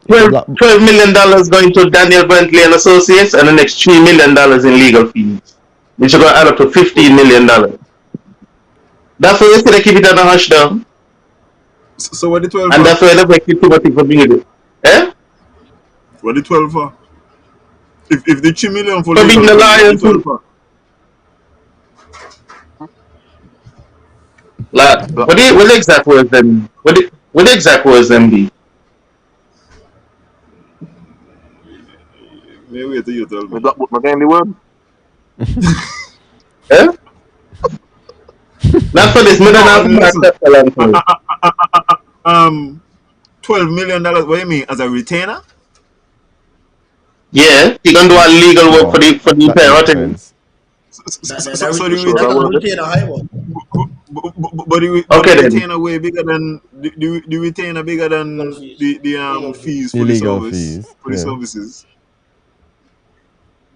Speaker 7: $12 million going to Daniel Bentley and Associates and the next $3 million in legal fees, which are going to add up to $15 million. That's why you say they keep it on a hush down.
Speaker 3: So what the 12
Speaker 7: and
Speaker 3: for?
Speaker 7: that's why they make it too much for being it. Eh?
Speaker 3: What the 12 for? If the 3 million for
Speaker 7: being the lion,
Speaker 3: what the 12 for?
Speaker 7: Like, what the exact words them? What the exact words them be?
Speaker 3: Maybe wait till you tell me.
Speaker 2: Black book, my game, the word.
Speaker 7: Eh? Not for this, me don't have
Speaker 3: listen.
Speaker 7: that.
Speaker 3: $12 million. What do you mean? As a retainer?
Speaker 7: Yeah, he gonna do a legal work for the parent.
Speaker 3: So
Speaker 4: That retain a high one.
Speaker 3: but the
Speaker 7: Okay,
Speaker 3: retainer way bigger than the retainer bigger than the fees for the
Speaker 6: Illegal
Speaker 3: service
Speaker 6: fees.
Speaker 3: for the
Speaker 6: Yeah.
Speaker 3: services.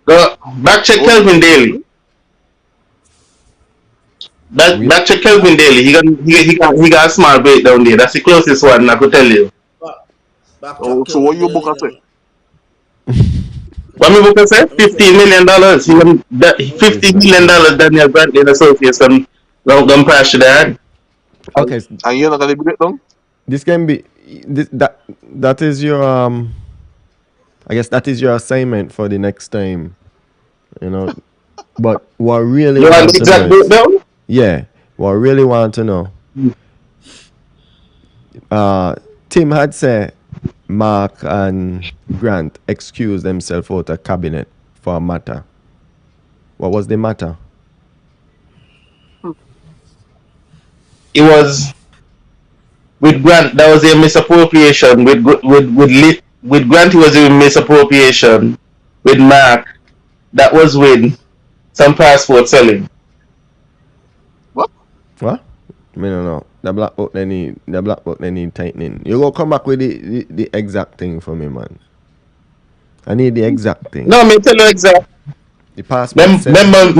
Speaker 7: Go back check Kelvin Daly. Back check Kelvin Daly. He got a small breakdown there. That's the closest one I could tell you.
Speaker 2: So what you book at say?
Speaker 7: What me book say? $15 million. $50 million Daniel Brantley and Associates gonna crash to that.
Speaker 6: Okay.
Speaker 2: And you're not gonna break down?
Speaker 6: This can be that is your I guess that is your assignment for the next time. But what I really
Speaker 7: You want
Speaker 6: want
Speaker 7: the
Speaker 6: to
Speaker 7: exact
Speaker 6: know is,
Speaker 7: breakdown?
Speaker 6: yeah, what I really want to know. Tim had said Mark and Grant excused themselves out of cabinet for a matter. What was the matter?
Speaker 7: It was with Grant. That was a misappropriation. With Grant, it was a misappropriation. With Mark, that was with some passport selling.
Speaker 2: What?
Speaker 6: What? I don't know. The black book they need tightening. You go come back with the exact thing for me, man. I need the exact thing.
Speaker 7: No, me tell you exact.
Speaker 6: The passport.
Speaker 7: Remember,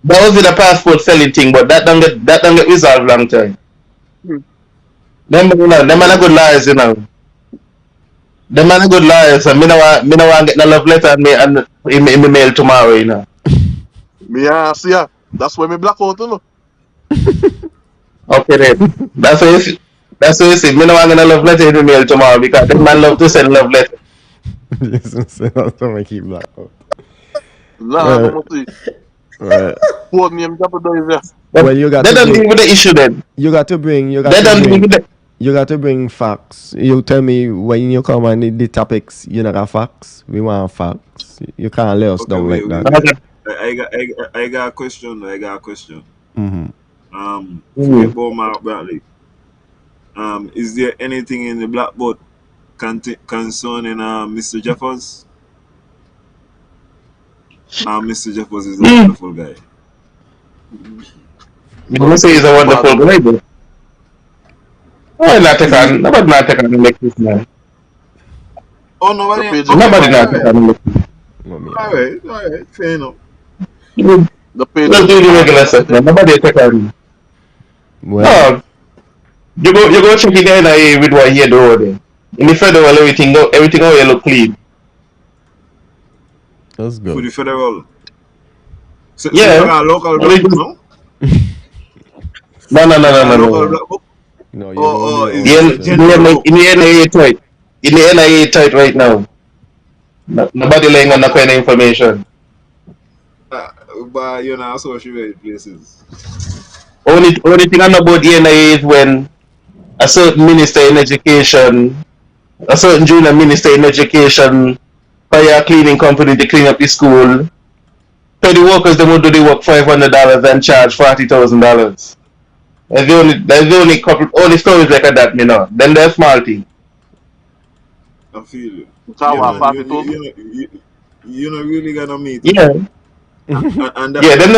Speaker 7: that was with a passport selling thing, but that don't get resolved long time. Them man are good liars, Them man are good liars, and me no want get no love letter in me mail tomorrow,
Speaker 2: Me see ya. That's where me black out,
Speaker 7: Okay then. That's what you see. That's what you see. Me no want get no love letter in me mail tomorrow because them man love to send love letter.
Speaker 6: That's why I keep black out.
Speaker 2: Nah, no more see. Poor name jeopardize.
Speaker 6: Well, you got
Speaker 7: They
Speaker 6: to
Speaker 7: don't
Speaker 6: bring,
Speaker 7: deal with the issue then.
Speaker 6: you got to bring
Speaker 7: They don't deal with the
Speaker 6: you got to bring facts. You tell me when you come and need the topics, you not got facts. We want facts. You can't lay us down like that.
Speaker 3: I got a question.
Speaker 6: Mm-hmm.
Speaker 3: Forget about Mark Bradley. Is there anything in the blackboard concerning Mr. Jeffers? Mr. Jeffers is a wonderful guy.
Speaker 7: You don't say he's a wonderful guy, but nobody not take on like this man.
Speaker 3: Oh, nobody
Speaker 7: not take on like this.
Speaker 3: Alright, fair enough.
Speaker 7: Let's do the regular stuff, man. Nobody take on.
Speaker 6: Well,
Speaker 7: No, you go check it in with what you do there. In the federal, everything over here look clean.
Speaker 6: That's
Speaker 3: for
Speaker 6: good.
Speaker 3: the federal. So you
Speaker 7: Yeah.
Speaker 3: got a local
Speaker 7: Only
Speaker 3: black book
Speaker 7: just,
Speaker 3: now?
Speaker 7: no, no, no,
Speaker 3: You
Speaker 7: no,
Speaker 3: got
Speaker 7: no,
Speaker 3: a
Speaker 7: no,
Speaker 3: local
Speaker 7: no.
Speaker 3: black book?
Speaker 6: No, you don't do
Speaker 3: Or
Speaker 6: your
Speaker 3: is
Speaker 6: own
Speaker 7: The,
Speaker 3: this a
Speaker 6: research.
Speaker 3: general book?
Speaker 7: in the NIA tight. In the NIA tight right now. No, nobody laying on that kind of information.
Speaker 3: Uh, by social media places.
Speaker 7: Only thing I know about the NIA is when a certain minister in education, a certain junior minister in education, hire a cleaning company to clean up the school. So the workers they would do the work $500 and charge $40,000. That's the only couple only stories like that, Then there's small thing.
Speaker 3: I feel you.
Speaker 2: So
Speaker 3: You
Speaker 2: what,
Speaker 3: know, you,
Speaker 2: 40,000?
Speaker 3: you, you, you, you know, really gonna meet it.
Speaker 7: Yeah.
Speaker 3: And
Speaker 7: Yeah, then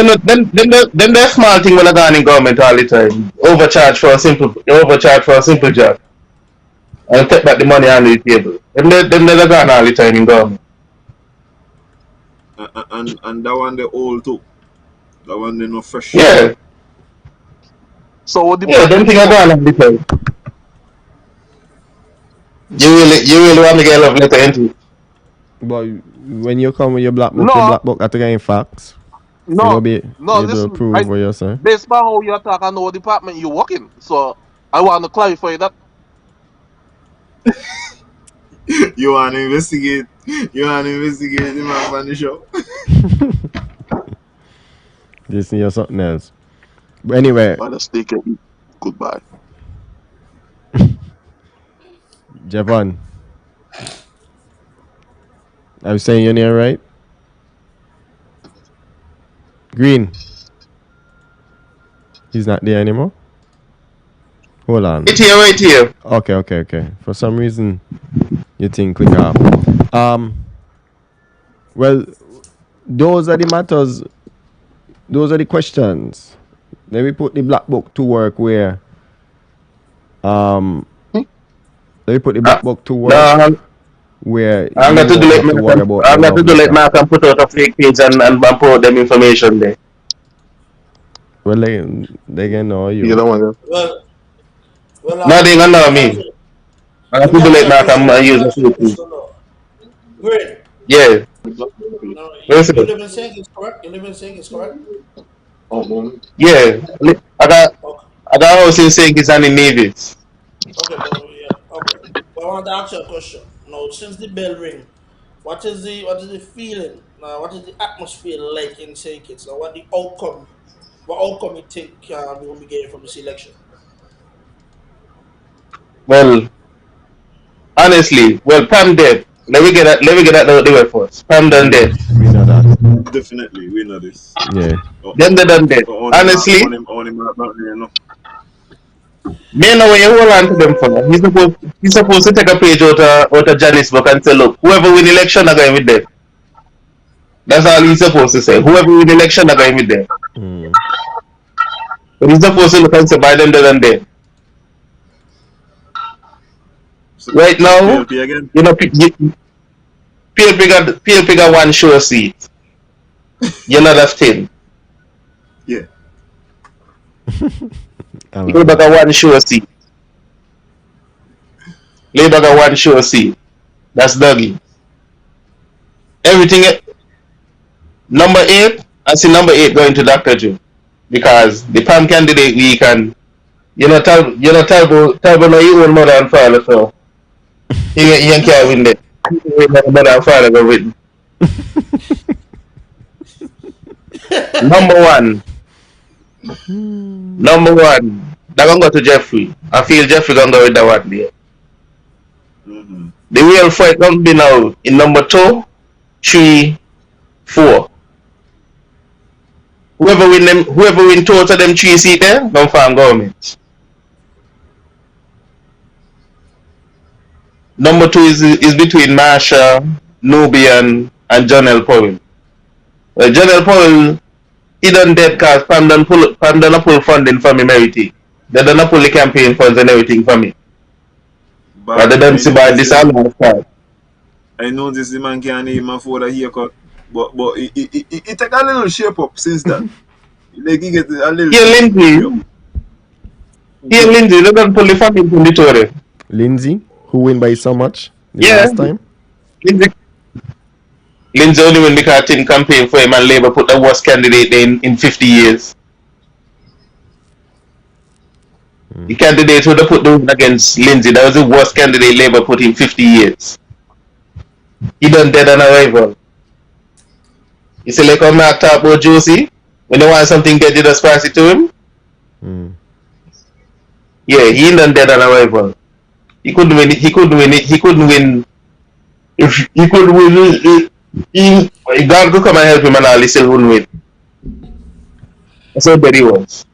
Speaker 7: there's small thing when I go in government all the time. Overcharge for a simple job. And take back the money on the table. Them they gone all the time in government.
Speaker 3: and that one they old too. That one they no fresh.
Speaker 7: Yeah.
Speaker 2: So what
Speaker 7: Yeah, them
Speaker 2: department
Speaker 7: thing
Speaker 2: you
Speaker 7: I
Speaker 2: work
Speaker 7: gone
Speaker 2: in?
Speaker 7: all the time. You really want me to get a love letter into it?
Speaker 6: But when you come with your
Speaker 2: No,
Speaker 6: black book, I think in facts.
Speaker 2: no, no,
Speaker 6: You do
Speaker 2: listen,
Speaker 6: prove what you say.
Speaker 2: based on how you talk, I know what department you work in. So I want to clarify that.
Speaker 3: You wanna investigate? You wanna investigate the man on the show?
Speaker 6: This is something else. But anyway,
Speaker 2: By the steak and eat. Goodbye.
Speaker 6: Javon, I was saying your name right? Green. He's not there anymore. Hold on.
Speaker 7: Right here.
Speaker 6: Okay. For some reason, you think click off. Well, those are the matters. Those are the questions. Let me put the black book to work where. Let me put the black book to work
Speaker 7: No,
Speaker 6: where
Speaker 7: I'm
Speaker 6: you
Speaker 7: going to
Speaker 6: won't
Speaker 7: delete
Speaker 6: have to worry about the
Speaker 7: I'm going to
Speaker 6: love
Speaker 7: delete
Speaker 6: letter.
Speaker 7: Mark and put out a fake page and put them information there.
Speaker 6: Well, they can know
Speaker 2: You
Speaker 6: you.
Speaker 2: know what?
Speaker 4: Well, well,
Speaker 7: No, they don't know
Speaker 4: let me
Speaker 7: me.
Speaker 4: answer.
Speaker 7: I'm
Speaker 4: Let
Speaker 7: going
Speaker 4: me
Speaker 7: to
Speaker 4: answer
Speaker 7: delete
Speaker 4: your
Speaker 7: Mark
Speaker 4: question.
Speaker 7: and
Speaker 4: Let me
Speaker 7: use a
Speaker 4: answer your
Speaker 7: fake page.
Speaker 4: question now. Great.
Speaker 7: Yeah.
Speaker 4: No,
Speaker 7: Listen.
Speaker 4: you live in Saint is correct. You live in Saint is correct.
Speaker 7: Yeah. I got
Speaker 4: Okay.
Speaker 7: I got a house in St. Kitts and in Nevis.
Speaker 4: Okay, but yeah, okay. But I want to ask you a question. Now, since the bell ring, what is the feeling? Now, what is the atmosphere like in Saint Kitts? Now, what outcome you think we will be getting from this election?
Speaker 7: Well, honestly, Pam dead. Let me get that out the way first. Pam done dead.
Speaker 6: We know that.
Speaker 3: Definitely, we know this.
Speaker 6: Yeah.
Speaker 7: Them they done dead. Honestly,
Speaker 3: On him back there, no.
Speaker 7: me know what you hold on to them for. He's supposed to take a page out of Janice book and say, look, whoever win election are going with them. That's all he's supposed to say. Whoever win election are going with them.
Speaker 6: Mm.
Speaker 7: But he's supposed to look and say, by them dead and dead. Right
Speaker 3: So
Speaker 7: now,
Speaker 3: PLP again?
Speaker 7: PLP got one show seat. You know that's thing.
Speaker 3: Yeah.
Speaker 7: Labour got one show seat. Labour got one show seat. That's Dougie. Everything number 8, I see number 8 going to Dr. Joe. Because the PAM candidate we can Talbot no you own mother and father, so he can't win that. Mother and father go win. Number one. They're gonna go to Jeffrey. I feel Jeffrey gonna go with that one there.
Speaker 3: Mm-hmm.
Speaker 7: The real fight gonna be now in number 2, 3, 4. Whoever win two out of them 3 seats there, don't farm government. Number 2 is between Marsha, Nubian, and John L. Powell. Well, John L. Powell, he done dead cause Pam done pull funding from him everything. They done pull the campaign funds and everything from me. But they done see by this all part.
Speaker 3: I noticed the man can't even afford a haircut, but it take a little shape up since that. Like he get a little.
Speaker 7: Here Lindsay, they done pull the funding from the two.
Speaker 6: Lindsay, who win by so much the
Speaker 7: Yeah.
Speaker 6: last time?
Speaker 7: Lindsay, Lindsay only win because Tim campaign for him and Labour put the worst candidate in 50 years. The candidate who they put the win against Lindsay, that was the worst candidate Labour put in 50 years. He done dead on arrival. You see, like how Mark talk about Josie, when they want something dead, you just pass it to him. Yeah, he done dead on arrival. He couldn't win it. He couldn't win it. He couldn't win. If he couldn't win it, God could come and help him and all, he still wouldn't win. That's how bad he was.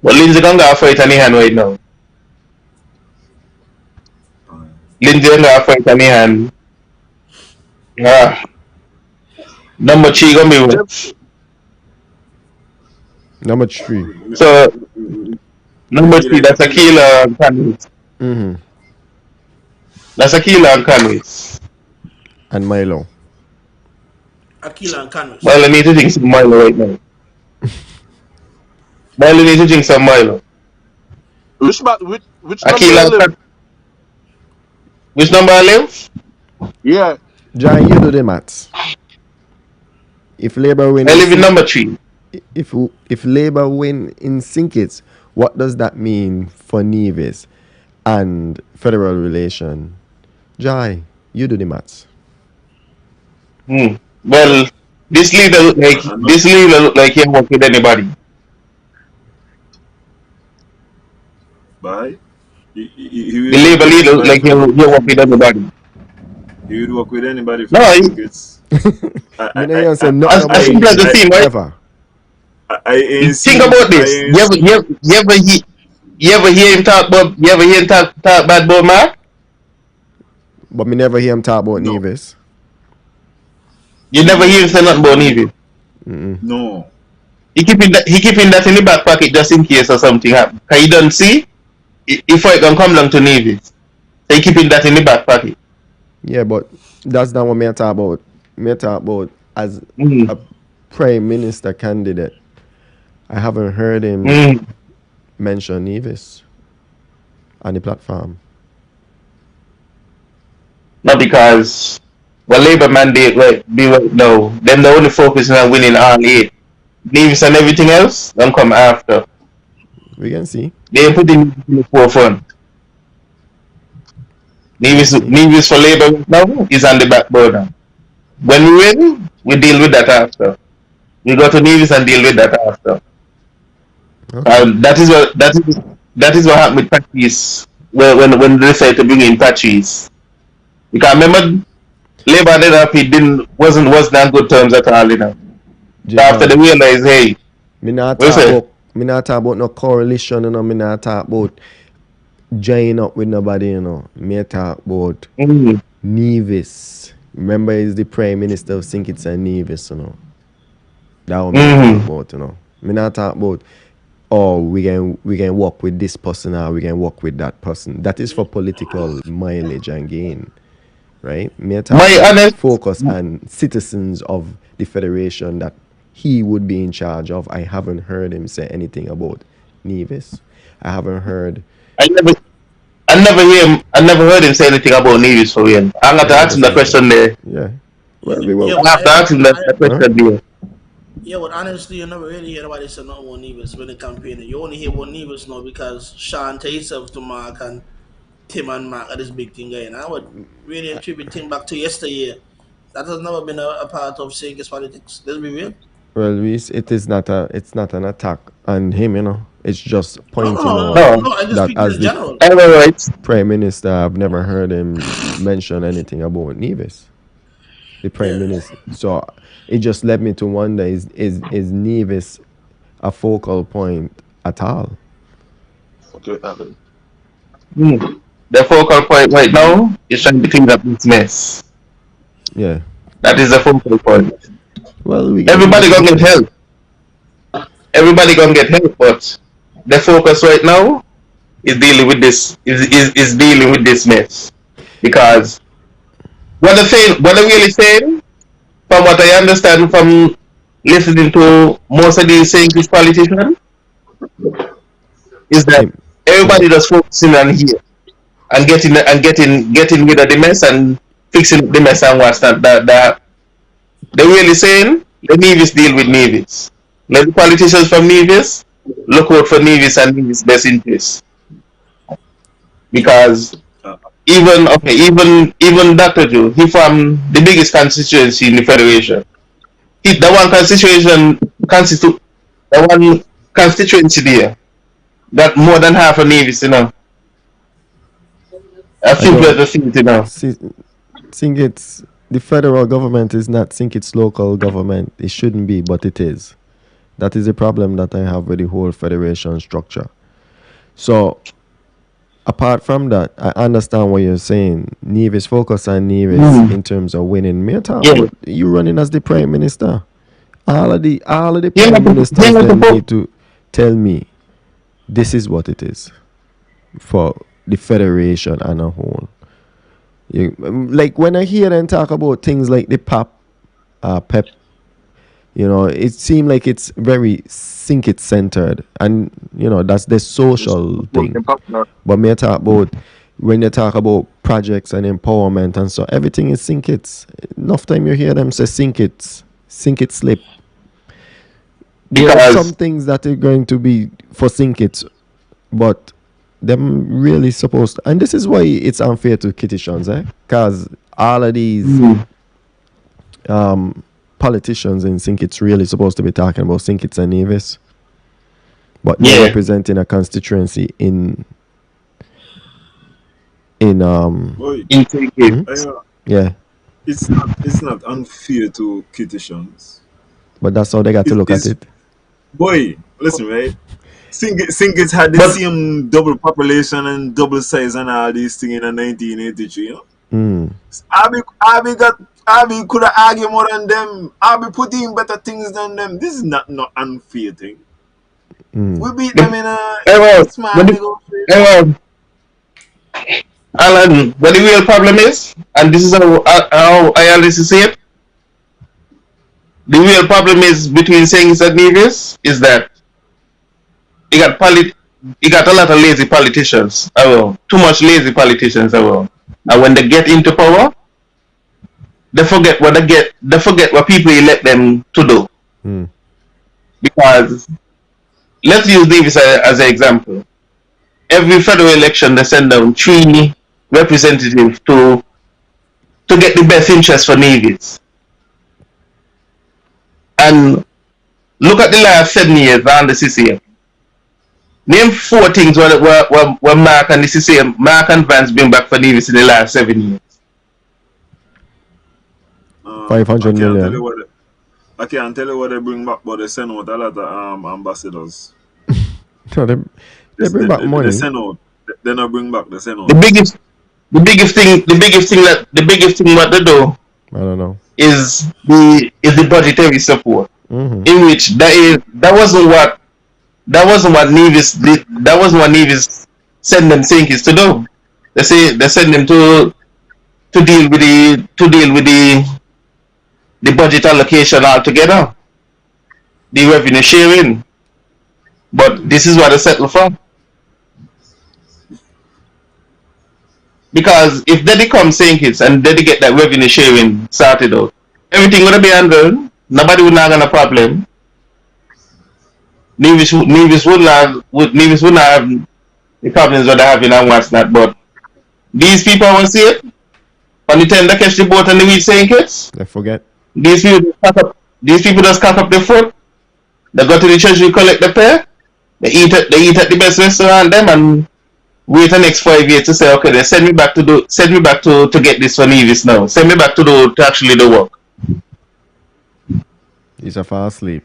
Speaker 7: But Lindsay don't got a fight on his hand right now. Lindsay don't got a fight on his hand. Number 3 gonna be what?
Speaker 6: Number 3.
Speaker 7: So number 3, that's Akila and Canwis. That's Akila and Canwis.
Speaker 6: And Milo.
Speaker 4: Akila and Canwis.
Speaker 7: Well, I need to drink some Milo right now. Well, I need to drink some Milo.
Speaker 2: Which number
Speaker 7: Akila
Speaker 2: you live?
Speaker 7: Which number I live?
Speaker 2: Yeah.
Speaker 6: John, you do the maths. If Labour win,
Speaker 7: I live in number 3.
Speaker 6: If Labour win in St. what does that mean for Nevis and federal relation? Jai, you do the maths.
Speaker 7: Well, this leader look like he work with anybody.
Speaker 3: Bye.
Speaker 7: The Labour leader look like he work with anybody.
Speaker 3: He would work with anybody.
Speaker 7: No,
Speaker 3: I
Speaker 7: think
Speaker 3: that's
Speaker 7: the thing, right?
Speaker 6: Ever.
Speaker 7: Think about this. You ever hear him talk about? You ever hear him talk bad about Mark?
Speaker 6: But me never hear him talk about Nevis.
Speaker 7: You never hear him say nothing about Nevis.
Speaker 3: No.
Speaker 7: He keeping that in the back pocket just in case or something happen. Cause you don't see if I can come down to Nevis. So he keeping that in the back pocket.
Speaker 6: Yeah, but that's not what me talk about. Me talk about as a prime minister candidate. I haven't heard him mention Nevis on the platform.
Speaker 7: Not because Labour mandate right now. Them the only focusing on winning all 8. Nevis and everything else, them come after.
Speaker 6: We can see.
Speaker 7: They put in the forefront. Nevis for Labour now is on the back burner. When we win, we deal with that after. We go to Nevis and deal with that after.
Speaker 6: Okay.
Speaker 7: That is what happened with Patrice when they decided to bring in Patrice. Because remember, Labour ended up wasn't on good terms at all, you know. After they realized, hey,
Speaker 6: me not talk about no correlation, you know. Me not talk about join up with nobody, you know. Me talk about Nevis. Remember, he's the Prime Minister of St. Kitts and Nevis, you know. That what me talk about, you know. Me not talk about, oh, we can work with this person or we can work with that person. That is for political mileage and gain, right? Me talk focus on citizens of the federation that he would be in charge of. I haven't heard him say anything about Nevis. I haven't heard.
Speaker 7: I never heard him say anything about Nevis for real. I'm going to ask him the question there.
Speaker 6: Yeah.
Speaker 7: Well, I have to ask him that question there.
Speaker 4: Yeah, but honestly, you never really hear nobody say nothing about Nevis when the campaign. You only hear about Nevis now because Sean takes himself to Mark and Tim and Mark are this big thing going. I would really attribute Tim back to yesteryear. That has never been a part of St. Kitts politics. Let's be real.
Speaker 6: Well, it's not an attack on him, you know. It's just pointing out
Speaker 4: I just
Speaker 6: that as
Speaker 4: in general.
Speaker 6: the Prime Minister, I've never heard him mention anything about Nevis. The Prime Minister. So it just led me to wonder, is Nevis a focal point at all?
Speaker 2: Okay, Alan.
Speaker 7: The focal point right now is trying to clean up this mess.
Speaker 6: Yeah.
Speaker 7: That is the focal point.
Speaker 6: Well,
Speaker 7: everybody gonna get help. Everybody gonna get help, but the focus right now is dealing with this is dealing with this mess. Because what they're really saying, from what I understand from listening to most of these St. Kitts politicians, is that everybody just focusing on here and getting rid of the mess and fixing the mess and what's not. That they're really saying let Nevis deal with Nevis. Let the politicians from Nevis look out for Nevis and Nevis' best interests. Because even Dr. Joe, he from the biggest constituency in the federation. The one constituency there got more than half a Nevis, you know. I feel better things, you know.
Speaker 6: Think it's the federal government is not think it's local government. It shouldn't be, but it is. That is the problem that I have with the whole federation structure. So apart from that, I understand what you're saying. Nevis focus on Nevis in terms of winning. You running as the prime minister. All of the prime ministers then need to tell me this is what it is for the federation and a whole. Like when I hear them talk about things like the PEP, you know, it seems like it's very Sinkit centered, and you know that's the social thing. But me talk about when they talk about projects and empowerment and so everything is Sinkits. Enough time you hear them say Sinkits, Sinkit slip. There are some things that are going to be for Sinkits, but them really supposed to, and this is why it's unfair to Kitishans, because all of these politicians in Sinkits really supposed to be talking about Sinkits and Nevis, but they're representing a constituency in yeah.
Speaker 3: It's not unfair to Kitishans,
Speaker 6: but that's how they got to look at it.
Speaker 3: Boy, listen, right? Sinkits had the same double population and double size and all these things in 1983, you know? Abi could have argued more than them. Abi put in better things than them. This is not unfair thing. We beat them in a smart negotiation.
Speaker 7: Alan, what the real problem is, and this is how I always see it, the real problem is between Sinkits and Nevis is that you got a lot of lazy politicians. Too much lazy politicians. And when they get into power, they forget what people elect them to do. Because let's use Nevis as an example. Every federal election they send down 3 representatives to get the best interest for Nevis. And look at the last 7 years on the CCM. Name 4 things where Mark and the CCM, Mark and Vance bring back for Nevis in the last 7 years.
Speaker 6: 500 million.
Speaker 3: I can't tell you what they bring back, but they send out a lot of ambassadors.
Speaker 6: No, they bring back money.
Speaker 3: They send out. They not bring back. They send out.
Speaker 7: The biggest thing what they do,
Speaker 6: I don't know,
Speaker 7: is the budgetary support, in which that wasn't what Nevis did. That wasn't what Nevis sent them Sinkits to do. They send them to deal with the budget allocation altogether, the revenue sharing. But this is what they settle for. Because if they become Sinkits and they get that revenue sharing sorted out, everything gonna be handled. Nobody would not have a problem. Nevis wouldn't have the problems that they have in and what's not. But these people want to see it. On the time they catch the boat and the weed Sinkits,
Speaker 6: they forget.
Speaker 7: These people just cock up their foot. They go to the treasury, collect the pay. They eat at the best restaurant them and wait the next 5 years to say, okay, they send me back to get this for Nevis now. Send me back to actually do work.
Speaker 6: He's a fast sleep.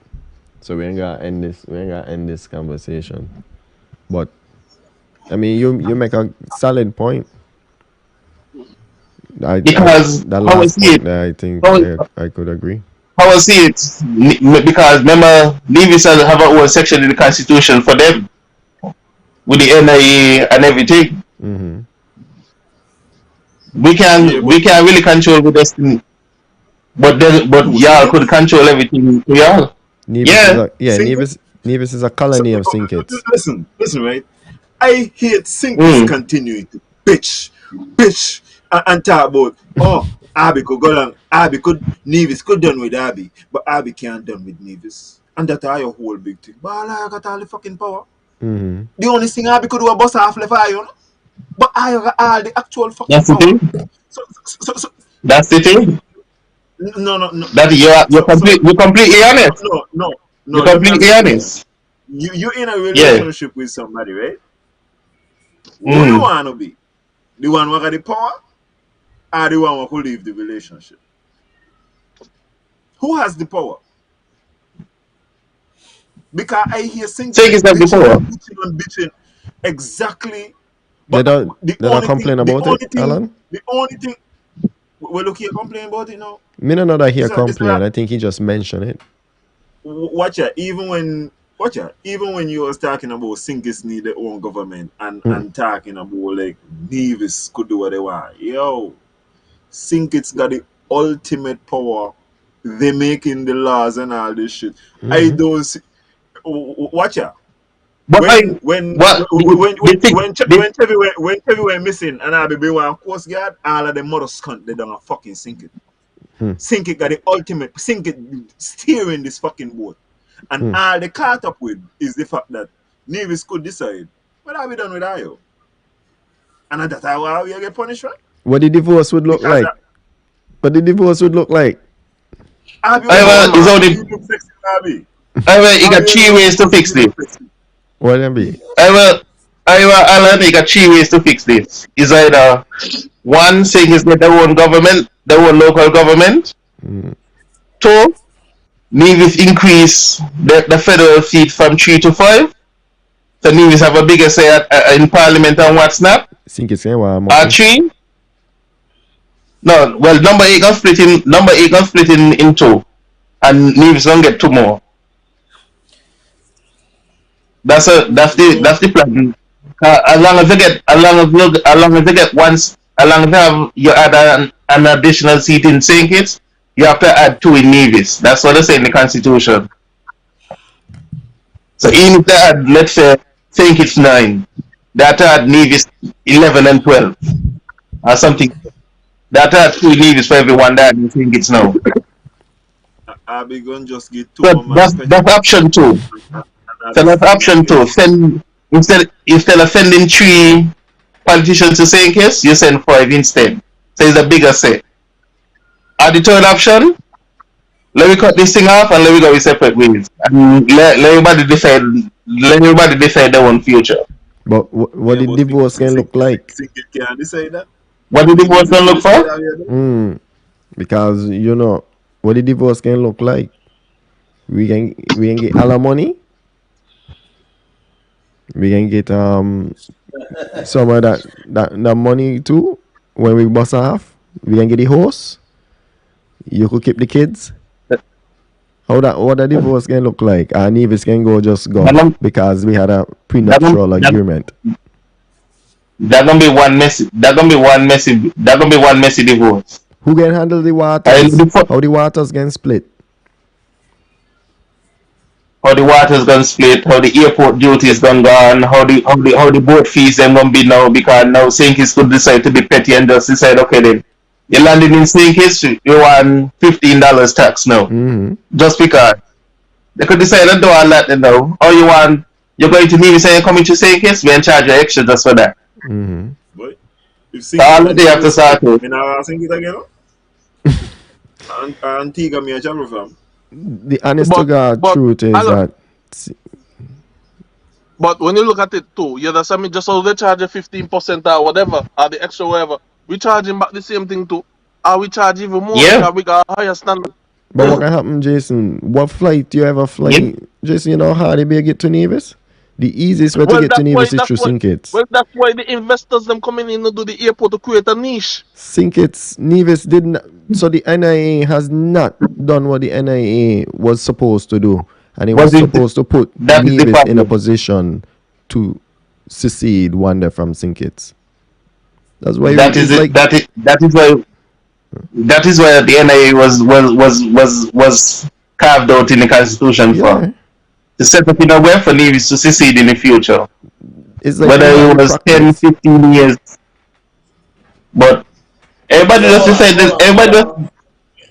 Speaker 6: So we ain't gonna end this conversation. But I mean you make a solid point. I think I could agree.
Speaker 7: How I see it, because remember, Nevis have a whole section in the Constitution for them, with the NIA and everything. We can really control the destiny, but y'all could control everything to y'all.
Speaker 6: Nevis is a colony of Sinkits.
Speaker 3: Listen, right? I hate Sinkits continuing to bitch bitch, and talk about, Abby could go down, Nevis could done with Abby, but Abby can't done with Nevis. And that's your whole big thing. But I got all the fucking power.
Speaker 6: Mm-hmm.
Speaker 3: The only thing Abby could do a bust half left eye, you know? But I got all the actual fucking
Speaker 7: That's the
Speaker 3: power.
Speaker 7: thing.
Speaker 3: So,
Speaker 7: That's the thing.
Speaker 3: no.
Speaker 7: That you're completely honest.
Speaker 3: No.
Speaker 7: You're completely honest.
Speaker 3: You're in a
Speaker 7: Yeah.
Speaker 3: relationship with somebody, right? Who you want to be? The one who got the power or the one who could leave the relationship? Who has the power? Because I hear singing bitching. Exactly.
Speaker 6: They
Speaker 3: But
Speaker 6: don't complain about it, Alan?
Speaker 3: The only thing, well, look here, complain about it now.
Speaker 6: Me no know that he complain. I think he just mentioned it.
Speaker 3: Watch it. Even when you was talking about Sinkis need their own government and talking about like Nevis could do what they want. Yo, Sinkits got the ultimate power. They making the laws and all this shit.
Speaker 6: Mm-hmm.
Speaker 3: I don't see. Watch out.
Speaker 7: But
Speaker 3: When Chevy went missing and I be one Coast Guard, all of the mothers cunt they done a fucking sink it. Sink it got the ultimate sink it steering this fucking boat. And all they caught up with is the fact that Nevis could decide what are we done with Ayo. And that's how we get punished, right?
Speaker 6: What the divorce would look like. What the divorce would look like.
Speaker 7: You got 3 ways to fix this.
Speaker 6: What can be?
Speaker 7: Alan, you got 3 ways to fix this. Is either one saying is that their own government, their own local government. 2, Nevis increase the federal seat from 3 to 5. So Nevis have a bigger say in Parliament and what's not.
Speaker 6: Think it's saying
Speaker 7: 3. No, well number 8 got split in 2. And Nevis gonna get 2 more. That's the plan. As long as you add an additional seat in St. Kitts, you have to add 2 in Nevis. That's what they say in the Constitution. So even if they add, let's say, St. Kitts 9, they have to add Nevis 11 and 12 or something. They have to add 2 in Nevis for everyone that in St. Kitts now.
Speaker 3: I'll be going to just get 2
Speaker 7: so that's option 2. So that's option 2. Send instead of sending 3 politicians to St. Kitts, you send 5 instead. So it's a bigger set. Or the third option, let me cut this thing off and let me go in separate ways. And let everybody decide their own future.
Speaker 6: But what the divorce can look like?
Speaker 3: Can decide that?
Speaker 7: What the divorce can look for?
Speaker 6: Because you know what the divorce can look like. We can get alimony. We can get some of that money too when we bust off. We can get the horse. You could keep the kids. What the divorce can look like? Our Nevis can just go because we had a prenuptial agreement.
Speaker 7: That's gonna be one messy divorce.
Speaker 6: Who can handle the waters? How the waters can split?
Speaker 7: How the waters gonna split? How the airport duties gonna gone? How the boat fees them gonna be now? Because now St. Kitts could decide to be petty and just decide, okay then, you landed in St. Kitts, you want $15 tax now, just because they could decide to do all that now. Or you're going to Nevis and you're coming to St. Kitts, we can charge you extra just for that.
Speaker 3: But if
Speaker 7: all that they have to start with.
Speaker 3: I think it again. Antigua me a travel from.
Speaker 6: The honest to God truth is that.
Speaker 2: But when you look at it too, you understand me? Just how they charge you 15% or whatever, or the extra whatever, we charging back the same thing too. Or we charge even more because we got a higher standard.
Speaker 6: But what can happen, Jason? What flight do you ever fly? Jason, you know how they be get to Nevis? The easiest way to get to Nevis is through St. Kitts.
Speaker 2: Well, that's why the investors them coming in to do the airport to create a niche.
Speaker 6: St. Kitts, Nevis didn't. So the NIA has not done what the NIA was supposed to do. And it was supposed to put Nevis in a position to secede one day from St. Kitts. That's why
Speaker 7: that is why the NIA was carved out in the Constitution for to set up in a way for Nevis to secede in the future.
Speaker 6: It's like
Speaker 7: whether it was 10, 15 years. But everybody
Speaker 4: Yo,
Speaker 7: just
Speaker 4: hold on,
Speaker 7: decided
Speaker 4: hold
Speaker 7: this.
Speaker 4: on,
Speaker 7: Everybody
Speaker 4: hold
Speaker 7: just
Speaker 4: on,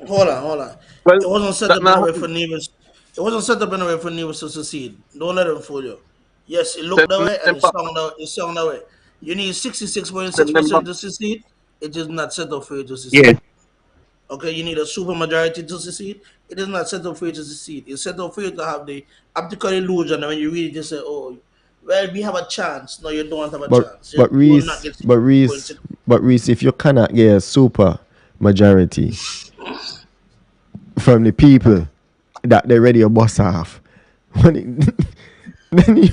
Speaker 4: hold on, hold on.
Speaker 2: Well,
Speaker 4: It wasn't set
Speaker 2: that
Speaker 4: up in a
Speaker 2: now
Speaker 4: way for Nevis. It wasn't set up in a way for Nevis to succeed. Don't let him fool you. Yes, it
Speaker 2: send
Speaker 4: looked that way and
Speaker 2: them
Speaker 4: it
Speaker 2: back.
Speaker 4: sounded that way. You need
Speaker 2: Send them back.
Speaker 4: 66.6% to succeed. It is not set up for you to
Speaker 7: yeah.
Speaker 4: succeed. Okay, you need a super majority to succeed. It is not set up for you to succeed. It's set up for you to have the optical illusion. And when you read it, you say, oh, well, we have a chance. No, you don't have a
Speaker 6: But
Speaker 4: chance.
Speaker 6: but
Speaker 4: You will not
Speaker 6: Reese,
Speaker 4: get 66.6.
Speaker 6: If you cannot get a super majority from the people that they ready to bust off, when then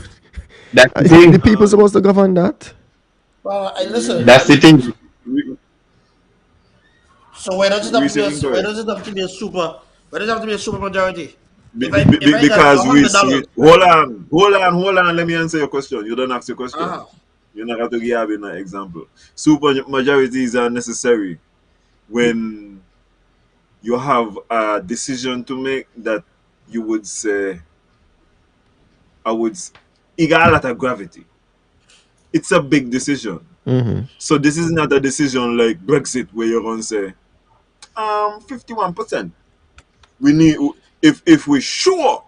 Speaker 7: That's the
Speaker 6: the
Speaker 7: thing.
Speaker 6: people supposed to govern that.
Speaker 4: Well, I listen.
Speaker 7: That's the thing.
Speaker 4: So why does it have to be
Speaker 3: Reese
Speaker 4: why
Speaker 3: incorrect.
Speaker 4: does it have to be a super? Why does it have to be a super majority? If I got
Speaker 3: Because
Speaker 4: a hundred
Speaker 3: Reese,
Speaker 4: dollars,
Speaker 3: hold on. Let me answer your question. You don't ask your question.
Speaker 4: uh-huh.
Speaker 3: You're not going to give an example. Super majorities are necessary when you have a decision to make that you would say, I would, it got a lot of gravity. It's a big decision. So this is not a decision like Brexit where you're going to say, 51%. We need, if we sure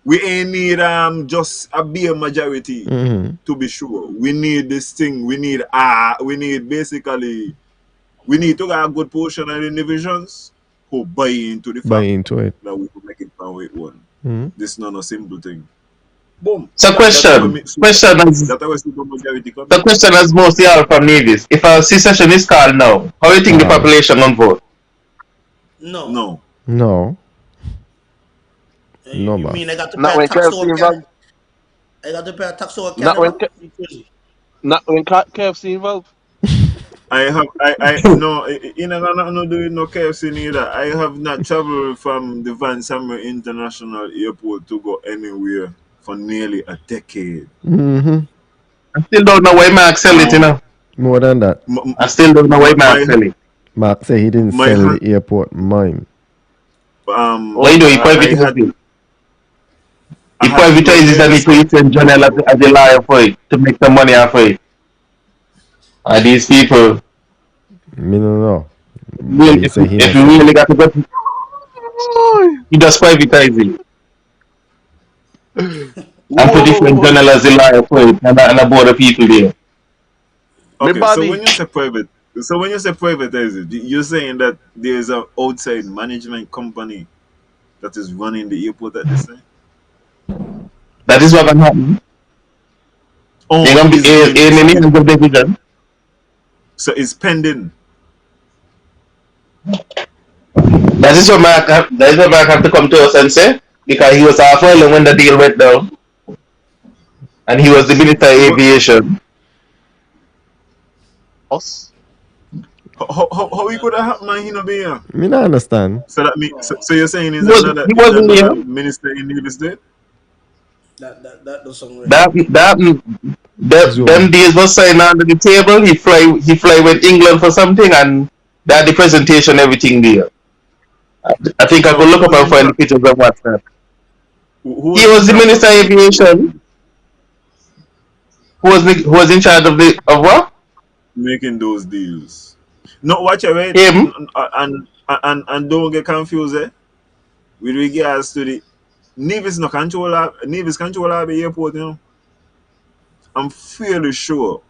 Speaker 3: we ain't need just a bare majority to be sure. We need this thing. We need basically we need to get a good portion of the divisions who buy into the
Speaker 6: Buy
Speaker 3: fact
Speaker 6: into it.
Speaker 3: that we could make it power it one. This is not a simple thing. Boom.
Speaker 7: So
Speaker 3: That's how we
Speaker 7: question.
Speaker 3: make super.
Speaker 7: Question is
Speaker 3: That's how we super majority come
Speaker 7: the
Speaker 3: in.
Speaker 7: question is mostly all from Nevis. If a secession is called now, how do you think the
Speaker 6: Aye.
Speaker 7: population will vote?
Speaker 4: No.
Speaker 3: No.
Speaker 6: No. No,
Speaker 4: You
Speaker 6: boss.
Speaker 4: mean I got to pay
Speaker 2: Not
Speaker 4: a
Speaker 2: when
Speaker 4: tax to
Speaker 2: KFC
Speaker 4: a
Speaker 2: involved.
Speaker 4: I got to pay a tax to a
Speaker 2: Not when
Speaker 4: Canada? You crazy.
Speaker 2: not when KFC involved.
Speaker 7: I
Speaker 3: No, you know, nothing to do with no KFC neither. I have not traveled from the Van Samuel International Airport to go anywhere for nearly a decade.
Speaker 7: I still don't know why Mark sell it, you
Speaker 3: Um,
Speaker 7: know.
Speaker 6: More than that.
Speaker 7: I still don't know why
Speaker 3: my
Speaker 7: Mark
Speaker 3: my,
Speaker 7: sell it.
Speaker 6: Mark said he didn't
Speaker 3: my
Speaker 6: sell
Speaker 3: ha-
Speaker 6: the airport mine.
Speaker 7: Why do he
Speaker 3: I had
Speaker 7: privatized it?
Speaker 3: I
Speaker 7: He
Speaker 3: had to go.
Speaker 7: privatizes and he
Speaker 3: There's
Speaker 7: creates a journal as a lawyer for it to make some money off of it. And these people,
Speaker 6: Me no know. But
Speaker 7: really,
Speaker 6: he said he
Speaker 7: if
Speaker 6: not
Speaker 7: you
Speaker 6: sell it.
Speaker 7: really got to go, he just privatize it and put different
Speaker 2: Whoa,
Speaker 7: journal as a lawyer for it and a board of people there.
Speaker 2: me
Speaker 3: okay. So
Speaker 2: body.
Speaker 3: when you say privatize it, you're saying that there's an outside management company that is running the airport at this time.
Speaker 7: That is what can happen. They're
Speaker 3: Oh,
Speaker 7: going to be in the hands of division.
Speaker 3: so it's pending.
Speaker 7: That is what Mark have to come to us and say because he was our foiler when the deal went down and he was the Minister of
Speaker 3: What,
Speaker 7: Aviation.
Speaker 2: Us.
Speaker 3: how it could have happened and he not be here?
Speaker 6: Me not understand.
Speaker 3: So that me so you're saying
Speaker 7: He
Speaker 3: is
Speaker 7: wasn't
Speaker 3: another
Speaker 7: here.
Speaker 3: minister in the state?
Speaker 4: That does sound right.
Speaker 7: That them
Speaker 6: Zoom.
Speaker 7: deals was signed under the table. He fly with England for something and that the presentation everything there. I think I
Speaker 3: So
Speaker 7: could look
Speaker 3: who
Speaker 7: up
Speaker 3: was
Speaker 7: and
Speaker 3: in
Speaker 7: find the
Speaker 3: charge?
Speaker 7: pictures of what's that.
Speaker 3: Who
Speaker 7: He
Speaker 3: was in
Speaker 7: was the
Speaker 3: charge
Speaker 7: Minister
Speaker 3: of
Speaker 7: of
Speaker 3: that?
Speaker 7: Aviation. Who was in charge of the of what?
Speaker 3: Making those deals. No, watch it, right?
Speaker 7: Him.
Speaker 3: And don't get confused, eh? With regards to the Nevis control the airport, you know. I'm fairly sure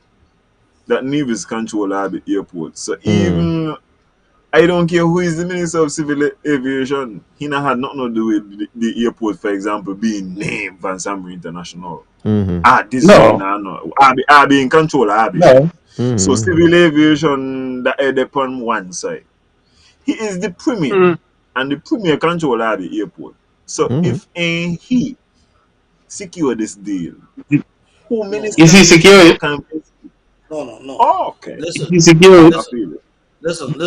Speaker 3: that Nevis control the airport. So even I don't care who is the Minister of Civil Aviation, he not had nothing to do with the airport, for example, being named Van Samuel International. This one,
Speaker 7: No.
Speaker 3: no. I be in control of it.
Speaker 7: No.
Speaker 3: So civil aviation that head upon one side. He is the premier, and the premier control of the airport. So if he secure this deal, who
Speaker 4: No.
Speaker 3: minister
Speaker 7: Is he
Speaker 3: need to
Speaker 7: secure
Speaker 3: go
Speaker 7: it?
Speaker 3: campaign?
Speaker 4: No.
Speaker 3: Oh, okay.
Speaker 4: Listen,
Speaker 7: He secure it.
Speaker 3: I
Speaker 4: listen,
Speaker 3: feel it.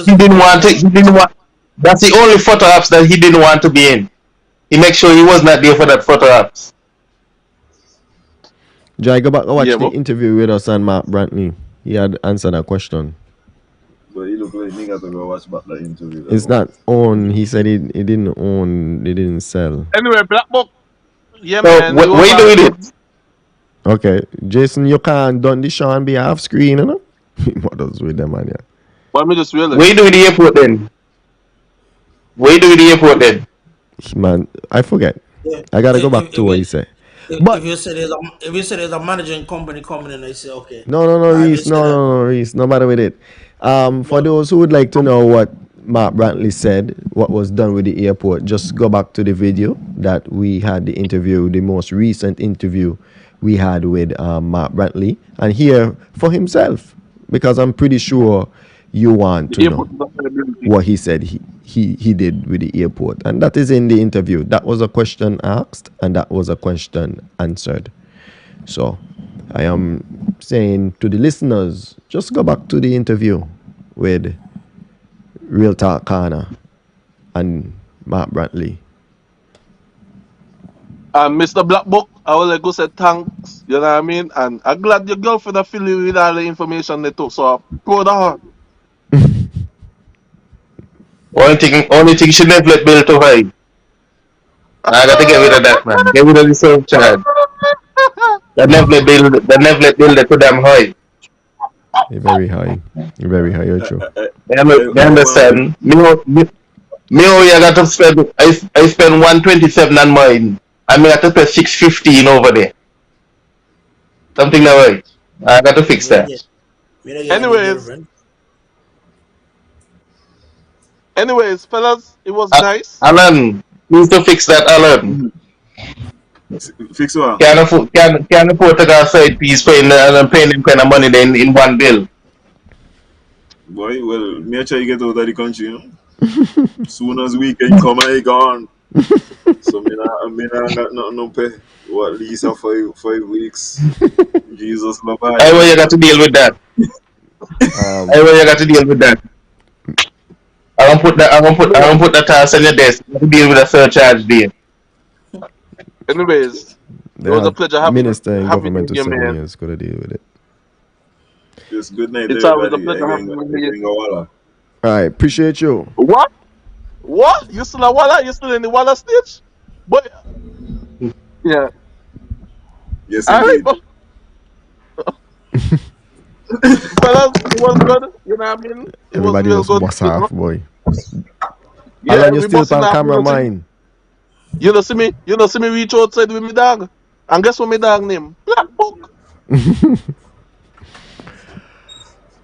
Speaker 7: He didn't want
Speaker 4: listen.
Speaker 7: it. He didn't want. That's the only photo ops that he didn't want to be in. He make sure he was not there for that photo ops.
Speaker 6: Jai, go back and watch
Speaker 2: Yeah,
Speaker 6: the
Speaker 2: but
Speaker 6: interview with us and Mark Brantley. He had answered that question.
Speaker 3: But he look like nigga to go watch back that interview.
Speaker 6: It's not own. He said he didn't own. He didn't sell.
Speaker 2: anyway, Black Book. Yeah,
Speaker 7: So
Speaker 2: man.
Speaker 7: what you doing it?
Speaker 6: Okay, Jason, you can't done the show and be half screen, you know? Models with them, man. Yeah.
Speaker 2: But me just realize.
Speaker 7: Where you do with the airport then? Where you do with the airport then?
Speaker 6: Man, I forget.
Speaker 4: Yeah.
Speaker 6: I gotta go back
Speaker 4: If,
Speaker 6: to
Speaker 4: if,
Speaker 6: what
Speaker 4: you,
Speaker 6: he said.
Speaker 4: if
Speaker 6: But
Speaker 4: you say there's a managing company coming in, I say okay.
Speaker 6: no,
Speaker 4: If you
Speaker 6: Reese,
Speaker 4: say that,
Speaker 6: no, Reese, no matter with it. For
Speaker 4: but
Speaker 6: those who would like to know what Mark Brantley said, what was done with the airport, just go back to the video that we had the interview, the most recent interview we had with Mark Brantley, and hear for himself, because I'm pretty sure you want
Speaker 2: The
Speaker 6: to know
Speaker 2: airport is not availability.
Speaker 6: what he said he did with the airport, and that is in the interview. That was a question asked, and that was a question answered. So I am saying to the listeners, just go back to the interview with Real Talk Corner and Mark Brantley.
Speaker 2: And Mr. Black Book, I would like to say thanks, you know what I mean? And I'm glad your girlfriend are filling you with all the information they took. So proud of her.
Speaker 7: Only thing she never let Bill to hide. I got to get rid of that, man. Get rid of the self charge. That never let Bill that too damn high.
Speaker 6: You're very high. You're very high, you're true.
Speaker 7: They understand. Me only I got to spend I spend 127 on mine. I mean I got to pay 615 over there. Something that right. I got to fix
Speaker 4: me not
Speaker 7: that.
Speaker 4: get me not get a new
Speaker 2: anyways,
Speaker 4: girlfriend.
Speaker 2: anyways, fellas, it was nice.
Speaker 7: Alan, need to fix that, Alan.
Speaker 3: Fix what?
Speaker 7: Can't afford to go side piece paying them kind of money then in one bill.
Speaker 3: Boy, well, make sure you get out of the country, you know. Soon as weekend come, I gone. So me not got nothing to pay. What, at least 5 weeks. Jesus, my bad.
Speaker 7: I will you got to deal with that. I will you got to deal with that. I don't put that task on your desk. You have to deal with a surcharge there.
Speaker 2: Anyways,
Speaker 6: They
Speaker 2: it was a
Speaker 6: have
Speaker 2: pleasure having
Speaker 6: minister in
Speaker 2: having
Speaker 6: government to
Speaker 2: you,
Speaker 6: 7
Speaker 2: man.
Speaker 6: years. Could have deal with it.
Speaker 3: Just good night,
Speaker 2: It's always a
Speaker 3: everybody.
Speaker 2: pleasure having you here.
Speaker 6: All right, appreciate you.
Speaker 2: What? What? You still a Walla? You still in the Walla stage? But yeah.
Speaker 3: Yes,
Speaker 2: All right,
Speaker 3: indeed.
Speaker 2: but fellas, it was good. You know what I mean? It was
Speaker 6: Everybody
Speaker 2: real
Speaker 6: just
Speaker 2: good.
Speaker 6: bust
Speaker 2: You know?
Speaker 6: off, boy.
Speaker 2: Yeah,
Speaker 6: Alan, you
Speaker 2: we
Speaker 6: still
Speaker 2: busting
Speaker 6: on
Speaker 2: off.
Speaker 6: camera, mine.
Speaker 2: You know see me? You know see me reach outside with me dog. And guess what my dog name? Black Book.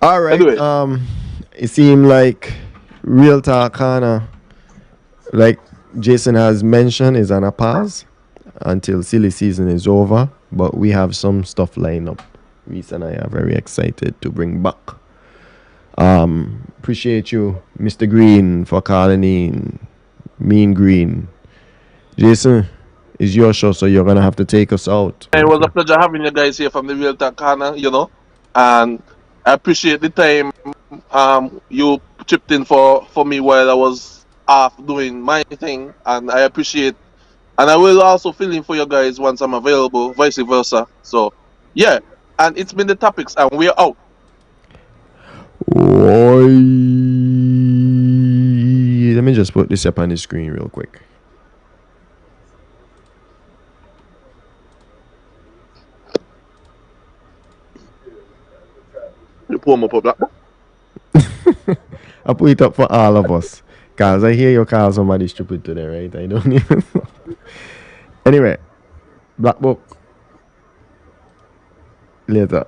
Speaker 6: All right.
Speaker 2: Anyway,
Speaker 6: It seemed like Real Talk Corner, like Jason has mentioned, is on a pause until silly season is over. But we have some stuff lined up. Reese and I are very excited to bring back. Appreciate you, Mr. Green, for calling in. Mean Green. Jason, it's your show, so you're gonna have to take us out.
Speaker 2: it was a pleasure having you guys here from the Real Talk Corner, you know. And I appreciate the time you chipped in for me while I was off doing my thing. And I appreciate, and I will also fill in for you guys once I'm available, vice versa. So yeah, and it's been the topics, and we're out.
Speaker 6: Oi. Let me just put this up on the screen real quick.
Speaker 2: You pull me up, Black Book.
Speaker 6: I put it up for all of us. Cause I hear you call somebody stupid today, right? I don't even know. Anyway, Black Book. Later.